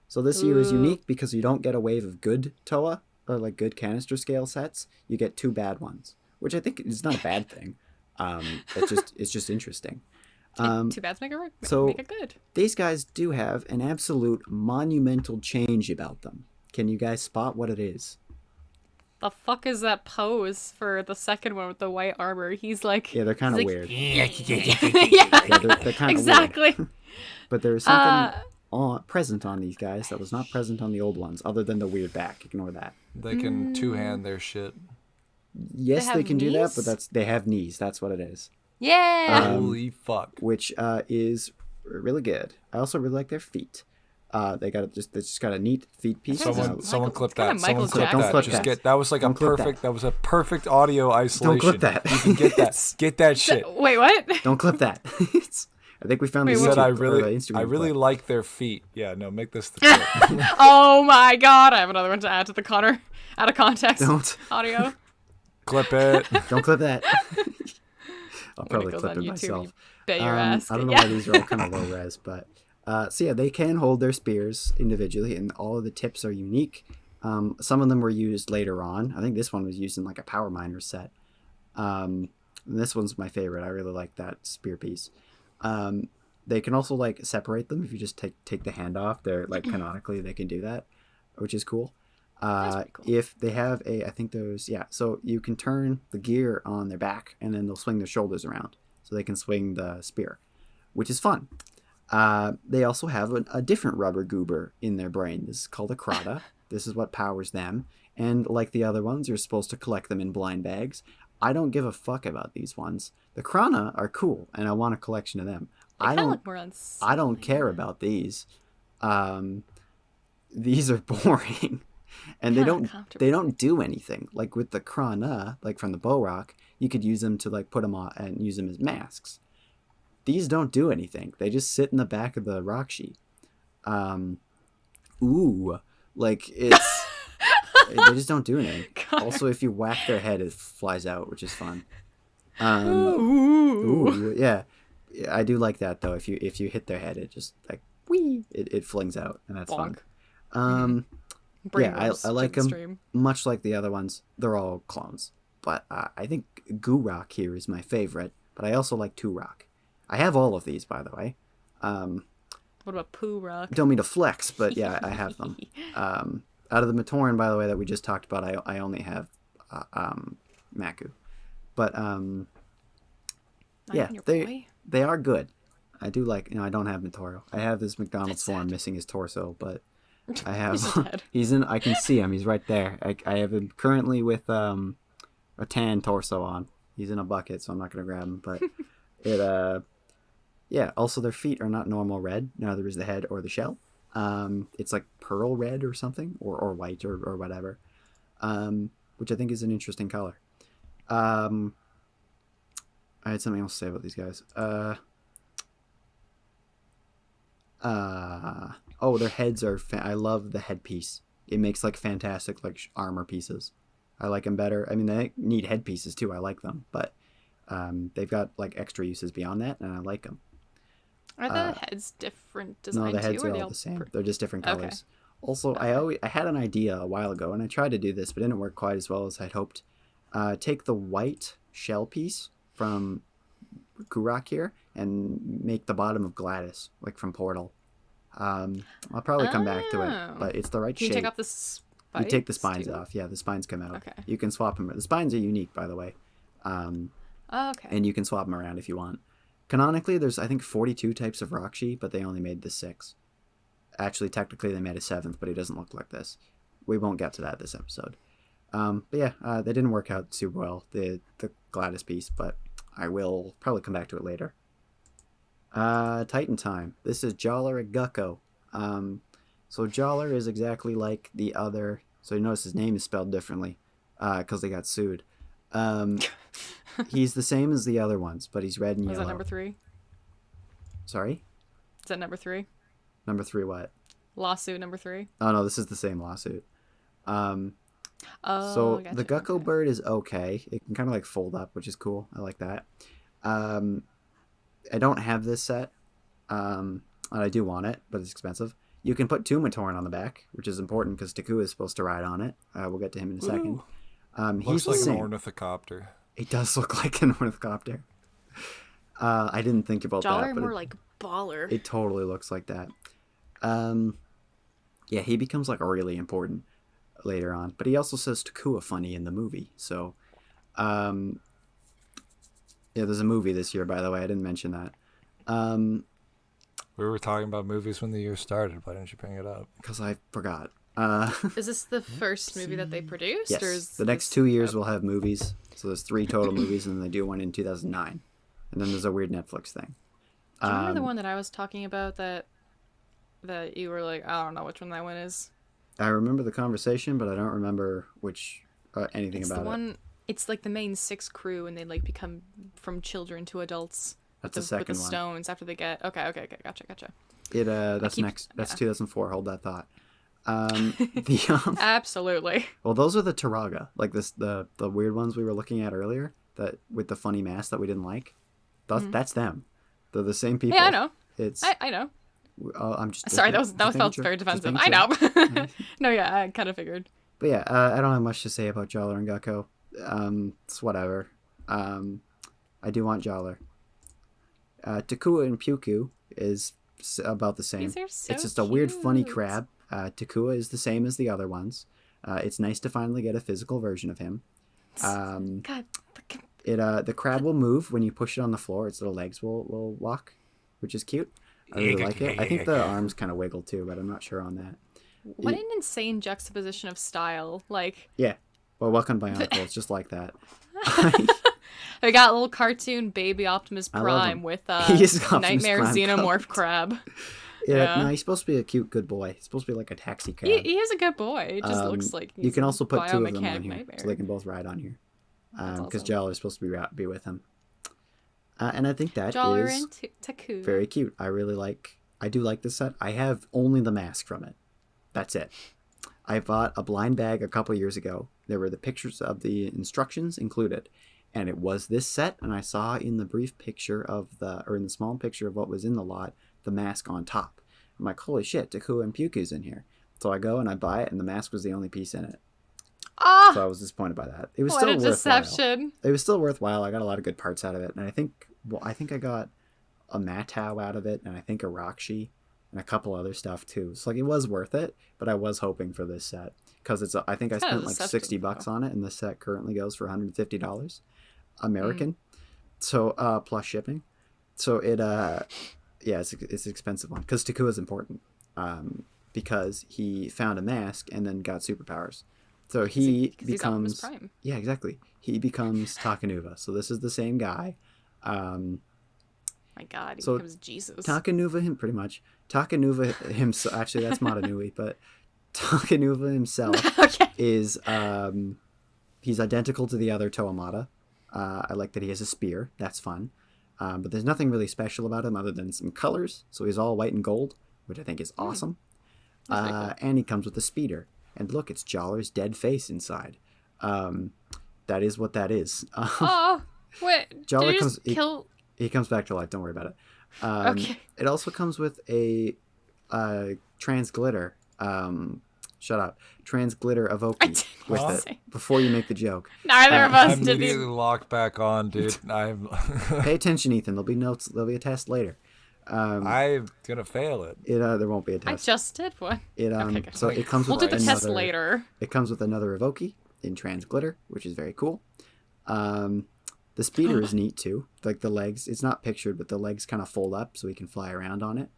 So this year is unique because you don't get a wave of good Toa, or like good canister scale sets. You get 2 bad ones, which I think is not a bad thing. It's just interesting. Too bad to make it good. These guys do have an absolute monumental change about them. Can you guys spot what it is? The fuck is that pose for the second one with the white armor? He's like... Yeah, they're kind of weird. yeah, they're kind of exactly. weird. But there is something present on these guys that was not present on the old ones, other than the weird back. Ignore that. They can two-hand their shit. Yes, they can do that, knees? but they have knees. That's what it is. Yeah! Holy fuck. Which is really good. I also really like their feet. They just got a neat feet piece. Someone clip that. Michael Someone clip Jackson. that. Clip Just that. that was like Don't a clip perfect. That was a perfect audio isolation. Don't clip that. You can get that. Get that shit. Wait, what? Don't clip that. I think we found Wait, the what? Said I Instagram really clip. like their feet. Yeah, no, make this the clip. Oh my god, I have another one to add to the Connor out of context Don't. audio. Clip it. Don't clip that. I'll When probably it goes clip on it YouTube, myself. you bet your ass. I don't know Yeah. why these are all kind of low res, but so yeah, they can hold their spears individually, and all of the tips are unique. Some of them were used later on. I think this one was used in like a Power Miner set. And this one's my favorite. I really like that spear piece. They can also like separate them if you just take the hand off. They're like canonically they can do that, which is cool. That's pretty cool. If they have so you can turn the gear on their back and then they'll swing their shoulders around so they can swing the spear, which is fun. They also have a different rubber goober in their brain. This is called a Krata. This is what powers them. And like the other ones, you're supposed to collect them in blind bags. I don't give a fuck about these ones. The Krana are cool, and I want a collection of them. I don't care about these. These are boring. And they don't do anything. Like with the Krana, like from the Borok, you could use them to like put them on and use them as masks. These don't do anything. They just sit in the back of the Rakshi. Like it's they just don't do anything. God. Also, if you whack their head, it flies out, which is fun. Ooh. Yeah. I do like that though. If you hit their head, it just like it flings out, and that's Bonk. fun. Brain I worms like to the them. stream. Much like the other ones, they're all clones. But I think Gurok here is my favorite. But I also like Turok. I have all of these, by the way. What about Poo Rock? Don't mean to flex, but yeah, I have them. Out of the Matoran, by the way, that we just talked about, I only have Maku. But yeah, they are good. I do like, I don't have Motoro. I have this McDonald's form missing his torso, but I have he's in. I can see him. He's right there. I have him currently with a tan torso on. He's in a bucket, so I'm not gonna grab him. But yeah. Also, their feet are not normal red. Neither is the head or the shell. It's like pearl red or something, or white or whatever. Which I think is an interesting color. I had something else to say about these guys. Their heads are. I love the headpiece. It makes like fantastic like armor pieces. I like them better. I mean, they need headpieces too. I like them, but they've got like extra uses beyond that, and I like them. Are the heads different design No, the heads too, are all the same. They're just different colors. Okay. Also, I had an idea a while ago, and I tried to do this, but it didn't work quite as well as I'd hoped. Take the white shell piece from Kurak here and make the bottom of Gladys, like from Portal. I'll probably come back to it, but it's the right shape. Can you take off the spines? You take the spines off. Yeah, the spines come out. Okay. You can swap them. The spines are unique, by the way. Okay. And you can swap them around if you want. Canonically, there's, I think, 42 types of Rakshi, but they only made the 6. Actually, technically, they made a 7th, but he doesn't look like this. We won't get to that this episode. But yeah, they didn't work out super well, the Gladys piece, but I will probably come back to it later. Titan time. This is Jawler and Gukko. So Jawler is exactly like the other. So you notice his name is spelled differently because they got sued. He's the same as the other ones, but he's red and yellow. Is that number 3? Sorry? Is that number 3? Number 3 what? Lawsuit number 3? Oh, no, this is the same lawsuit. So gotcha. The Gukko bird is okay. It can kind of like fold up, which is cool. I like that. I don't have this set. And I do want it, but it's expensive. You can put 2 Matoran on the back, which is important because Taku is supposed to ride on it. We'll get to him in a second. Looks like an ornithocopter. It does look like an ornithocopter. I didn't think about Jawler that. But more like baller. It totally looks like that. Yeah, he becomes like really important later on. But he also says Takua funny in the movie. So, yeah, there's a movie this year, by the way. I didn't mention that. We were talking about movies when the year started. Why didn't you bring it up? Because I forgot. Is this the first movie that they produced? Yes. Or is the next 2 years we'll have movies. So there's 3 total movies, and then they do one in 2009. And then there's a weird Netflix thing. Do you remember the one that I was talking about that you were like, I don't know which one that one is? I remember the conversation, but I don't remember anything about it. It's like the main 6 crew, and they like become from children to adults. That's the second one. With the stones after they get... Okay, gotcha. That's 2004. Hold that thought. Absolutely. Well, those are the Taraga, like the weird ones we were looking at earlier, that with the funny mask that we didn't like. That's them. They're the same people. Yeah, I know. I know. I'm just sorry. That felt very defensive. I know. No, yeah, I kind of figured. But yeah, I don't have much to say about Jawler and Gukko. It's whatever. I do want Jawler. Takua and Puku is about the same. These are so it's just a weird, funny crab. Takua is the same as the other ones. It's nice to finally get a physical version of him. God. The crab will move when you push it on the floor. Its little legs will walk, which is cute. I really like it. I think the arms kind of wiggle too, but I'm not sure on that. What an insane juxtaposition of style. Like, yeah. Well, welcome Bionicle. It's just like that. They got a little cartoon baby Optimus Prime with Nightmare Xenomorph crab. Yeah, no, he's supposed to be a cute, good boy. He's supposed to be like a taxi crab. He is a good boy. It just looks like he's you can also put 2 of them on here, nightmare. so they can both ride on here. Because Jawler is supposed to be with him. And I think that Jawler is and Taku. very cute. I do like this set. I have only the mask from it. That's it. I bought a blind bag a couple years ago. There were the pictures of the instructions included. And it was this set, and I saw in the brief picture in the small picture of what was in the lot, the mask on top. I'm like, holy shit, Takua and Puku's in here. So I go and I buy it, and the mask was the only piece in it. Ah! So I was disappointed by that. It was what still a worthwhile. deception. It was still worthwhile. I got a lot of good parts out of it, and I think I got a Matau out of it, and I think a Rakshi. and a couple other stuff too. So like it was worth it, but I was hoping for this set because I think I Kinda spent like deceptive, $60 though. on it, and this set currently goes for $150 American. Mm. So plus shipping. So it yeah, it's an expensive one because Taku is important. Because he found a mask and then got superpowers. So he 'Cause he's Optimus becomes Prime. yeah, exactly. He becomes Takanuva. So this is the same guy. My God, he So becomes Jesus. Takanuva him pretty much. Takanuva himself. Actually, that's Madanui, but Takanuva himself Okay. is he's identical to the other Toamata. I like that he has a spear. That's fun. But there's nothing really special about him other than some colors. So he's all white and gold, which I think is awesome. That's pretty cool. And he comes with a speeder. And look, it's Joller's dead face inside. That is what that is. Oh, wait. Jolly Did you comes. just kill? He comes back to life. Don't worry about it. Okay. It also comes with a trans glitter. Shut up. Trans glitter I Evoke didn't with it say. before you make the joke. Neither of us I'm did immediately these. locked back on, dude. I'm Pay attention, Ethan. There'll be notes. There'll be a test later. I'm gonna fail it. There won't be a I test. just did one. It good. so it comes We'll with do the another, test later. It comes with another Evoke in trans glitter, which is very cool. The speeder is neat too. Like the legs, it's not pictured, but the legs kind of fold up so he can fly around on it.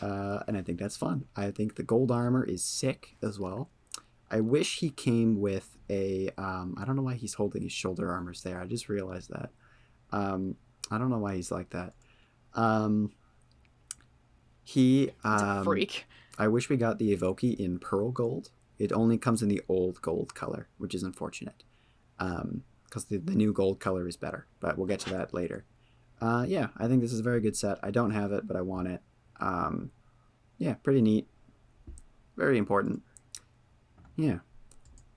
And I think that's fun. I think the gold armor is sick as well. I wish he came with a. I don't know why he's holding his shoulder armors there. I just realized that. I don't know why he's like that. He. It's a freak. I wish we got the Evoke in pearl gold. It only comes in the old gold color, which is unfortunate. Because the new gold color is better. But we'll get to that later. Yeah, I think this is a very good set. I don't have it, but I want it. Yeah, pretty neat. Very important. Yeah.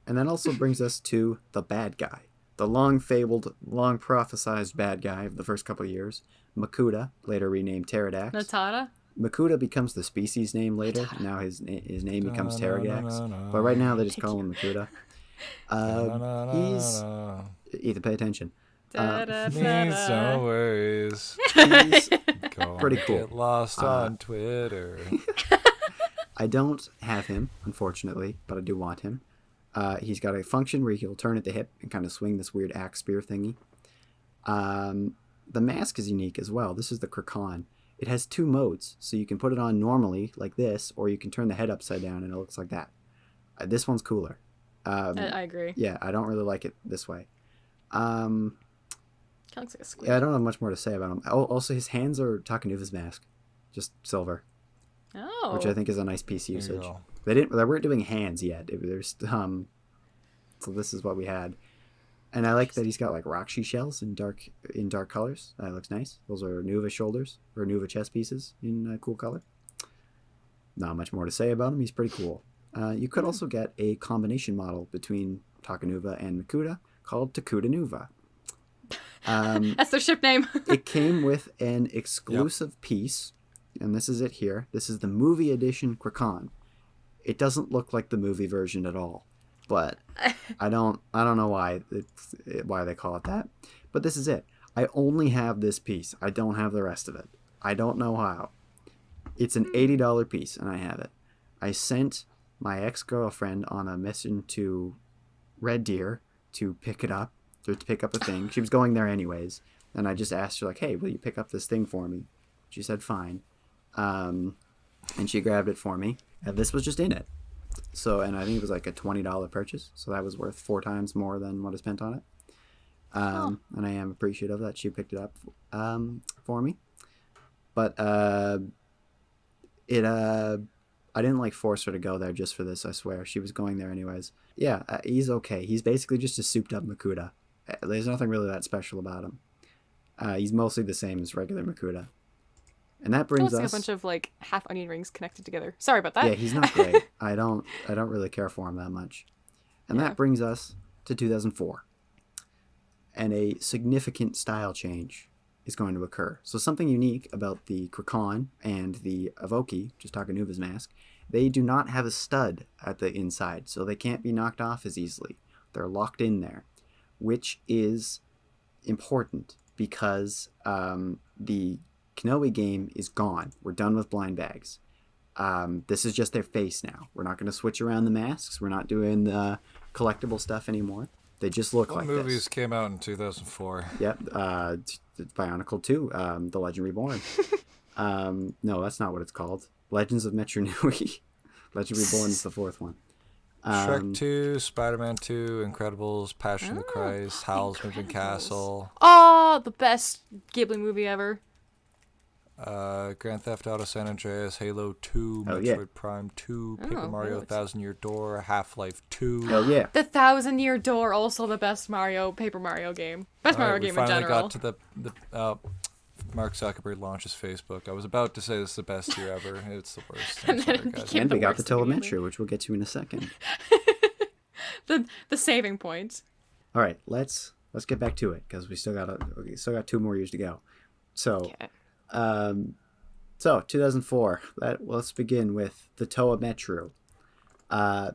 And that also brings us to the bad guy. The long fabled, long prophesized bad guy of the first couple of years. Makuta, later renamed Pterodax. Natada? Makuta becomes the species name later. Now his name becomes Pterodax. But right now they just call him Makuta. He's... Ethan, pay attention. Needs no worries. He's Go pretty cool. Get lost on Twitter. I don't have him, unfortunately, but I do want him. He's got a function where he'll turn at the hip and kind of swing this weird axe spear thingy. The mask is unique as well. This is the Krakan. It has two modes, so you can put it on normally, like this, or you can turn the head upside down and it looks like that. This one's cooler. I agree. Yeah, I don't really like it this way. Kind of looks like a squid. Yeah, I don't have much more to say about him. Oh, also, his hands are Takanuva's mask, just silver, Oh. which I think is a nice piece There you usage. go. They weren't doing hands yet. So this is what we had, and I like that he's got like Rakshi shells in dark colors. That looks nice. Those are Nuva shoulders or Nuva chest pieces in a cool color. Not much more to say about him. He's pretty cool. You could also get a combination model between Takanuva and Makuta called Takudanuva. That's their ship name. It came with an exclusive piece, and this is it here. This is the movie edition Krakan. It doesn't look like the movie version at all, but I don't know why they call it that. But this is it. I only have this piece. I don't have the rest of it. I don't know how. It's an $80 piece, and I have it. I sent my ex-girlfriend on a mission to Red Deer to pick it up, to pick up a thing. She was going there anyways, and I just asked her, like, hey, will you pick up this thing for me? She said, fine. And she grabbed it for me, and this was just in it. So, and I think it was like a $20 purchase, so that was worth 4 times more than what I spent on it. And I am appreciative that she picked it up for me. But I didn't like force her to go there just for this, I swear. She was going there anyways. Yeah, he's okay. He's basically just a souped up Makuta. There's nothing really that special about him. He's mostly the same as regular Makuta. And that brings Looks like us... a bunch of like half onion rings connected together. Sorry about that. Yeah, he's not great. I don't really care for him that much. And Yeah. that brings us to 2004. And a significant style change is going to occur. So something unique about the Krakan and the Evoke, just Takanuva's mask, they do not have a stud at the inside, so they can't be knocked off as easily. They're locked in there, which is important because the Kanoe game is gone. We're done with blind bags. This is just their face now. We're not going to switch around the masks. We're not doing the collectible stuff anymore. They just look What like movies this. came out in 2004? Yep. Bionicle 2, The Legend Reborn. No, that's not what it's called. Legends of Metro Nui. Legend Reborn is the fourth one. Shrek 2, Spider-Man 2, Incredibles, Passion of the Christ, Howl's Moving Incredibles. Castle, Oh, the best Ghibli movie ever. Grand Theft Auto San Andreas, Halo 2, Oh, Metroid yeah. Prime 2, Paper Oh, Mario Halo 2. Thousand Year Door, Half-Life 2. Hell yeah. The Thousand Year Door, also the best Paper Mario game. Best Mario game in We finally general. got to the Mark Zuckerberg launches Facebook. I was about to say this is the best year ever. It's the worst. I'm And then sorry, it guys. became- And the we got the worst immediately. telemetry, which we'll get to in a second. the saving point. All right, let's get back to it because we still got 2 more years to go. So, Okay. so 2004. Let's begin with the Toa Metru.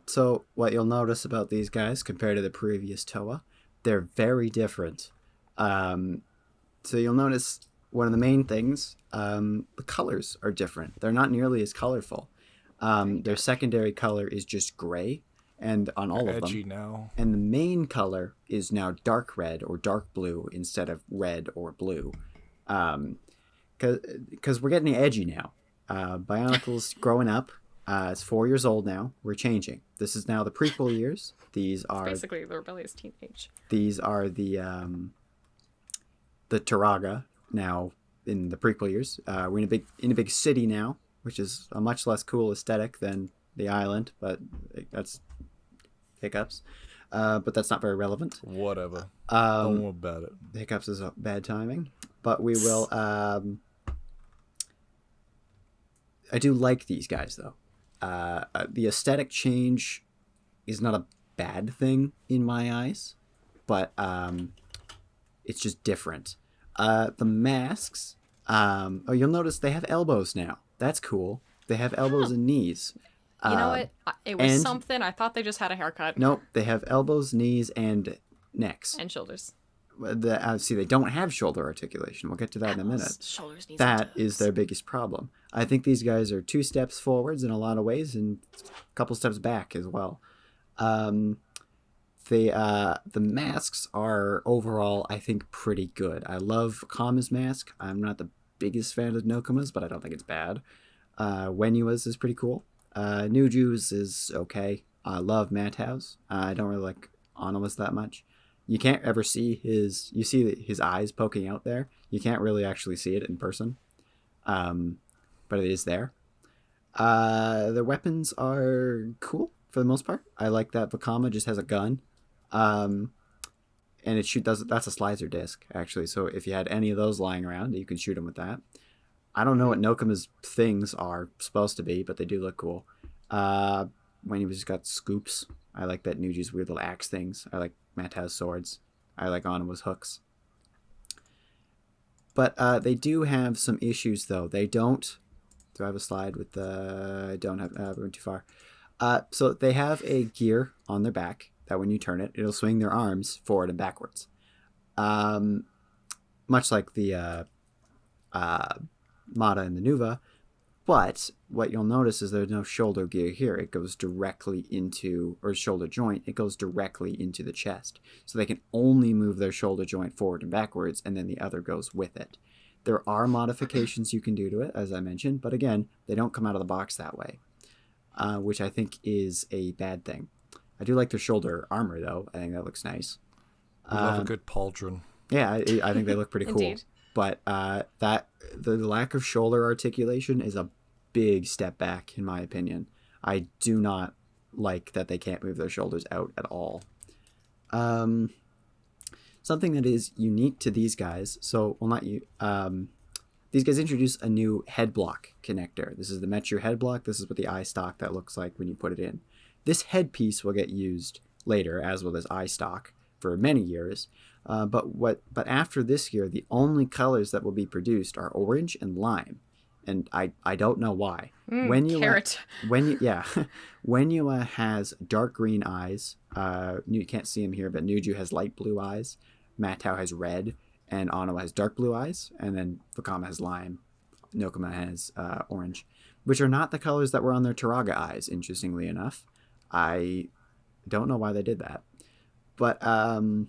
So what you'll notice about these guys compared to the previous Toa, they're very different. So you'll notice one of the main things, the colors are different. They're not nearly as colorful. Their secondary color is just gray, and on all of them. Edgy now. And the main color is now dark red or dark blue instead of red or blue. Because we're getting edgy now. Bionicle's growing up. It's 4 years old now. We're changing. This is now the prequel years. These are Basically, the rebellious teenage. the Taraga now in the prequel years. We're in a big city now, which is a much less cool aesthetic than the island, but that's hiccups. But that's not very relevant. Whatever. Don't worry about it. Hiccups is a bad timing, but we will. I do like these guys though. The aesthetic change is not a bad thing in my eyes, but it's just different. The masks. You'll notice they have elbows now. That's cool. They have elbows and knees. You know what? It was and- something. I thought they just had a haircut. Nope, they have elbows, knees, and necks. And shoulders. See, they don't have shoulder articulation. We'll get to that in a minute. Shoulders, knees, That and is toes. their biggest problem. I think these guys are 2 steps forwards in a lot of ways and a couple steps back as well. The masks are overall, I think, pretty good. I love Kama's mask. I'm not the biggest fan of Nokoma's, but I don't think it's bad. Wenua's is pretty cool. Nuju's is okay. I love Matau's. I don't really like Onoma's that much. You can't ever see you see his eyes poking out there. You can't really actually see it in person. But it is there. The weapons are cool for the most part. I like that Vakama just has a gun. And that's a slicer disc, actually. So if you had any of those lying around, you can shoot them with that. I don't know what Nokoma's things are supposed to be, but they do look cool. When he just got scoops, I like that Nuji's weird little axe things. I like Matau's swords. I like Onoma's hooks. But they do have some issues, though. They don't... Do I have a slide with the... I don't have... we went too far. So they have a gear on their back that when you turn it, it'll swing their arms forward and backwards. Much like the Mata and the Nuva. But what you'll notice is there's no shoulder gear here. It goes directly into, or shoulder joint, it goes directly into the chest. So they can only move their shoulder joint forward and backwards, and then the other goes with it. There are modifications you can do to it, as I mentioned, but again, they don't come out of the box that way, which I think is a bad thing. I do like their shoulder armor, though. I think that looks nice. We love a good pauldron. Yeah, I think they look pretty cool. Indeed. But the lack of shoulder articulation is a big step back, in my opinion. I do not like that they can't move their shoulders out at all. Something that is unique to these guys, these guys introduce a new head block connector. This is the Metru head block. This is what the eye stock that looks like when you put it in. This headpiece will get used later, as will this eye stock, for many years. But after this year, the only colors that will be produced are orange and lime, and I don't know why. Carrot. Wenua has dark green eyes. You can't see him here, but Nuju has light blue eyes. Matau has red, and Onoma has dark blue eyes, and then Vakama has lime. Nokoma has orange. which are not the colors that were on their Taraga eyes, interestingly enough. I don't know why they did that. But the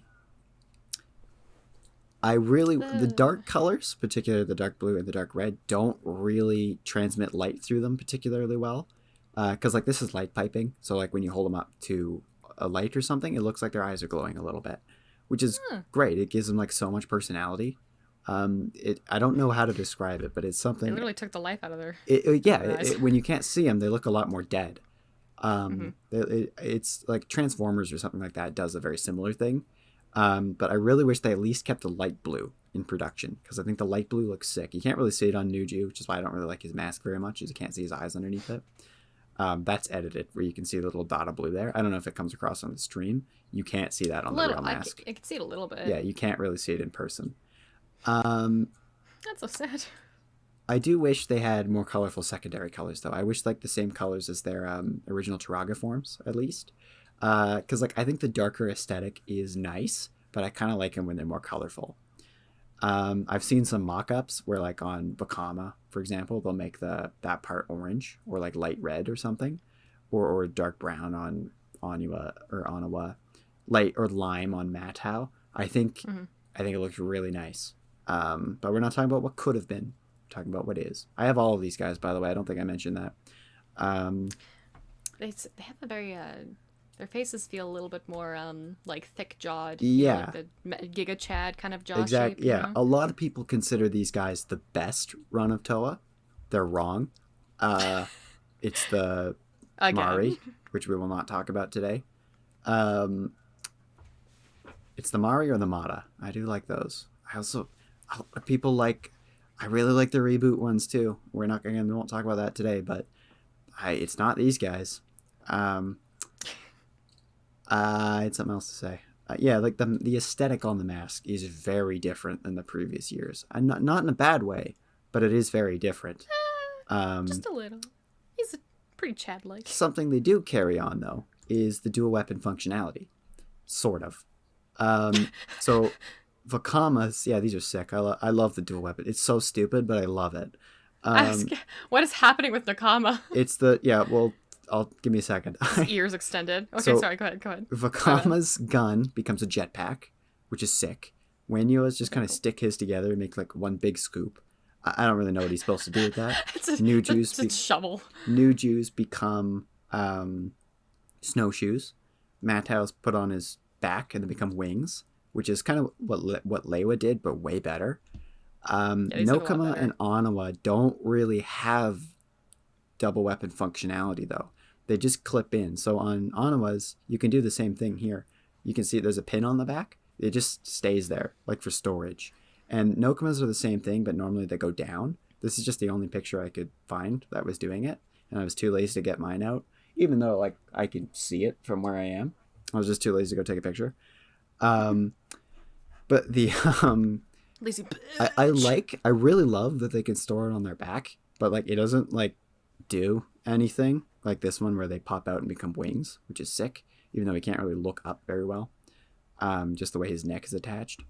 dark colors, particularly the dark blue and the dark red, don't really transmit light through them particularly well. Because like this is light piping, so like when you hold them up to a light or something, it looks like their eyes are glowing a little bit, which is great. It gives them like so much personality. I don't know how to describe it, but it's something. It literally took the life out of their. When you can't see them, they look a lot more dead. It's like Transformers or something like that does a very similar thing. But I really wish they at least kept the light blue in production, because I think the light blue looks sick. You can't really see it on Nuju, which is why I don't really like his mask very much, is you can't see his eyes underneath it. That's edited, where you can see the little dot of blue there. I don't know if it comes across on the stream. You can't see that on the real mask. I can see it a little bit. Yeah, you can't really see it in person. That's so sad. I do wish they had more colorful secondary colors, though. I wish like the same colors as their original Taraga forms, at least. Because like I think the darker aesthetic is nice, but I kind of like them when they're more colorful. I've seen some mock-ups where like on Bakama, for example, they'll make that part orange or like light red or something, or dark brown on Anawa, light or lime on Matau. I think it looks really nice. But we're not talking about what could have been. We're talking about what is. I have all of these guys, by the way. I don't think I mentioned that. They have a very their faces feel a little bit more like thick jawed. Yeah, like the Giga Chad kind of jaw exactly. shape. Yeah, a lot of people consider these guys the best run of Toa. They're wrong. It's the Mari, which we will not talk about today. It's the Mari or the Mata. I do like those. I really like the reboot ones too. We won't talk about that today, but it's not these guys. I had something else to say. Like the aesthetic on the mask is very different than the previous years. And not in a bad way, but it is very different. Just a little. He's pretty Chad-like. Something they do carry on, though, is the dual weapon functionality. Sort of. So Vakama's, these are sick. I love the dual weapon. It's so stupid, but I love it. What is happening with Nakama? It's give me a second. His ears extended. Okay, sorry, go ahead. Vakama's gun becomes a jetpack, which is sick. Wenyo's just kind of stick his together and make like one big scoop. I don't really know what he's supposed to do with that. It's a shovel. Nuju's become snowshoes. Matau's put on his back and they become wings, which is kind of what Leiwa did, but way better. Nokama and Anawa don't really have double weapon functionality, though. They just clip in. So on Anawa's, you can do the same thing here. You can see there's a pin on the back. It just stays there, like for storage. And Nokama's are the same thing, but normally they go down. This is just the only picture I could find that was doing it, and I was too lazy to get mine out, even though like I can see it from where I am. I was just too lazy to go take a picture. But the lazy. I really love that they can store it on their back, but like it doesn't like do anything like this one where they pop out and become wings, which is sick, even though he can't really look up very well. Just the way his neck is attached.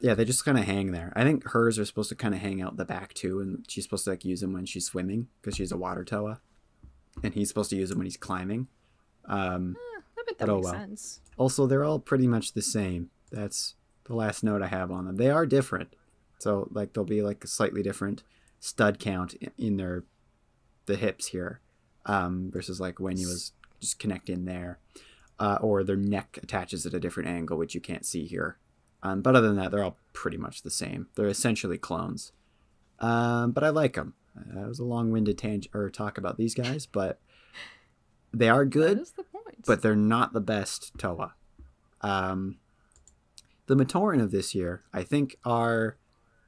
They just kind of hang there. I think hers are supposed to kind of hang out the back too, and she's supposed to like use them when she's swimming because she's a water toa, and he's supposed to use them when he's climbing. I bet that makes sense. Also, they're all pretty much the same. That's the last note I have on them. They are different, so like there'll be like a slightly different stud count in the hips here, versus like when he was just connecting there, or their neck attaches at a different angle, which you can't see here. But other than that, they're all pretty much the same. They're essentially clones. But I like them. That was a long-winded talk about these guys, but they are good. That is the point. But they're not the best Toa. The Matoran of this year, I think, are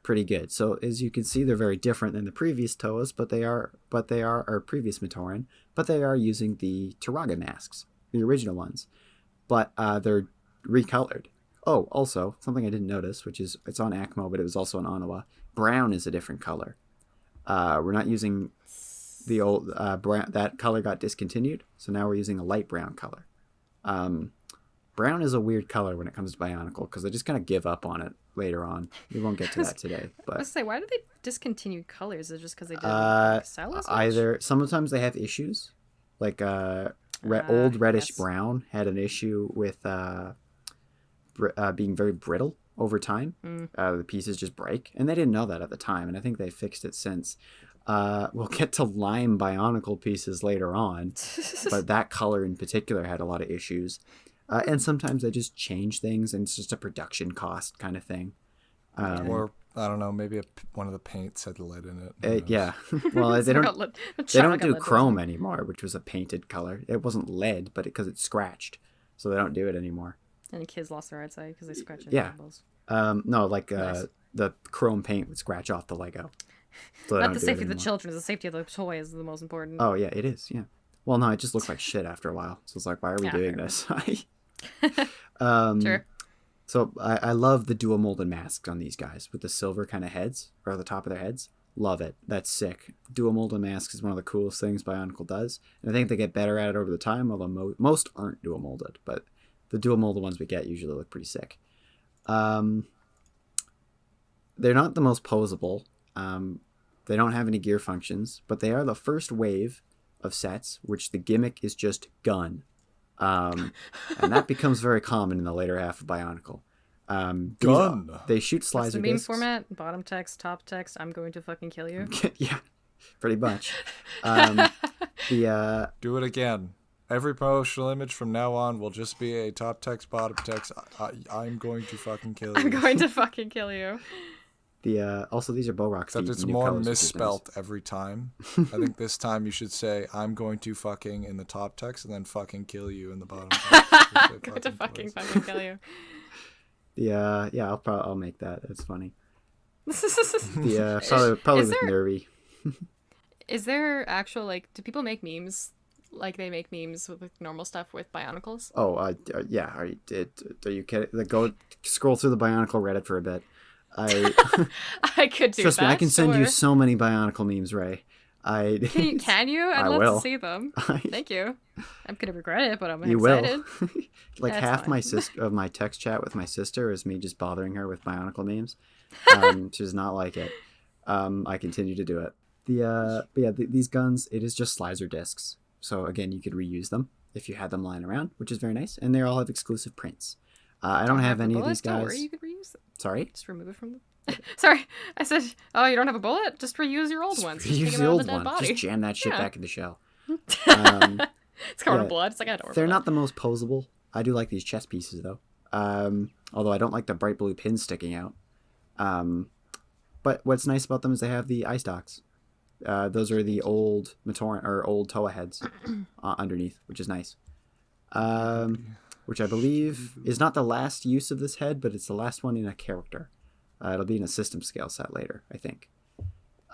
pretty good. So as you can see, they're very different than the previous Toas, but they are our previous Matoran. But they are using the Taraga masks, the original ones. But they're recolored. Oh, also, something I didn't notice, which is, it's on Acmo, but it was also on Anawa. Brown is a different color. We're not using the old brown. That color got discontinued, so now we're using a light brown color. Brown Brown is a weird color when it comes to Bionicle because they just kind of give up on it later on. We won't get to that today. I But was say, why did they discontinue colors? Is it just because they didn't sell as much? either sometimes they have issues, like old reddish yes. brown had an issue with being very brittle over time. The pieces just break, and they didn't know that at the time, and I think they fixed it since. We'll get to lime Bionicle pieces later on, but that color in particular had a lot of issues. And sometimes they just change things, and it's just a production cost kind of thing. Or I don't know, maybe one of the paints had lead in it. Who knows? Yeah. Well, they don't do lead chrome anymore, which was a painted color. It wasn't lead, but because it's scratched, so they don't do it anymore. And kids lost their eyesight because they scratched their Yeah. elbows. No, like Nice. the chrome paint would scratch off the Lego. So they Not don't the do it safety of the anymore. children, it's the safety of the toy is the most important. Oh yeah, it is. Yeah. Well, no, it just looked like shit after a while. So it's like, why are we doing fair this? Sure. So I love the dual molded masks on these guys with the silver kind of heads or the top of their heads. Love it. That's sick. Dual molded masks is one of the coolest things Bionicle does. And I think they get better at it over the time, although most aren't dual molded. But the dual molded ones we get usually look pretty sick. They're not the most posable. They don't have any gear functions, but they are the first wave of sets which the gimmick is just gun. And that becomes very common in the later half of Bionicle. Gun. They shoot What's slicer the meme discs. format? Bottom text, top text, I'm going to fucking kill you. Yeah, pretty much. Do it again. Every promotional image from now on will just be a top text, bottom text. I'm going to fucking kill you. I'm going to fucking kill you. Also these are Bow-Rock feet. Except it's in new more colors, which is misspelt every time. I think this time you should say, I'm going to fucking in the top text and then fucking kill you in the bottom text. I'm going to fucking kill you. nice. Yeah, I'll make that. That's funny. Probably Is with there- Nervy. Is there actual, like, do people make memes like they make memes with normal stuff with Bionicles? Oh, yeah. Are you kidding? Like, go scroll through the Bionicle Reddit for a bit. I could do Trust that. me, I can send you sure. so many Bionicle memes, Ray. Can you? I'd I love will. to see them. Thank you. I'm gonna regret it, but I'm You excited. will. Like That's half fine. my text chat with my sister is me just bothering her with Bionicle memes. She does not like it. I continue to do it. These guns, it is just slicer discs. So again, you could reuse them if you had them lying around, which is very nice. And they all have exclusive prints. I don't have any of these Don't guys. worry, you could reuse them. Sorry. Just remove it from them. Sorry, I said, oh, you don't have a bullet? Just reuse your old ones. Just take Reuse them the out of old the dead one. body. Just jam that shit Yeah. back in the shell. It's covered yeah. in blood. It's like I don't. They're not the most posable. I do like these chest pieces though. Although I don't like the bright blue pins sticking out. But what's nice about them is they have the eye stalks. Those are the old Matoran or old Toa heads underneath, which is nice. Which I believe is not the last use of this head, but it's the last one in a character. It'll be in a system scale set later, I think.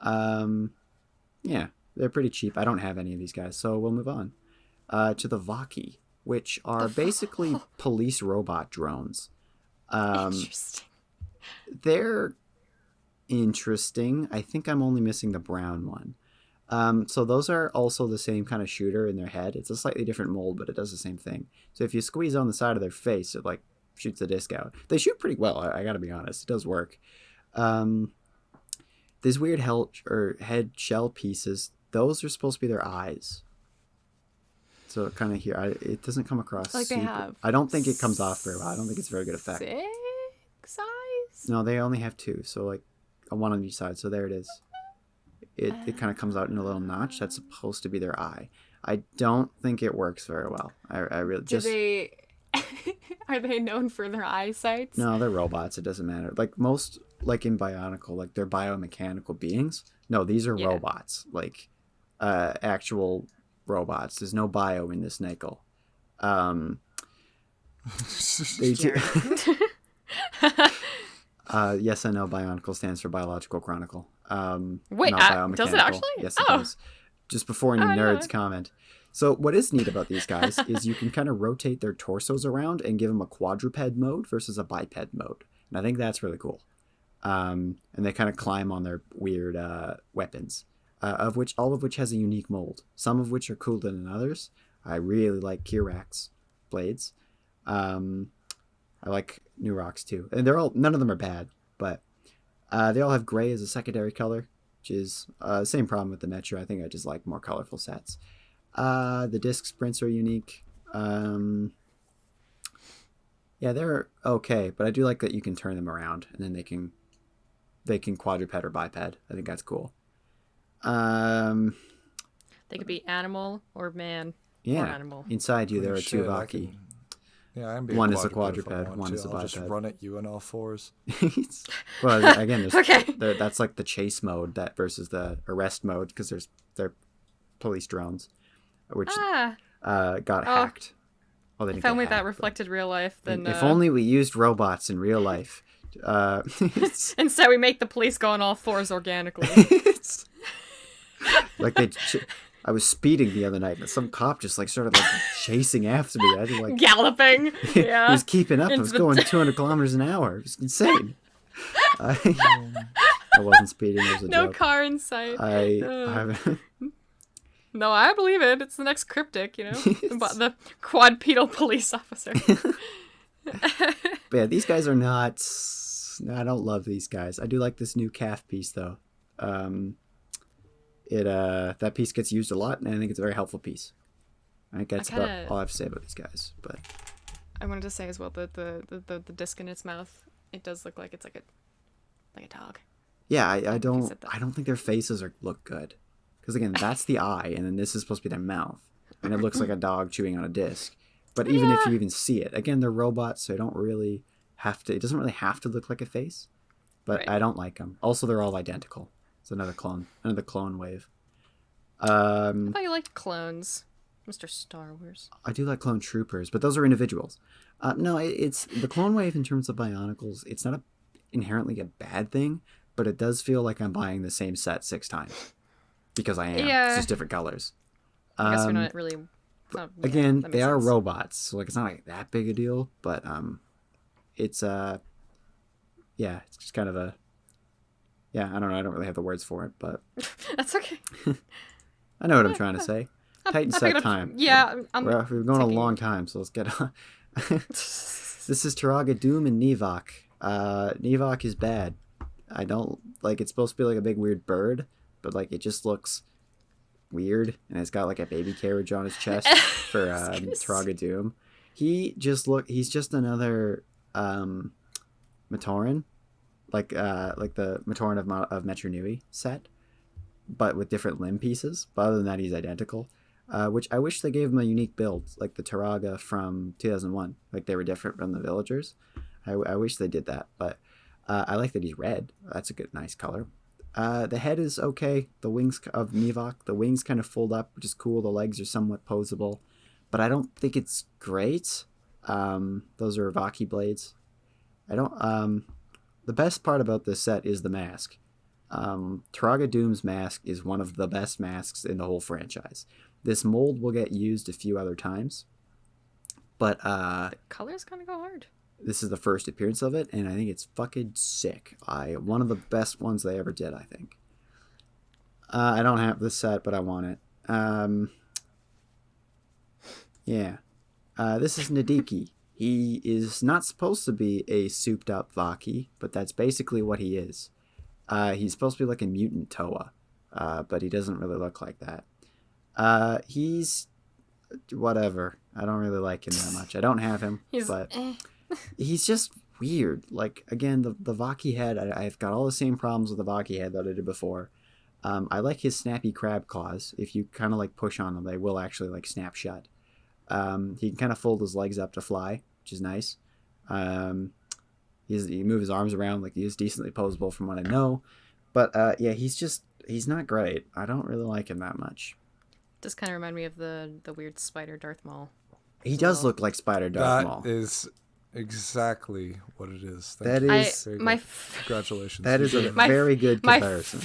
Yeah, they're pretty cheap. I don't have any of these guys, so we'll move on to the Vaki, which are basically police robot drones. Interesting. They're interesting. I think I'm only missing the brown one. So those are also the same kind of shooter in their head. It's a slightly different mold, but it does the same thing. So if you squeeze on the side of their face, it like shoots the disc out. They shoot pretty well. I gotta be honest. It does work. These weird head shell pieces, those are supposed to be their eyes. So kind of here, it doesn't come across. Like they have I don't think it comes off very well. I don't think it's a very good effect. 6 eyes? No, they only have 2. So like one on each side. So there it is. It kind of comes out in a little notch. That's supposed to be their eye. I don't think it works very well. I really Do they... Are they known for their eyesight? No, they're robots. It doesn't matter. Like most, like in Bionicle, like they're biomechanical beings. No, these are robots. Like actual robots. There's no bio in this nickel. They do. Yes, I know Bionicle stands for Biological Chronicle. Wait, not biomechanical. does it actually? Yes, it Oh. does. Just before any I know nerds it. comment. So what is neat about these guys is you can kind of rotate their torsos around and give them a quadruped mode versus a biped mode. And I think that's really cool. And they kind of climb on their weird weapons, all of which has a unique mold. Some of which are cooler than others. I really like Kirax blades. I like New Rocks too, and none of them are bad, but they all have gray as a secondary color, which is same problem with the Metro. I think I just like more colorful sets. The disc sprints are unique. Yeah, they're okay, but I do like that you can turn them around and then they can quadruped or biped. I think that's cool. They could be animal or man. Yeah, Or animal. inside you there are two Shit, I Vaki. can- Yeah, I'm One is a quadruped, if I want one to. is a I'll just biped. run at you on all fours. Well, again, Okay. that's like the chase mode that versus the arrest mode because they're police drones, which got hacked. Well, they didn't If only get that hacked, reflected real life, but then... if only we used robots in real life. Instead, we make the police go on all fours organically. Like I was speeding the other night and some cop just like started like chasing after me. I was like Galloping. Yeah. he was keeping up. I Into was the- going 200 kilometers an hour. It was insane. I wasn't speeding. It was a No joke. car in sight. I No, I believe it. It's the next cryptic, you know? The quadrupedal police officer. but yeah, these guys are not. I don't love these guys. I do like this new calf piece though. That piece gets used a lot, and I think it's a very helpful piece. I think that's about all I have to say about these guys. But I wanted to say as well that the disc in its mouth, it does look like it's like a dog. yeah, I don't said that. think their faces look good. Because again, that's the eye, and then this is supposed to be their mouth, and it looks like a dog chewing on a disc. But even if you even see it, again, they're robots, so I don't really have to. It doesn't really have to look like a face. But Right. I don't like them. Also, they're all identical. It's another clone wave. I thought you liked clones, Mr. Star Wars. I do like clone troopers, but those are individuals. No, it's the clone wave in terms of Bionicles. It's not inherently a bad thing, but it does feel like I'm buying the same set 6 times because I am. Yeah. It's just different colors. I guess we're not really... it's not- yeah, Again, that they makes are sense. robots, so like it's not like that big a deal. But it's yeah, it's just kind of a yeah. I don't know. I don't really have the words for it, but That's okay. I know what I'm trying to say. Titan I set figured- time. Yeah, We've been going a taking- long time, so let's get on. This is Taraga, Doom, and Nivok. Nivok is bad. I don't like. It's supposed to be like a big weird bird, but like it just looks weird, and it's got like a baby carriage on his chest for Taraga Doom. He's just another Matoran, like the Matoran of Metro Nui set, but with different limb pieces. But other than that, he's identical. Which I wish they gave him a unique build, like the Taraga from 2001. Like they were different from the villagers. I wish they did that, but I like that he's red. That's a nice color. The head is okay. The wings of Nivok, the wings kind of fold up, which is cool. The legs are somewhat posable, but I don't think it's great. Those are Vaki blades. I don't. The best part about this set is the mask. Taraga Doom's mask is one of the best masks in the whole franchise. This mold will get used a few other times, but Colors kind of go hard. this is the first appearance of it, and I think it's fucking sick. One of the best ones they ever did, I think. I don't have this set, but I want it. Yeah. This is Nadiki. He is not supposed to be a souped up Vaki, but that's basically what he is. He's supposed to be like a mutant Toa, but he doesn't really look like that. He's whatever. I don't really like him that much. I don't have him, but he's just weird. Like again, the Vaki head. I've got all the same problems with the Vaki head that I did before. I like his snappy crab claws. If you kind of like push on them, they will actually like snap shut. He can kind of fold his legs up to fly, which is nice. He moves his arms around, like he is decently posable from what I know. But yeah, he's not great. I don't really like him that much. Does kind of remind me of the weird spider Darth Maul. He does look like Spider Darth Maul. That is exactly what it is. That you. is Very my good. Congratulations. that is a My- very good my comparison.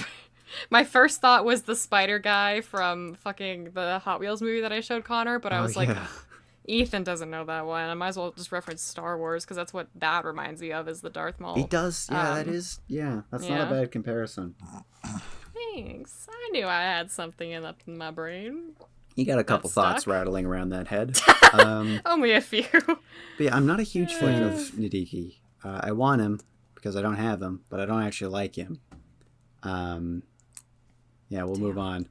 My first thought was the spider guy from fucking the Hot Wheels movie that I showed Connor, but I was like, yeah. Ethan doesn't know that one. I might as well just reference Star Wars because that's what that reminds me of is the Darth Maul. He does. Yeah, that Um, is. Yeah, that's not yeah. a bad comparison. Thanks. I knew I had something up in my brain. You got a couple That's thoughts stuck. rattling around that head. Only a few. But yeah, I'm not a huge fan of Nadiki. I want him because I don't have him, but I don't actually like him. Yeah, we'll move on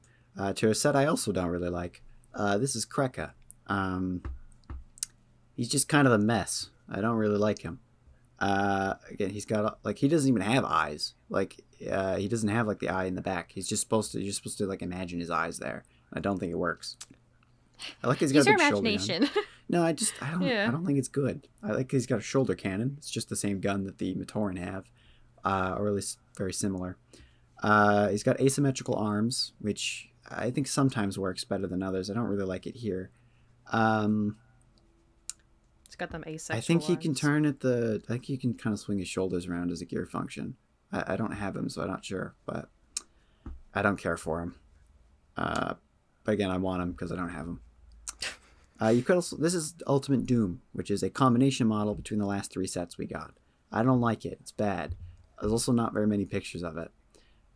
to a set I also don't really like. This is Kreka. He's just kind of a mess. I don't really like him. Again, he's got like he doesn't even have eyes. Like he doesn't have like the eye in the back. He's just supposed to. You're supposed to like imagine his eyes there. I don't think it works. I like he's got Use a your big shoulder gun. imagination. No, I don't. Yeah. I don't think it's good. I like he's got a shoulder cannon. It's just the same gun that the Matoran have, or at least very similar. He's got asymmetrical arms, which I think sometimes works better than others. I don't really like it here. It's got them asexual. I think he can arms. turn at the. I think he can kind of swing his shoulders around as a gear function. I don't have him, so I'm not sure, but I don't care for him. But again, I want him because I don't have him. You could also. This is Ultimate Doom, which is a combination model between the last 3 sets we got. I don't like it. It's bad. There's also not very many pictures of it.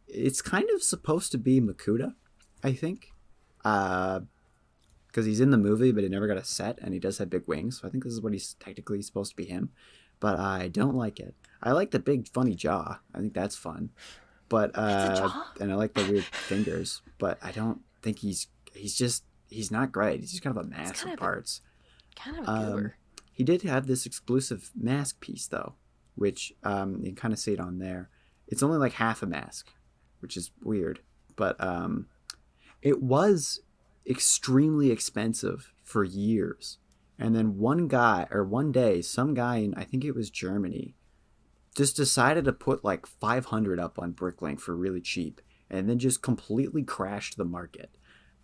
It's kind of supposed to be Makuta, I think. Because he's in the movie, but he never got a set, and he does have big wings. So I think this is what he's technically supposed to be him. But I don't like it. I like the big funny jaw. I think that's fun. But and I like the weird fingers. But I don't think he's not great. He's just kind of a mass of parts. Kind of a goober. He did have this exclusive mask piece though, which you can kind of see it on there. It's only like half a mask, which is weird. But it was extremely expensive for years. And then one day, some guy in, I think it was Germany, just decided to put like 500 up on Bricklink for really cheap, and then just completely crashed the market.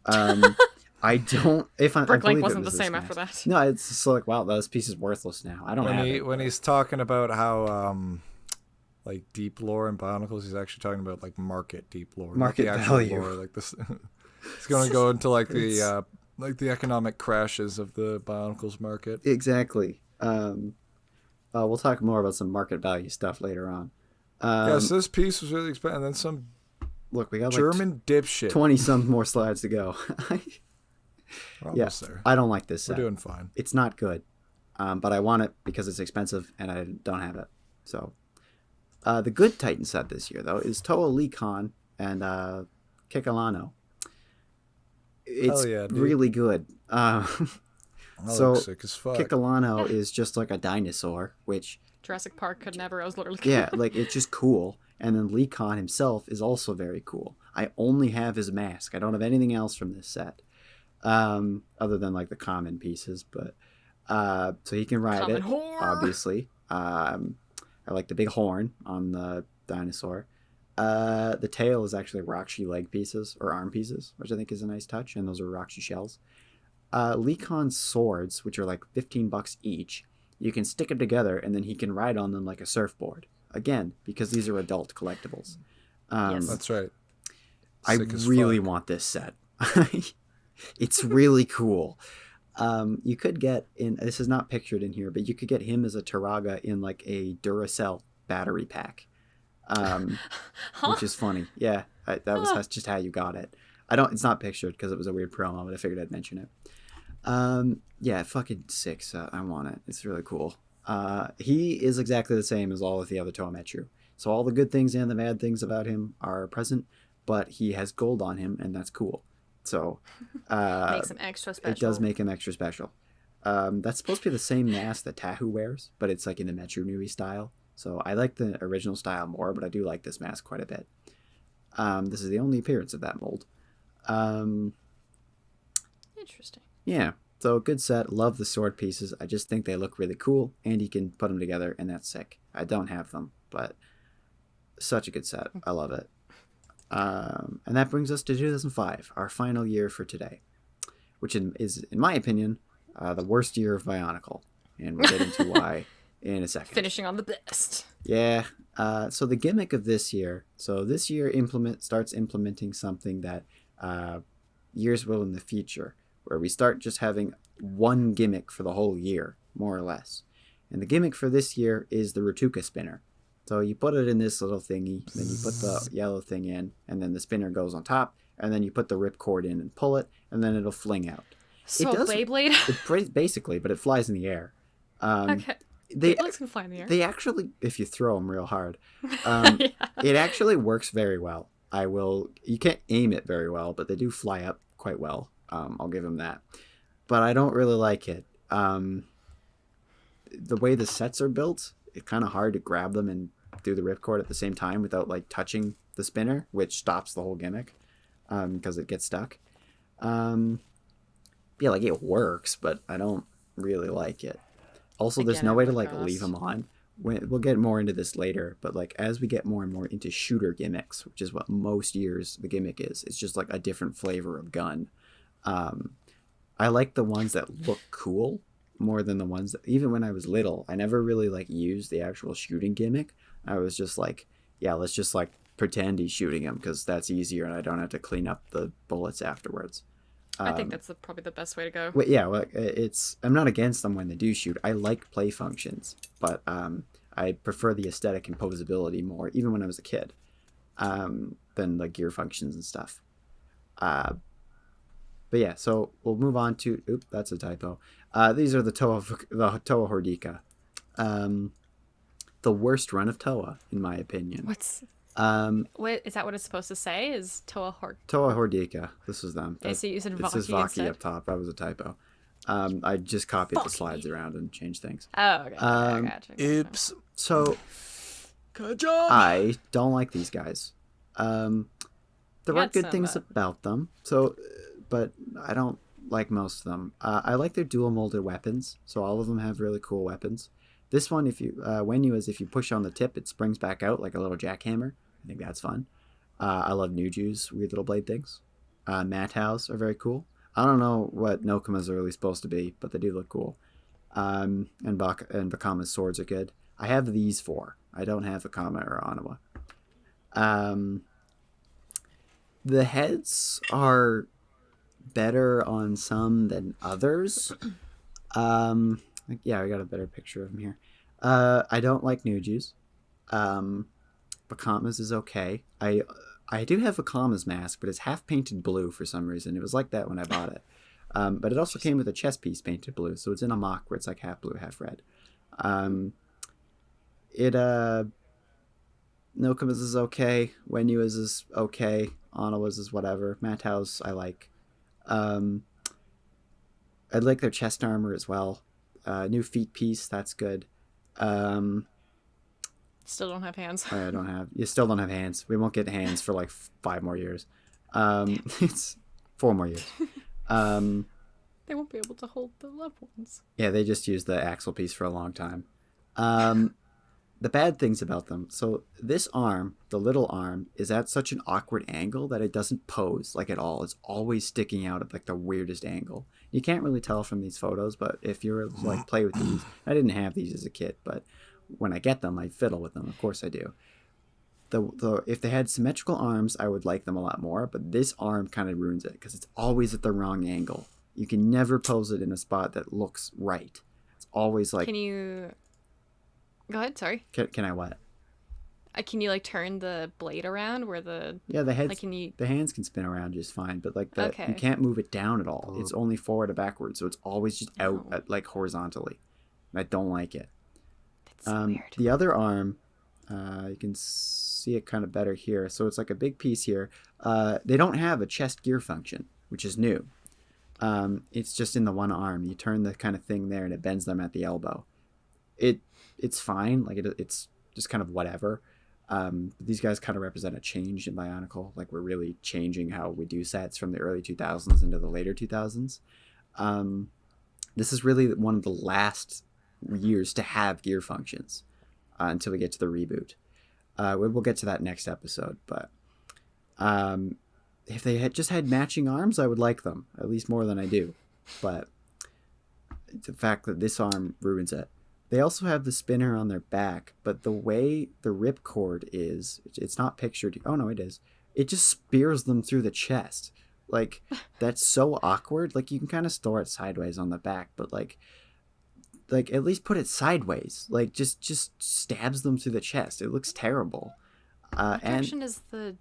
I don't. Bricklink wasn't the same after that. No, it's just like, wow, this piece is worthless now. I don't have it. When he's talking about how like deep lore and Bionicles, he's actually talking about like market deep lore, market not the actual value. lore, like this. It's going to go into like the economic crashes of the Bionicles market. Exactly. We'll talk more about some market value stuff later on. So this piece was really expensive, and then some look, we got German dipshit. 20 some more slides to go. We're almost there. I don't like this set. We're doing fine. It's not good, but I want it because it's expensive and I don't have it. So the good Titan set this year though is Toa Lee-Con and Kikalano. It's really good. So sick as fuck. Kikalano is just like a dinosaur, which Jurassic Park could never. I was literally. yeah, like it's just cool. And then Lee-Con himself is also very cool. I only have his mask. I don't have anything else from this set, other than like the common pieces. But so he can ride Common it, whore. obviously. I like the big horn on the dinosaur. The tail is actually Roxy leg pieces or arm pieces, which I think is a nice touch, and those are Roxy shells. Lee-Con's swords, which are like $15 each, you can stick them together, and then he can ride on them like a surfboard. Again, because these are adult collectibles. Yes. That's right. I really want this set. It's really cool. You could get in. This is not pictured in here, but you could get him as a Taraga in like a Duracell battery pack, which is funny. Yeah, that was just how you got it. It's not pictured because it was a weird promo, but I figured I'd mention it. Yeah, fucking sick set. I want it. It's really cool. He is exactly the same as all of the other Toametru. So all the good things and the bad things about him are present, but he has gold on him, and that's cool. So makes him extra special. It does make him extra special. That's supposed to be the same mask that Tahu wears, but it's like in the Metru Nui style. So I like the original style more, but I do like this mask quite a bit. This is the only appearance of that mold. Interesting. Yeah. So good set. Love the sword pieces. I just think they look really cool, and you can put them together, and that's sick. I don't have them, but such a good set. I love it. And that brings us to 2005, our final year for today, which is, in my opinion, the worst year of Bionicle, and we'll get into why in a second. Finishing on the best. Yeah. So the gimmick of this year. So this year starts implementing something that years will in the future, where we start just having one gimmick for the whole year, more or less. And the gimmick for this year is the Ratuka spinner. So you put it in this little thingy, then you put the yellow thing in, and then the spinner goes on top, and then you put the ripcord in and pull it, and then it'll fling out. So It does Beyblade? basically, but it flies in the air. Okay. They Beyblades can fly in the air. they actually, if you throw them real hard, Yeah. it actually works very well. You can't aim it very well, but they do fly up quite well. I'll give them that. But I don't really like it. The way the sets are built, it's kind of hard to grab them and do the ripcord at the same time without like touching the spinner, which stops the whole gimmick because it gets stuck. Yeah, like it works, but I don't really like it. Also, there's Again, no it way to would like cost. leave them on. We'll get more into this later, but like as we get more and more into shooter gimmicks, which is what most years the gimmick is, it's just like a different flavor of gun. I like the ones that look cool more than the ones that, even when I was little, I never really like used the actual shooting gimmick. I was just like, yeah, let's just like pretend he's shooting him because that's easier and I don't have to clean up the bullets afterwards. I think that's probably the best way to go. Well, I'm not against them when they do shoot. I like play functions, but I prefer the aesthetic and posability more, even when I was a kid, than the gear functions and stuff. But yeah, so we'll move on to. Oop, that's a typo. These are the Toa Hordika. The worst run of Toa, in my opinion. What is that? What it's supposed to say? Is Toa Hordika. This is them. Okay, so you said It says Vaki Vaki instead? up top. That was a typo. I just copied the Vaki. slides around and changed things. Oh, okay. Gotcha. Oops. So Good job. I don't like these guys. There are got good some, things about them. So, but I don't like most of them. I like their dual molded weapons. So all of them have really cool weapons. This one, if you push on the tip, it springs back out like a little jackhammer. I think that's fun. I love Nuju's weird little blade things. Matau's are very cool. I don't know what Nokuma's are really supposed to be, but they do look cool. And Bakama's swords are good. I have these four. I don't have Bakama or Anawa. The heads are better on some than others. Yeah, I got a better picture of them here. I don't like Nuju's. Bakama's is okay. I do have Bakama's mask, but it's half painted blue for some reason. It was like that when I bought it. But it also came with a chest piece painted blue, so it's in a mock where it's like half blue, half red. Nokuma's is okay. Wenyua's is okay. Anawa's is whatever. Matau's I like. I like their chest armor as well. New feet piece, that's good. Still don't have hands. You still don't have hands. We won't get hands for like 5 more years. It's 4 more years. They won't be able to hold the loved ones. Yeah, they just used the axle piece for a long time. The bad things about them. So this arm, the little arm, is at such an awkward angle that it doesn't pose like at all. It's always sticking out at like the weirdest angle. You can't really tell from these photos, but if you're like play with these, I didn't have these as a kid, but when I get them, I fiddle with them. Of course I do. If they had symmetrical arms, I would like them a lot more, but this arm kind of ruins it because it's always at the wrong angle. You can never pose it in a spot that looks right. It's always like... Can you... Go ahead, sorry. Can I what? Can you, like, turn the blade around where the... Yeah, the head. Like, the hands can spin around just fine, but, like, Okay. you can't move it down at all. It's only forward or backwards, so it's always just out, Oh. like, horizontally. And I don't like it. That's so weird. The other arm, you can see it kind of better here. So it's like a big piece here. They don't have a chest gear function, which is new. It's just in the one arm. You turn the kind of thing there, and it bends them at the elbow. It's fine. Like it's just kind of whatever. These guys kind of represent a change in Bionicle. Like we're really changing how we do sets from the early 2000s into the later 2000s. This is really one of the last years to have gear functions until we get to the reboot. We'll get to that next episode, but if they had just had matching arms, I would like them, at least more than I do. But the fact that this arm ruins it. They also have the spinner on their back, but the way the ripcord is, it's not pictured. Oh, no, it is. It just spears them through the chest. Like, that's so awkward. Like, you can kind of store it sideways on the back, but, like at least put it sideways. Like, just stabs them through the chest. It looks terrible. What direction is the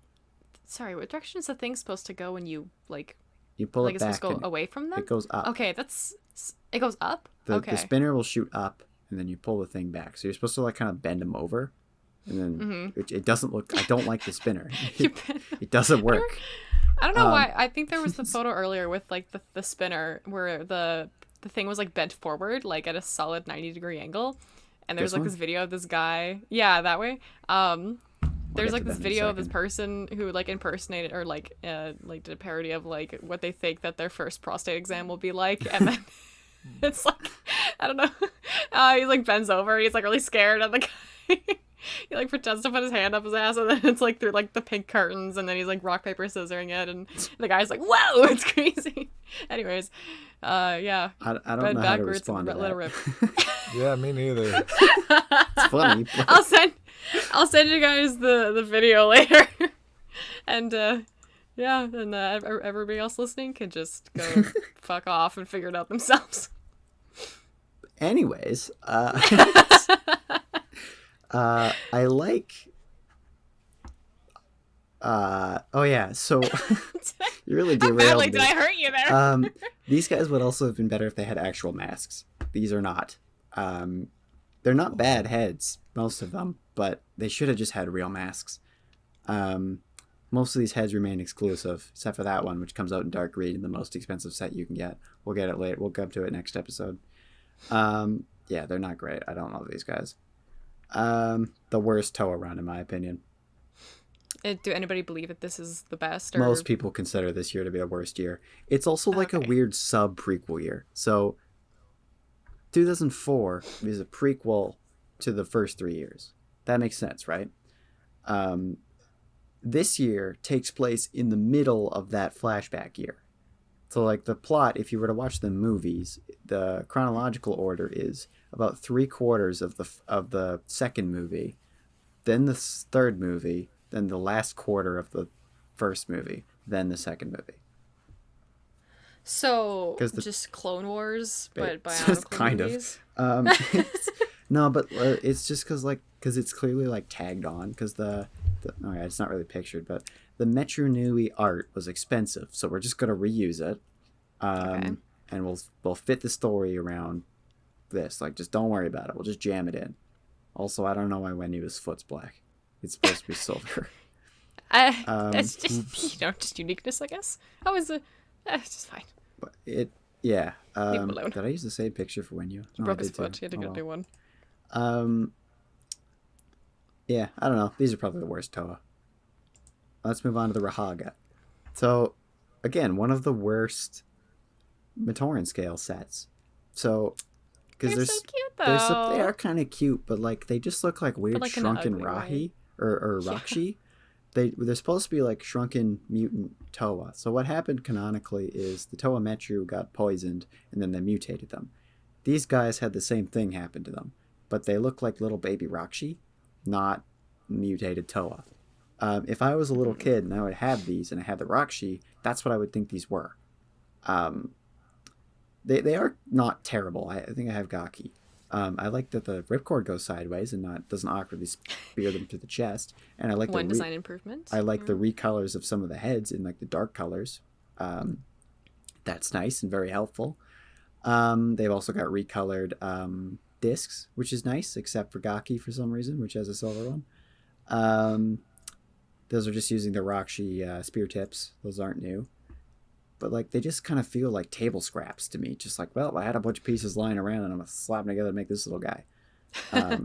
thing supposed to go when you, like, You pull Like it it's supposed back to go and away from them? it goes up. Okay, it goes up? Okay. The spinner will shoot up, and then you pull the thing back. So you're supposed to like kind of bend them over, and then it doesn't look. I don't like the spinner. It doesn't work. I don't know why. I think there was the photo earlier with like the spinner where the thing was like bent forward, like at a solid 90-degree angle. And there's This like one? this video of this guy. Yeah, that way. There's get like to this that in a video of this second. person who like impersonated or like did a parody of like what they think that their first prostate exam will be like, and then it's like I don't know. He like bends over. He's like really scared, and the guy he like pretends to put his hand up his ass, and then it's like through like the pink curtains, and then he's like rock paper scissoring it, and the guy's like, "Whoa, it's crazy." Anyways, yeah. I don't Bend know how to backwards respond to and let it that. rip. Yeah, me neither. It's funny. But I'll send you guys the video later, and yeah, and everybody else listening can just go fuck off and figure it out themselves. anyways, I like. Oh yeah, so you really How derailed badly me. did I hurt you there? These guys would also have been better if they had actual masks. These are not. They're not bad heads, most of them, but they should have just had real masks. Most of these heads remain exclusive, except for that one, which comes out in dark green, the most expensive set you can get. We'll get it later. We'll come to it next episode. Yeah, they're not great. I don't love these guys. The worst Toa run, in my opinion. Do anybody believe that this is the best? Or... Most people consider this year to be the worst year. It's also like a weird sub-prequel year. So, 2004 is a prequel to the first 3 years. That makes sense, right? This year takes place in the middle of that flashback year. So, like, the plot, if you were to watch the movies, the chronological order is about 3/4 of the second movie, then the third movie, then the last quarter of the first movie, then the second movie. So, just Clone Wars, but Bionicle kind movies? of. No, but it's just because it's clearly like tagged on because it's not really pictured, but the Metro Nui art was expensive, so we're just gonna reuse it, and we'll fit the story around this. Like, just don't worry about it. We'll just jam it in. Also, I don't know why Wendy's foot's black. It's supposed to be silver. That's just just uniqueness, I guess. It's just fine. But yeah. Leave him alone. Did I use the same picture for when you? He broke his foot. He had to get a new one. Yeah, I don't know. These are probably the worst Toa. Let's move on to the Rahaga. So, again, one of the worst Matoran scale sets. So, because They're so cute, though. they are kind of cute, but like they just look like weird like in an shrunken ugly Rahi way. or Rakshi. They're supposed to be like shrunken mutant Toa. So what happened canonically is the Toa Metru got poisoned and then they mutated them. These guys had the same thing happen to them, but they look like little baby Rakshi, not mutated Toa. If I was a little kid and I would have these and I had the Rakshi, that's what I would think these were. They are not terrible. I think I have Gaki. I like that the ripcord goes sideways and doesn't awkwardly spear them to the chest. And I like One design improvement. I like the recolors of some of the heads in like the dark colors. That's nice and very helpful. They've also got recolored discs, which is nice, except for Gaki for some reason, which has a silver one. Those are just using the Rakshi spear tips. Those aren't new. But like they just kind of feel like table scraps to me. Just like, well, I had a bunch of pieces lying around and I'm gonna slap them together to make this little guy. I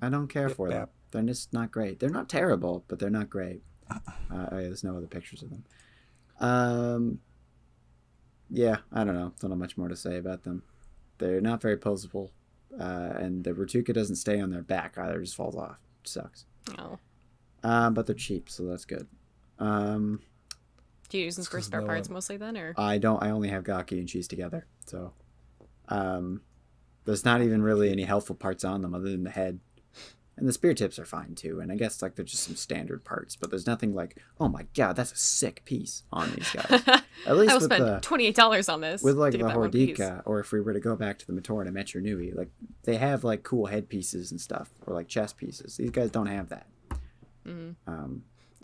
don't care for them. They're just not great. They're not terrible, but they're not great. There's no other pictures of them. Yeah, I don't know. Don't have much more to say about them. They're not very poseable. And the Ratuka doesn't stay on their back either. It just falls off. It sucks. Oh. But they're cheap, so that's good. Do you use them for spare parts mostly then, or? I don't. I only have Gaki and Cheese together, so there's not even really any helpful parts on them other than the head, and the spear tips are fine too. And I guess like they're just some standard parts, but there's nothing like, oh my god, that's a sick piece on these guys. At least I will with spend the $28 on this with like to the get that one piece. Hordika, or if we were to go back to the Matoran and Metro Nui, like they have like cool head pieces and stuff, or like chest pieces. These guys don't have that.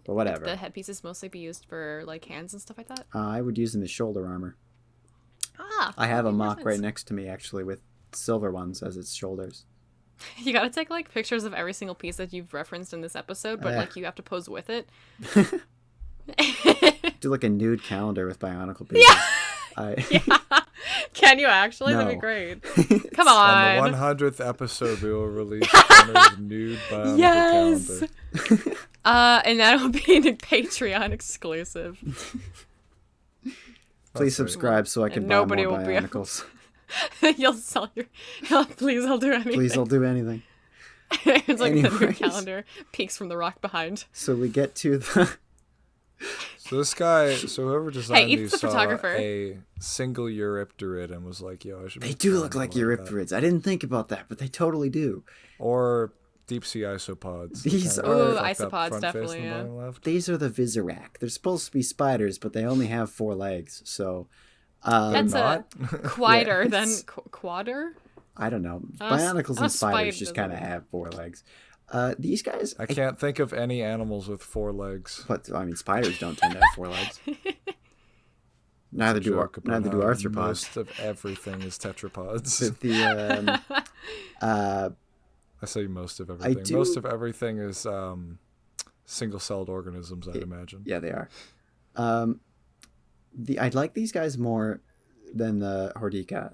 but whatever. The headpieces mostly be used for like hands and stuff like that. I would use them as shoulder armor. Ah, I have a that makes mock sense. right next to me actually with silver ones as its shoulders. You gotta take like pictures of every single piece that you've referenced in this episode, but Yeah. like you have to pose with it. Do like a nude calendar with Bionicle pieces. Yeah. Can you actually? That'd be No. great. Come On on. the 100th episode, we will release Connor's nude Bionicle Yes. calendar. And that'll be a Patreon exclusive. Please That's right. subscribe so I can And buy nobody more will be able- Bionicles. You'll sell your. Please, I'll do anything. Please, I'll do anything. It's like the new Anyways. calendar peeks from the rock behind. So we get to the. So this guy, so whoever designed it's these the saw photographer. a single Eurypterid and was like, "Yo, I should." They make do a look like Bionicle that." Eurypterids. I didn't think about that, but they totally do. Or deep sea isopods. These Kinda are- fucked up Isopods, front face definitely, on the yeah. bottom left. These are the Vizirac. They're supposed to be spiders, but they only have 4 legs. So, That's Not. quieter Yeah, than it's- quader. I don't know. I'm a s- Bionicles I'm a and spiders spider just kind of doesn't- have 4 legs. These guys, I can't think of any animals with 4 legs. but I mean, spiders don't tend to have 4 legs. Neither do Joke about neither do how arthropods. Most of everything is tetrapods. I say most of everything. do- Most of everything is single-celled organisms, I'd imagine. Yeah, they are. I like these guys more than the Hordika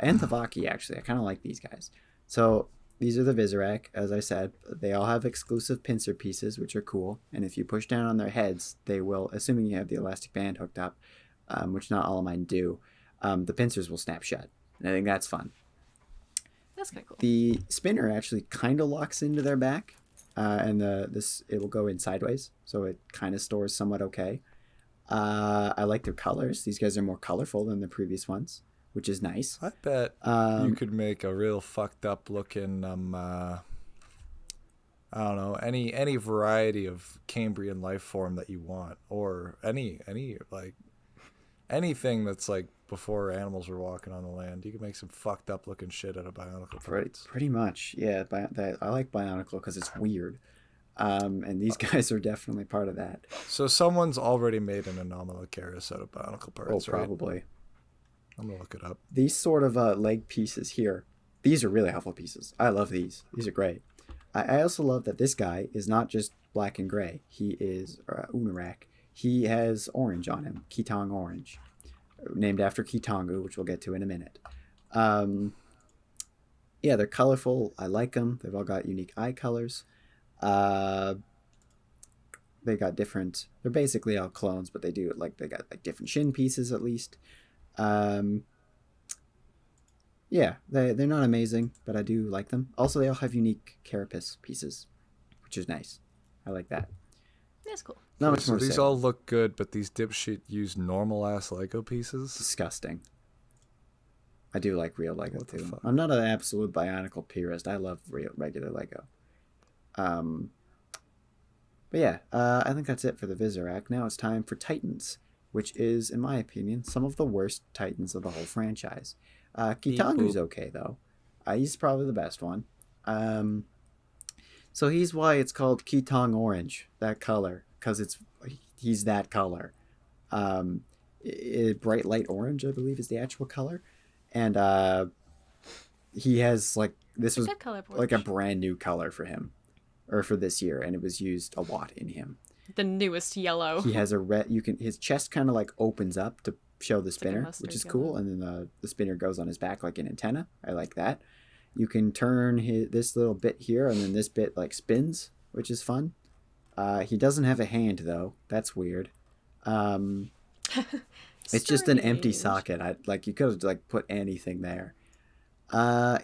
and the Vaki. Actually, I kind of like these guys. So these are the Vizirac, as I said. They all have exclusive pincer pieces, which are cool. And if you push down on their heads, they will, assuming you have the elastic band hooked up, which not all of mine do, the pincers will snap shut. And I think that's fun. That's kind of cool. The spinner actually kind of locks into their back, and it will go in sideways, so it kind of stores somewhat okay. I like their colors. These guys are more colorful than the previous ones, which is nice. I bet you could make a real fucked up looking I don't know, any variety of Cambrian life form that you want, or any like anything that's like before animals were walking on the land. You could make some fucked up looking shit out of Bionicle parts. Pretty much, yeah. I like Bionicle because it's weird, and these guys are definitely part of that. So someone's already made an Anomalocaris out of Bionicle parts, right? Probably. I'm gonna look it up. These sort of leg pieces here, these are really helpful pieces. I love these. These are great. I also love that this guy is not just black and gray. He is Unarak. He has orange on him, Kitong orange, named after Kitongu, which we'll get to in a minute. Yeah, they're colorful. I like them. They've all got unique eye colors. They got different. They're basically all clones, but they got like different shin pieces at least. Yeah, they're not amazing, but I do like them. Also, they all have unique carapace pieces, which is nice. I like that. That's cool. Not much So more to these say. all look good, but these dipshit use normal ass Lego pieces. Disgusting. I do like real Lego What the too. fuck? I'm not an absolute Bionicle purist. I love regular Lego. But yeah, I think that's it for the Vizirac. Now it's time for Titans, which is, in my opinion, some of the worst Titans of the whole franchise. Kitangu's okay though. He's probably the best one. So he's why it's called Kitong Orange, that color, because he's that color. Bright light orange, I believe, is the actual color, and he has this was Good color like a orange. brand new color for him, or for this year, and it was used a lot in him. The newest yellow. He has a red. His chest kind of like opens up to show the like a spinner, mustard which is yellow. cool, and then the spinner goes on his back like an antenna. I like that. You can turn this little bit here, and then this bit like spins, which is fun. He doesn't have a hand though. That's weird. It's just an empty Strange. socket. You could have put anything there.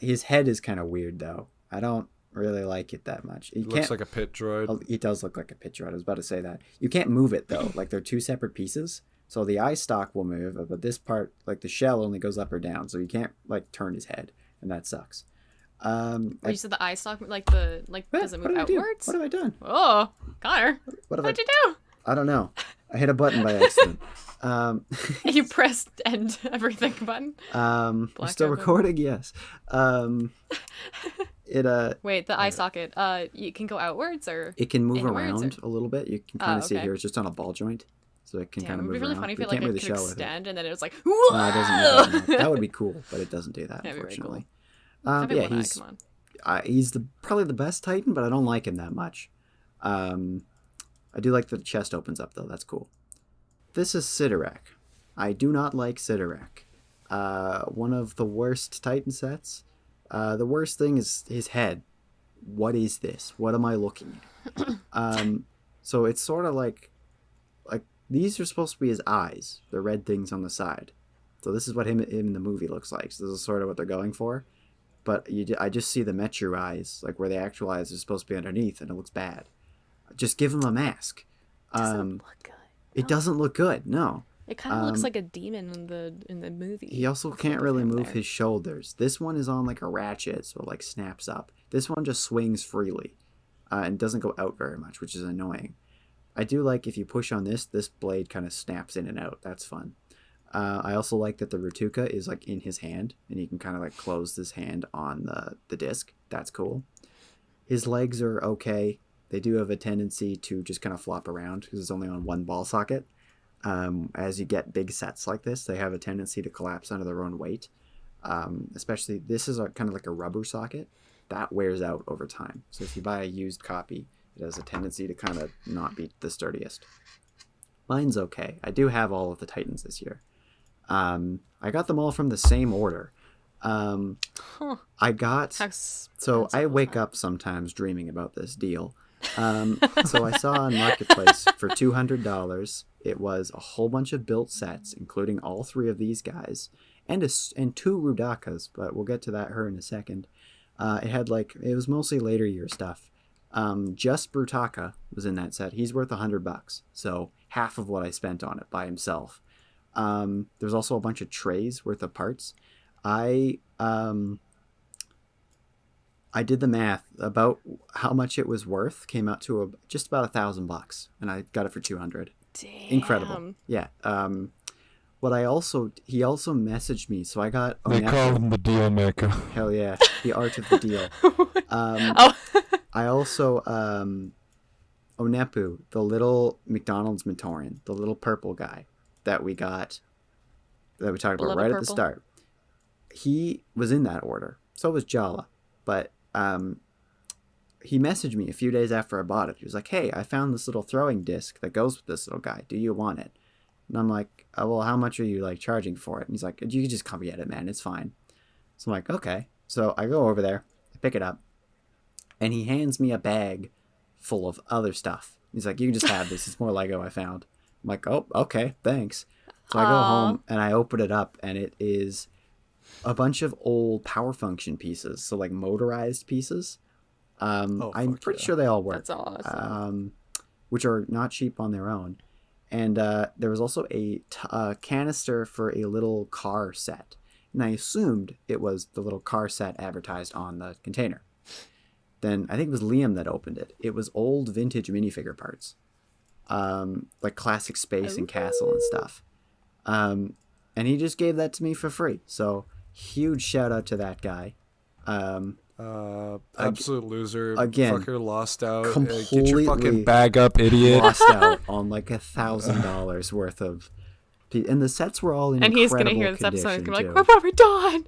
His head is kind of weird though. I don't really like it that much. It looks like a pit droid. Oh, it does look like a picture. I was about to say that. You can't move it though. They're two separate pieces. So the eye stalk will move, but this part, the shell, only goes up or down. So you can't turn his head, and that sucks. Or you said the eye stalk, does it move outwards? What have I done? Oh, Connor, what'd you do? I don't know. I hit a button by accident. You pressed end everything button. We're Black still open. recording. Yes. Wait, the eye socket. You can go outwards or it can move inwards, around a little bit. You can kind of see okay. here. It's just on a ball joint, so it can Damn, kind of it would move be really around. funny if We it like can't really it could show with it. extend and then it was like, No, it doesn't do that. No. That would be cool, but it doesn't do that, That'd be very cool. unfortunately. Have But it yeah, one eye, come on. he's probably the best Titan, but I don't like him that much. I do like that the chest opens up, though. That's cool. This is Sidorak. I do not like Sidorak. One of the worst Titan sets. The worst thing is his head. What is this? What am I looking at? So it's sort of like these are supposed to be his eyes, the red things on the side. So this is what him in the movie looks like. So this is sort of what they're going for. But I just see the Metru eyes, like where the actual eyes are supposed to be underneath, and it looks bad. Just give him a mask. Doesn't look good. It doesn't look good. No. It kind of looks like a demon in the movie. He also can't really move his shoulders. This one is on like a ratchet, so it like snaps up. This one just swings freely, and doesn't go out very much, which is annoying. I do like if you push on this blade kind of snaps in and out. That's fun. I also like that the Ratuka is like in his hand, and he can kind of like close his hand on the disc. That's cool. His legs are okay. They do have a tendency to just kind of flop around because it's only on one ball socket. As you get big sets like this, they have a tendency to collapse under their own weight. Especially, this is kind of like a rubber socket. That wears out over time. So if you buy a used copy, it has a tendency to kind of not be the sturdiest. Mine's okay. I do have all of the Titans this year. I got them all from the same order. I got... So I wake up sometimes dreaming about this deal. So I saw on Marketplace for $200. It was a whole bunch of built sets, including all three of these guys, and two Rudakas, but we'll get to her in a second. It was mostly later year stuff. Just Brutaka was in that set. He's worth $100, so half of what I spent on it by himself. There's also a bunch of trays worth of parts. I did the math about how much it was worth. Came out to just about $1,000, and I got it for $200. Damn. Incredible. Yeah. He also messaged me, so I got. They call him the deal maker. Hell yeah, the art of the deal. I also Onepu, the little McDonald's Mentorian, the little purple guy that we talked about right at the start. He was in that order. So was Jala, but he messaged me a few days after I bought it. He was like, "Hey, I found this little throwing disc that goes with this little guy. Do you want it?" And I'm like, "Oh, well, how much are you like charging for it?" And he's like, "You can just come get it, man. It's fine." So I'm like, "Okay." So I go over there, I pick it up, and he hands me a bag full of other stuff. He's like, "You can just have this. It's more Lego I found." I'm like, "Oh, okay, thanks." So I go home and I open it up, and it is a bunch of old power function pieces, so like motorized pieces. I'm pretty sure they all work. That's awesome. Which are not cheap on their own. And there was also a canister for a little car set. And I assumed it was the little car set advertised on the container. Then I think it was Liam that opened it. It was old vintage minifigure parts. Like classic space and castle and stuff. And he just gave that to me for free. So huge shout out to that guy. Absolute loser. Again, fucker lost out. Completely Get your fucking bag up, idiot. Lost out on like $1,000 worth of, and the sets were all in and incredible he's gonna hear this episode and condition, be like, "What have we done?"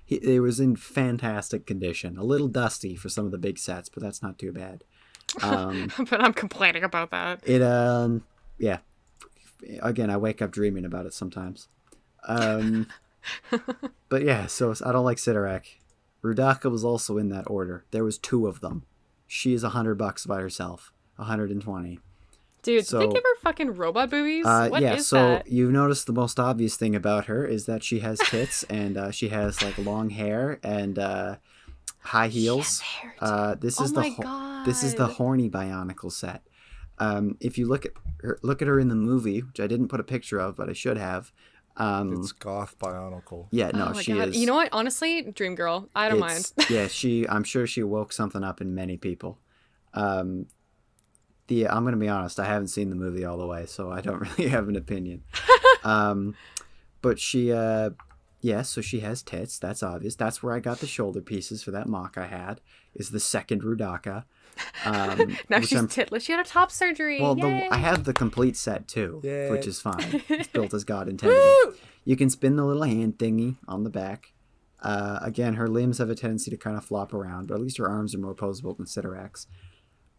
It was in fantastic condition. A little dusty for some of the big sets, but that's not too bad. But I'm complaining about that. Yeah. Again, I wake up dreaming about it sometimes. But yeah, so I don't like Sidorak. Rudaka was also in that order. There was two of them. She is $100 by herself. 120. Dude, did they give her fucking robot boobies? What is so that? you've noticed the most obvious thing about her is that she has tits and she has like long hair and high heels. This is this is the horny Bionicle set. If you look at her in the movie, which I didn't put a picture of, but I should have. It's goth Bionicle. Yeah, no, oh she God. is. You know what? Honestly, dream girl. I don't mind. Yeah, I'm sure she woke something up in many people. I'm gonna be honest. I haven't seen the movie all the way, so I don't really have an opinion. But she, Yes, so she has tits. That's obvious. That's where I got the shoulder pieces for that mock I had. Is the second Rudaka. Now which she's I'm- titless. She had a top surgery. Well, Yay! I have the complete set too, Yay. which is fine. It's built as God intended it. You can spin the little hand thingy on the back. Again, her limbs have a tendency to kind of flop around, but at least her arms are more posable than Sidorak's.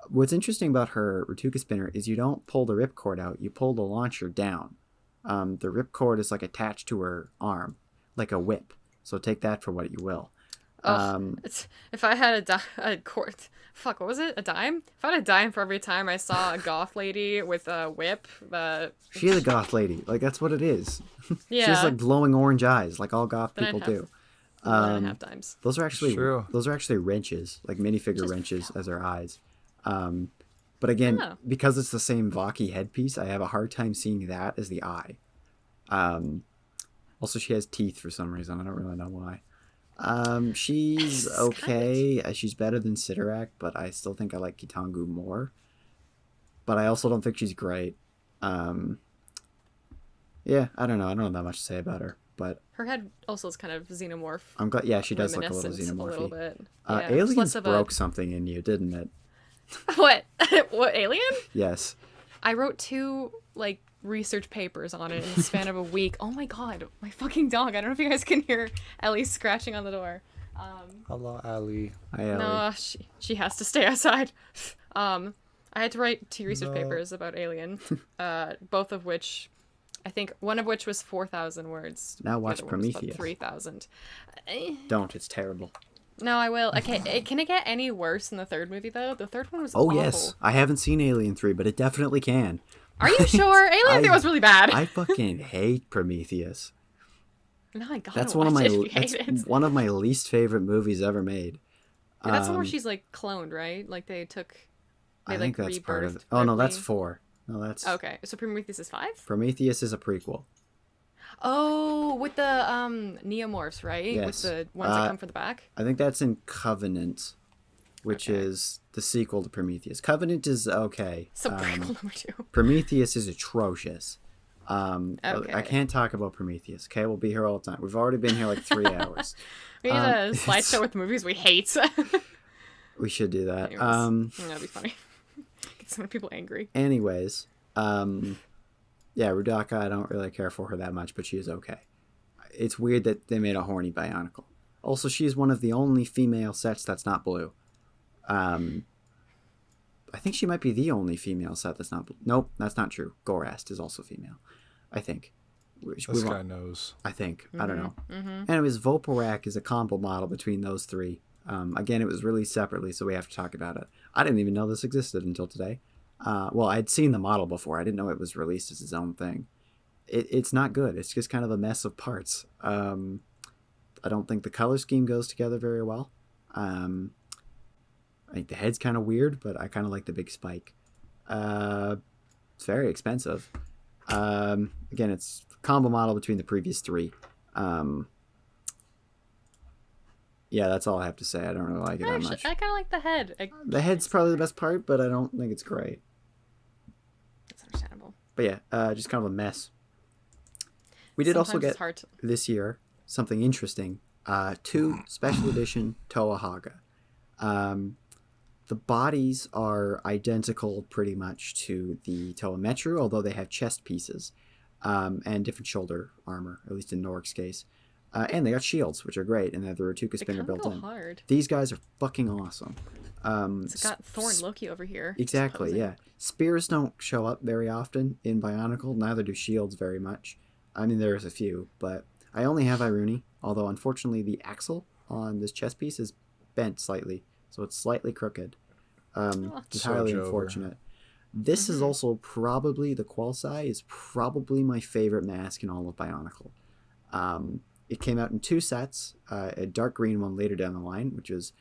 What's interesting about her Ratuka spinner is you don't pull the ripcord out, you pull the launcher down. The ripcord is like attached to her arm, like a whip. So take that for what you will. If I had a quart, fuck, what was it? A dime? If I had a dime for every time I saw a goth lady with a whip, She is a goth lady. Like, that's what it is. yeah, She has like glowing orange eyes, like all goth Then I'd people have do. 1.5 dimes. Those are actually True. wrenches, like minifigure wrenches as her eyes. But again, because it's the same Vaki headpiece, I have a hard time seeing that as the eye. Also, she has teeth for some reason. I don't really know why. She's okay. She's better than Sidorak, but I still think I like Kitangu more. But I also don't think she's great. Yeah, I don't know. I don't know that much to say about her. But Her head also is kind of xenomorph. I'm glad. Yeah, she does look a little reminiscent xenomorphy. A little bit. Yeah, just Aliens less of broke something in you, didn't it? What? What, Alien? Yes. I wrote 2 like research papers on it in the span of a week. Oh my god, my fucking dog. I don't know if you guys can hear Ellie scratching on the door. Hello, Ali. Hi, Ellie. No, she has to stay outside. I had to write 2 research papers about Alien, both of which, I think one of which was 4,000 words. Now The watch other one was about Prometheus. 3,000. Don't. It's terrible. No, I will. Okay, can it get any worse than the third movie though? The third one was Oh, awful. yes. I haven't seen Alien 3, but it definitely can. Are you sure? Alien 3 was really bad. I fucking hate Prometheus. No, I gotta That's watch one of my it if you hate that's it. one of my least favorite movies ever made. That's the one where she's like cloned, right? Like they I think like that's part of rebirthed it. Oh no, that's Ripley. 4. No, that's Okay, so Prometheus is 5? Prometheus is a prequel. Oh, with the neomorphs, right? Yes. With the ones that come from the back. I think that's in Covenant, which Okay. is the sequel to Prometheus. Covenant is okay. So prequel number 2. Prometheus is atrocious. I Okay. can't talk about Prometheus. Okay, we'll be here all the time. We've already been here like 3 hours. We need a it's- slideshow with movies we hate. We should do that. Anyways, that'd be funny. Get some people angry. Anyways, yeah, Rudaka, I don't really care for her that much, but she is okay. It's weird that they made a horny Bionicle. Also, she is one of the only female sets that's not blue. I think she might be the only female set that's not blue. Nope, that's not true. Gorast is also female, I think. This guy knows. I think. I don't know. Anyways, Voporak is a combo model between those 3. Again, it was released separately, so we have to talk about it. I didn't even know this existed until today. Well, I'd seen the model before. I didn't know it was released as its own thing. It's not good. It's just kind of a mess of parts. I don't think the color scheme goes together very well. I think the head's kind of weird, but I kind of like the big spike. It's very expensive. Again, it's a combo model between the previous 3. Yeah, that's all I have to say. I don't really like it that much. I kind of like the head. The head's probably the best part, but I don't think it's great. That's understandable. But yeah, just kind of a mess. We did also Sometimes get it's hard to... this year something interesting. 2 special edition Toa Haga. The bodies are identical pretty much to the Toa Metru, although they have chest pieces and different shoulder armor, at least in Norik's case. And they got shields, which are great, and they have the Ratuka spinner built in. Hard. These guys are fucking awesome. It's got Thor and Loki over here. Exactly, supposing. yeah. Spears don't show up very often in Bionicle, neither do shields very much. I mean, there's a few, but I only have Iruni, although unfortunately the axle on this chest piece is bent slightly, so it's slightly crooked. It's highly Sojo over. unfortunate. This is also probably, the Qualsai is probably my favorite mask in all of Bionicle. It came out in 2 sets, a dark green one later down the line, which is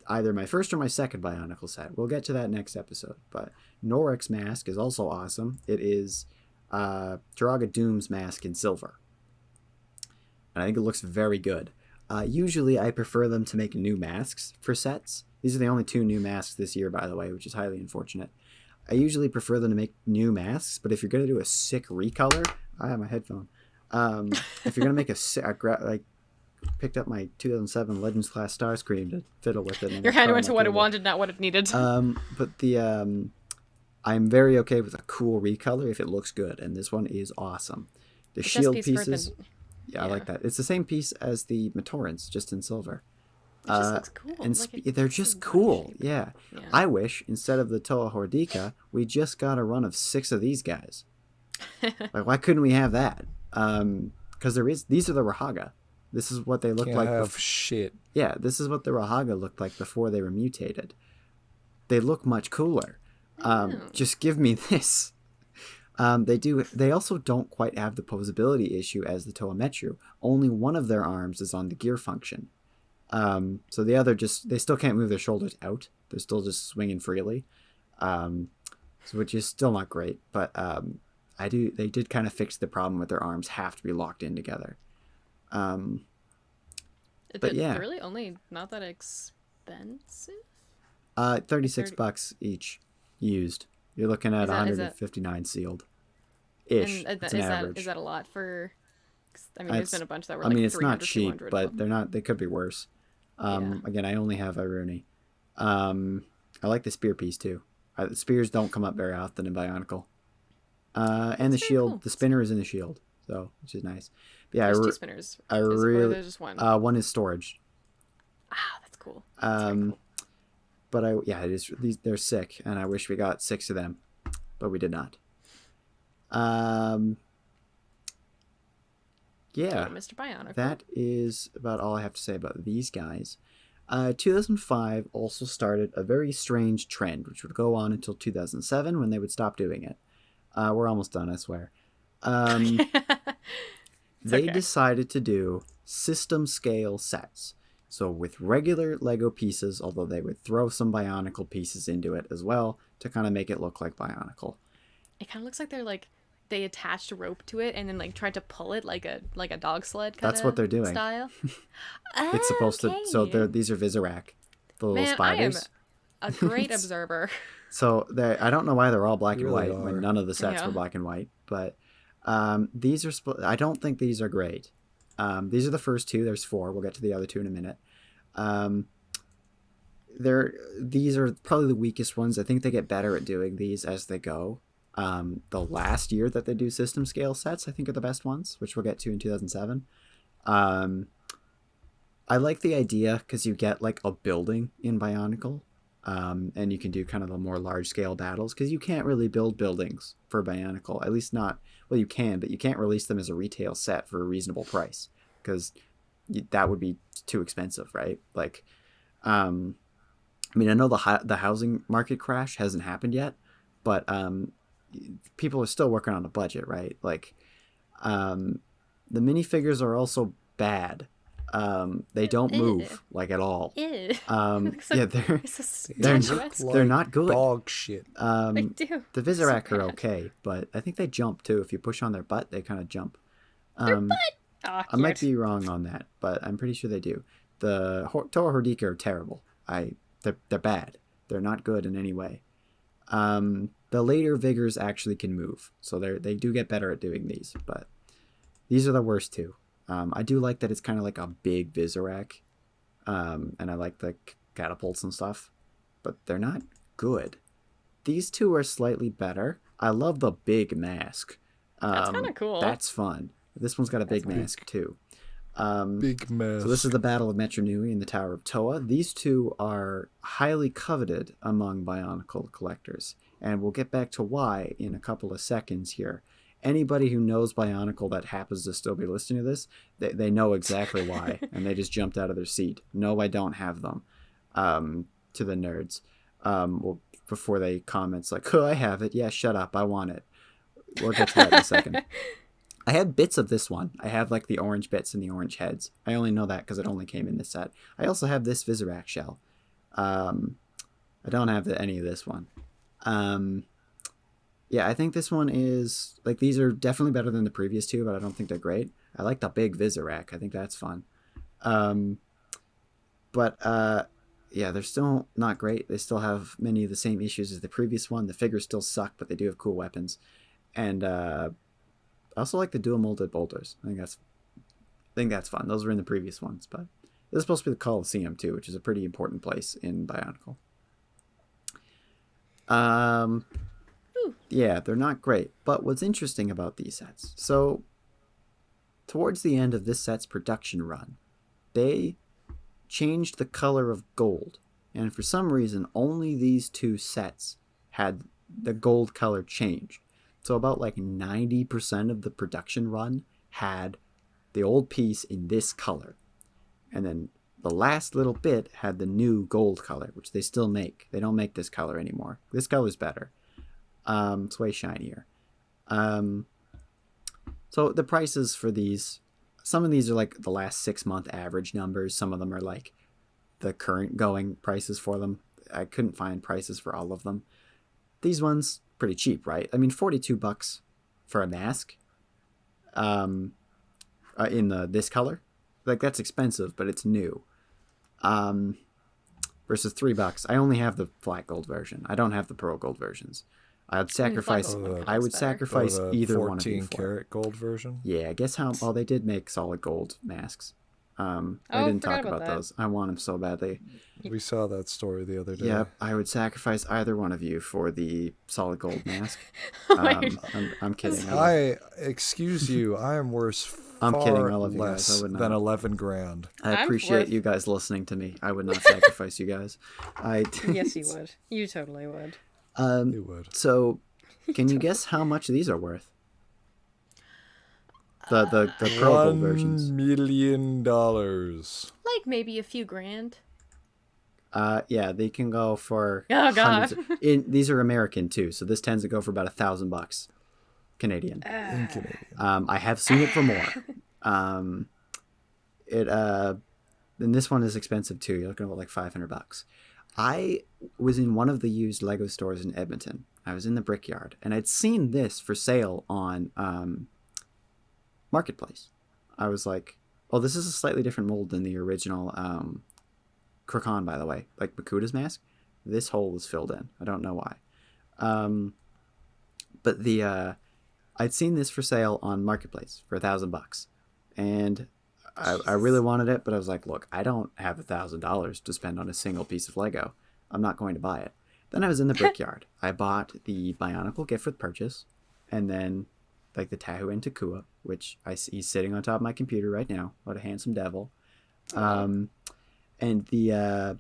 either my first or my second Bionicle set. We'll get to that next episode. But Norik's mask is also awesome. It is Jiraga Doom's mask in silver. And I think it looks very good. Usually I prefer them to make new masks for sets. These are the only 2 new masks this year, by the way, which is highly unfortunate. I usually prefer them to make new masks, but if you're going to do a sick recolor... I have my headphone. If you're gonna make like picked up my 2007 Legends class Starscream to fiddle with it. And Your hand went to what it wanted, not what it needed. But I'm very okay with a cool recolor if it looks good, and this one is awesome. The shield pieces, yeah, I like that. It's the same piece as the Matorans, just in silver. It just looks cool. And they're just cool. Yeah. I wish instead of the Toa Hordica, we just got a run of 6 of these guys. Like, why couldn't we have that? Because these are the Rahaga. This is what they look like. Shit. Yeah, this is what the Rahaga looked like before they were mutated. They look much cooler. Just give me this. They also don't quite have the posability issue as the Toa Metru. Only one of their arms is on the gear function. So the other they still can't move their shoulders out. They're still just swinging freely. Which is still not great, but they did kind of fix the problem with their arms have to be locked in together. But yeah, they're really only not that expensive. $36 each used. You're looking at 159 sealed. Ish. And it's an average. Is that a lot for? I mean, there's been a bunch that were. It's not cheap, but they're not. They could be worse. Again, I only have Iruni. I like the spear piece too. The spears don't come up very often in Bionicle. And the shield, cool. The spinner is in the shield, so which is nice. But yeah, there's 2 spinners. There's just one. One is storage. That's cool. That's cool. But they're sick, and I wish we got 6 of them, but we did not. Yeah, Mr. Bionicle. That is about all I have to say about these guys. 2005 also started a very strange trend, which would go on until 2007 when they would stop doing it. We're almost done, I swear. They decided to do system scale sets. So with regular Lego pieces, although they would throw some Bionicle pieces into it as well to kind of make it look like Bionicle. It kind of looks like they attached a rope to it and then tried to pull it like a dog sled kind of. That's what they're doing. Style. It's supposed to. So these are Visorak, the little spiders. I am a great observer. So I don't know why they're all black and white when none of the sets were black and white, but these are. I don't think these are great. These are the first 2. There's 4. We'll get to the other 2 in a minute. These are probably the weakest ones. I think they get better at doing these as they go. The last year that they do system scale sets, I think, are the best ones, which we'll get to in 2007. I like the idea because you get like a building in Bionicle, and you can do kind of the more large scale battles because you can't really build buildings for Bionicle, at least not. Well, you can, but you can't release them as a retail set for a reasonable price because that would be too expensive, right? Like, I mean, I know the housing market crash hasn't happened yet, but people are still working on a budget, right? Like, the minifigures are also bad. They don't move like at all. Yeah, they're not good. Dog shit. They do. The Visorak are okay, but I think they jump too. If you push on their butt, they kind of jump. Their butt. I might be wrong on that, but I'm pretty sure they do. The Toa Hordica are terrible. They're bad. They're not good in any way. The later Vigors actually can move, so they do get better at doing these, but these are the worst 2. I do like that it's kind of like a big Visorak, and I like the catapults and stuff, but they're not good. These 2 are slightly better. I love the big mask. That's kind of cool. That's fun. This one's got a big mask too. Big mask. So this is the Battle of Metru Nui and the Tower of Toa. These 2 are highly coveted among Bionicle collectors, and we'll get back to why in a couple of seconds here. Anybody who knows Bionicle that happens to still be listening to this, they know exactly why, and they just jumped out of their seat. No, I don't have them. To the nerds, before they comments like, "Oh, I have it. Yeah, shut up. I want it." We'll get to that in a second. I have bits of this one. I have like the orange bits and the orange heads. I only know that because it only came in this set. I also have this Visorak shell. I don't have any of this one. Yeah, I think this one is like, these are definitely better than the previous 2, but I don't think they're great. I like the big Visorak. I think that's fun. Yeah, they're still not great. They still have many of the same issues as the previous one. The figures still suck, but they do have cool weapons. And I also like the dual molded boulders. I think that's fun. Those were in the previous ones, but this is supposed to be the Coliseum too, which is a pretty important place in Bionicle. Yeah, they're not great. But what's interesting about these sets? So, towards the end of this set's production run, they changed the color of gold, and for some reason, only these two sets had the gold color change. So about like 90% of the production run had the old piece in this color. And then the last little bit had the new gold color, which they still make. They don't make this color anymore. This color's better. It's way shinier. So the prices for these, some of these are like the last 6-month average numbers. Some of them are like the current going prices for them. I couldn't find prices for all of them. These ones, pretty cheap, right? I mean, $42 for a mask in this color. Like, that's expensive, but it's new. Versus $3. I only have the flat gold version. I don't have the pearl gold versions. I'd sacrifice. I would sacrifice either one of you. 14 karat gold version. Yeah, I guess how. Well, they did make solid gold masks. I didn't talk about those. I want them so badly. We saw that story the other day. Yeah, I would sacrifice either one of you for the solid gold mask. I'm kidding. Excuse you. I am worth I'm far kidding. All of you less guys. I would not. than 11 grand. I appreciate you guys listening to me. I would not sacrifice you guys. Yes, you would. You totally would. You would. So, can you guess how much these are worth? The pearl gold versions. $1 million. Like maybe a few grand. Yeah, they can go for. Oh God. These are American too, so this tends to go for about $1,000 Canadian. In Canadian. I have seen it for more. And this one is expensive too. You're looking at like $500. I was in one of the used Lego stores in Edmonton. I was in the Brickyard, and I'd seen this for sale on Marketplace. I was like, "Oh, this is a slightly different mold than the original Krakan, by the way. Like Makuta's mask, this hole is filled in. I don't know why." But I'd seen this for sale on Marketplace for $1,000, and I really wanted it, but I was like, look, I don't have $1,000 to spend on a single piece of Lego. I'm not going to buy it. Then I was in the Brickyard. I bought the Bionicle gift with purchase, and then like the Tahu and Takua, which he's sitting on top of my computer right now. What a handsome devil. And I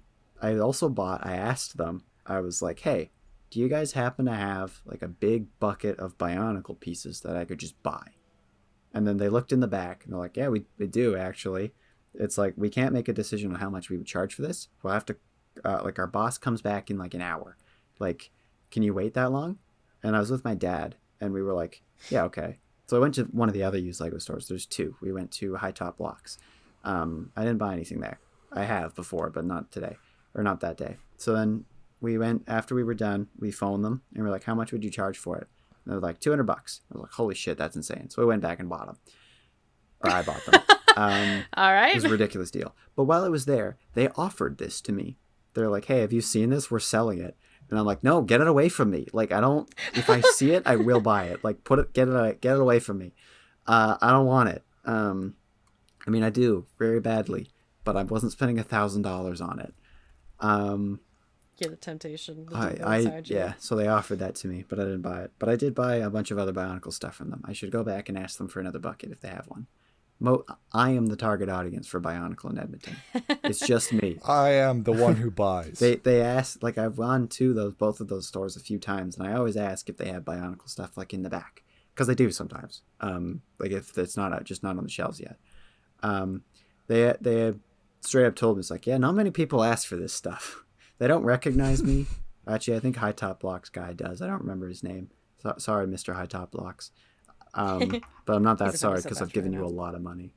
also bought, I asked them, I was like, hey, do you guys happen to have like a big bucket of Bionicle pieces that I could just buy? And then they looked in the back and they're like, yeah, we do actually. It's like, we can't make a decision on how much we would charge for this. We'll have to, like our boss comes back in like an hour. Like, can you wait that long? And I was with my dad and we were like, yeah, okay. So I went to one of the other used Lego stores. There's two. We went to High Top Blocks. I didn't buy anything there. I have before, but not today or not that day. So then we went, after we were done, we phoned them and we're like, how much would you charge for it? And they were like, $200. I was like, holy shit, that's insane. So we went back and bought them. Or I bought them. All right. It was a ridiculous deal. But while I was there, they offered this to me. They're like, hey, have you seen this? We're selling it. And I'm like, no, get it away from me. Like, if I see it, I will buy it. Like, get it away from me. I don't want it. I mean, I do very badly, but I wasn't spending $1,000 on it. Yeah, the temptation. Yeah, so they offered that to me, but I didn't buy it. But I did buy a bunch of other Bionicle stuff from them. I should go back and ask them for another bucket if they have one. I am the target audience for Bionicle in Edmonton. It's just me. I am the one who buys. They asked, like, I've gone to both of those stores a fefew times, and I always ask if they have Bionicle stuff like in the back, because they do sometimes. Like if it's not just not on the shelves yet. They straight up told me, it's like, yeah, not many people ask for this stuff. They don't recognize me. Actually, I think High Top Blocks guy does. I don't remember his name. Sorry, Mr. High Top Blocks. But I'm not that sorry because I've given you a lot of money.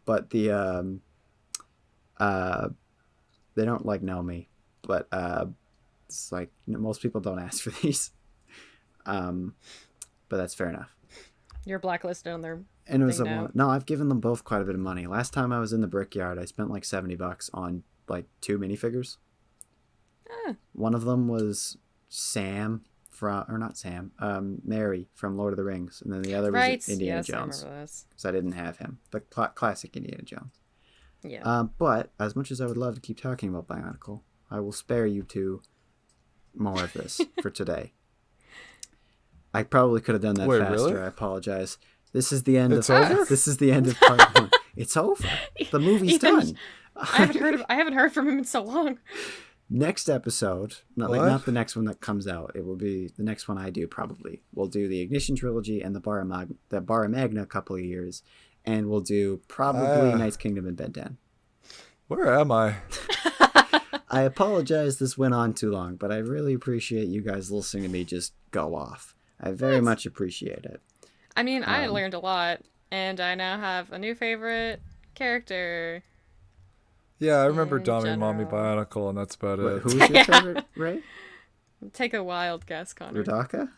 But they don't like know me. But it's like most people don't ask for these. But that's fair enough. You're blacklisted on their. And it was no, I've given them both quite a bit of money. Last time I was in the Brickyard, I spent like $70 on like 2 minifigures. One of them was Sam from, or not Sam, Mary from Lord of the Rings, and then the other Right. was Indiana Yes, Jones. I remember this. Because I didn't have him, the classic Indiana Jones. Yeah. But as much as I would love to keep talking about Bionicle, I will spare you two more of this for today. I probably could have done that Wait, faster. really? I apologize. This is the end It's of over? This is the end of part 1. It's over. The movie's Ethan, done. I haven't heard from him in so long. Next episode, not What? the next one that comes out. It will be the next one I do probably. We'll do the Ignition trilogy and the Barra Magna a couple of years, and we'll do probably Knight's Kingdom and Ben 10. Where am I? I apologize this went on too long, but I really appreciate you guys listening to me just go off. I very much appreciate it. I mean, I learned a lot, and I now have a new favorite character. Yeah, I remember In Dummy Mommy general. Bionicle, and that's about Wait, it. who is your favorite, Ray? Take a wild guess, Connor. Radaka?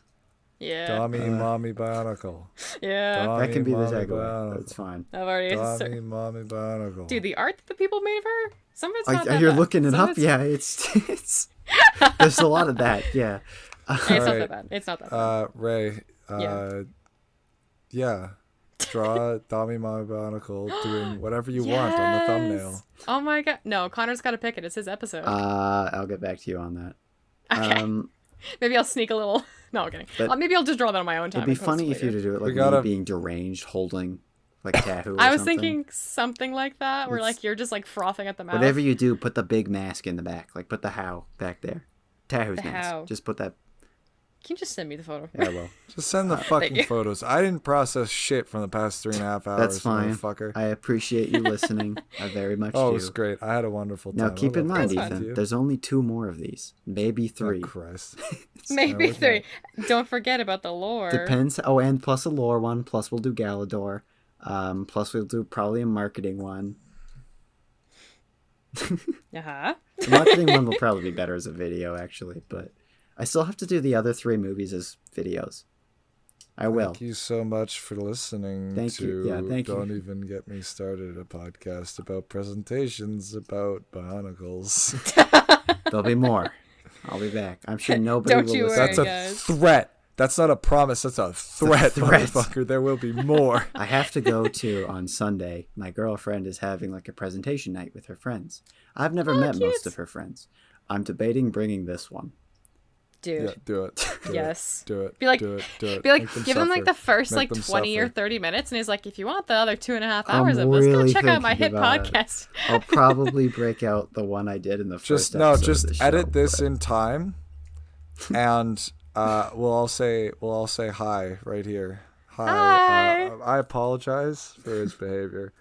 Yeah. Dummy Mommy Bionicle. Yeah. Dummy That can be the Mommy tagline. Bionicle. That's fine. I've already. Dummy Mommy Bionicle. Dude, the art that the people made of her, some of it's not that You're bad. looking it Some of up? it's- Yeah, it's there's a lot of that, yeah. It's not Alright. that bad. It's not that bad. Ray. Yeah. Yeah. Draw Dummy Mommy Bionicle doing whatever you want on the thumbnail. Yes! Oh my god. No, Connor's got to pick it. It's his episode. I'll get back to you on that. Okay. Maybe I'll sneak a little. No, I'm kidding. But Maybe I'll just draw that on my own time. It'd be and post funny it if you later. were to do it like We gotta- me being deranged, holding like Tahu. I was thinking something like that, where It's- like you're just like frothing at the mouth. Whatever you do, put the big mask in the back. Like put the how back there. Tahu's The mask. how. Just put that. Can you just send me the photo? Yeah, well, Just send the you. fucking photos. I didn't process shit from the past 3.5 hours. that's fine. Motherfucker. I appreciate you listening. I very much Oh, it do. was great. I had a wonderful time. Now keep I in love mind, talking to Ethan, you. there's only 2 more of these. Maybe 3. Oh, Christ. Maybe Yeah, 3. Don't forget about the lore. Depends. Oh, and plus a lore one. Plus we'll do Galador. Plus we'll do probably a marketing one. Uh-huh. The marketing one will probably be better as a video, actually. But I still have to do the other 3 movies as videos. I will. Thank you so much for listening Thank to you. Yeah, thank you. Don't Even Get Me Started, a podcast about presentations about Bionicles. There'll be more. I'll be back. I'm sure nobody Don't will you listen. worry. That's a guys. threat. That's not a promise. That's a threat, threat. motherfucker. There will be more. I have to go to on Sunday. My girlfriend is having like a presentation night with her friends. I've never met cute. most of her friends. I'm debating bringing this one. Dude. Yeah, do it. Do Yes. It, do it. Be like- do it. Do it. Be like, Make them give them like the suffer. first Make like them 20 or suffer. 30 minutes, and he's like, if you want the other 2.5 I'm hours of this, go really check out my thinking hit about it. podcast. I'll probably break out the one I did in the Just first episode of the just show, edit this but- in time, and we'll all say hi right here. Hi. I apologize for his behavior.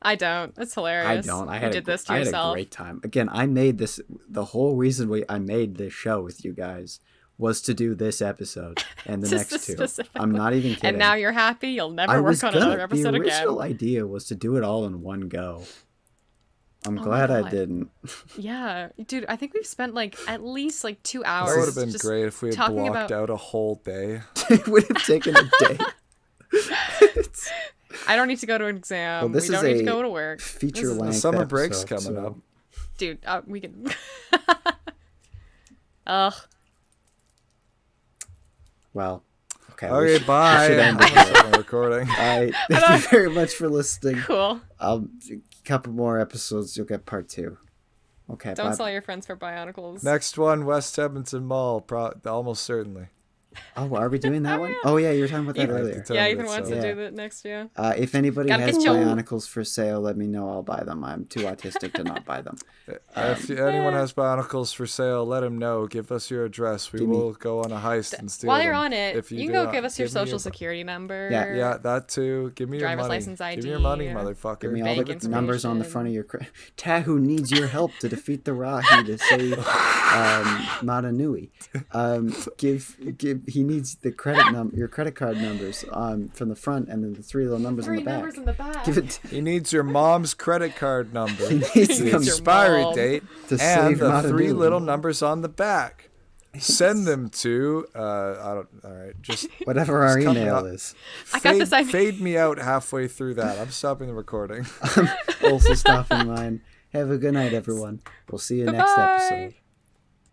I don't. It's hilarious. I don't. I You had, did this to I had a yourself. great time. Again, I made this. The whole reason I made this show with you guys was to do this episode and the Just next this 2. specific I'm not even kidding. And now you're happy. You'll never I work was on gonna. another episode The original again. idea was to do it all in one go. I'm Oh my glad I God. didn't. Yeah, dude. I think we've spent like at least like 2 That hours. would have been just great if we had talking blocked about- out a whole day. It would have taken a day. I don't need to go to an exam. Well, this we is don't need to a go to work. feature This is- length. The summer break's episode, coming so- up. Dude, we can. Ugh. Well, okay. Okay, should bye. end I'm it gonna stop my recording. Thank you very much for listening. Cool. A couple more episodes, you'll get part 2. Okay. Don't bye. sell your friends for Bionicles. Next one, West Edmonton Mall, almost certainly. Oh, are we doing that one? Oh yeah, you were talking about that Ethan- earlier. Ethan- Yeah, Tell me Ethan that wants so. to Yeah. do that next year. If anybody Gotta has get your- Bionicles for sale, let me know. I'll buy them. I'm too autistic to not buy them. If anyone has Bionicles for sale, let him know. Give us your address. We Give me- will go on a heist and steal While them. you're on it, If you do can go not- give us your me social security number. Yeah. Yeah, that too. Give me your Driver's money. license Give me your money, ID. motherfucker. Give me all Bank the numbers on the information. front of your Tahu needs your help to defeat the Rahi to save Matanui. He needs the your credit card numbers from the front and then the 3 little numbers on the back. numbers in the back. Give it He needs your mom's credit card number, He needs the your expiry mom. date, To and save the Matanui. 3 little numbers on the back. Send them to I don't. All right, just whatever our Just cut me email off. is. I got this idea. Fade me out halfway through that. I'm stopping the recording. Also stopping mine. Have a good night, everyone. We'll see you next Bye-bye. episode.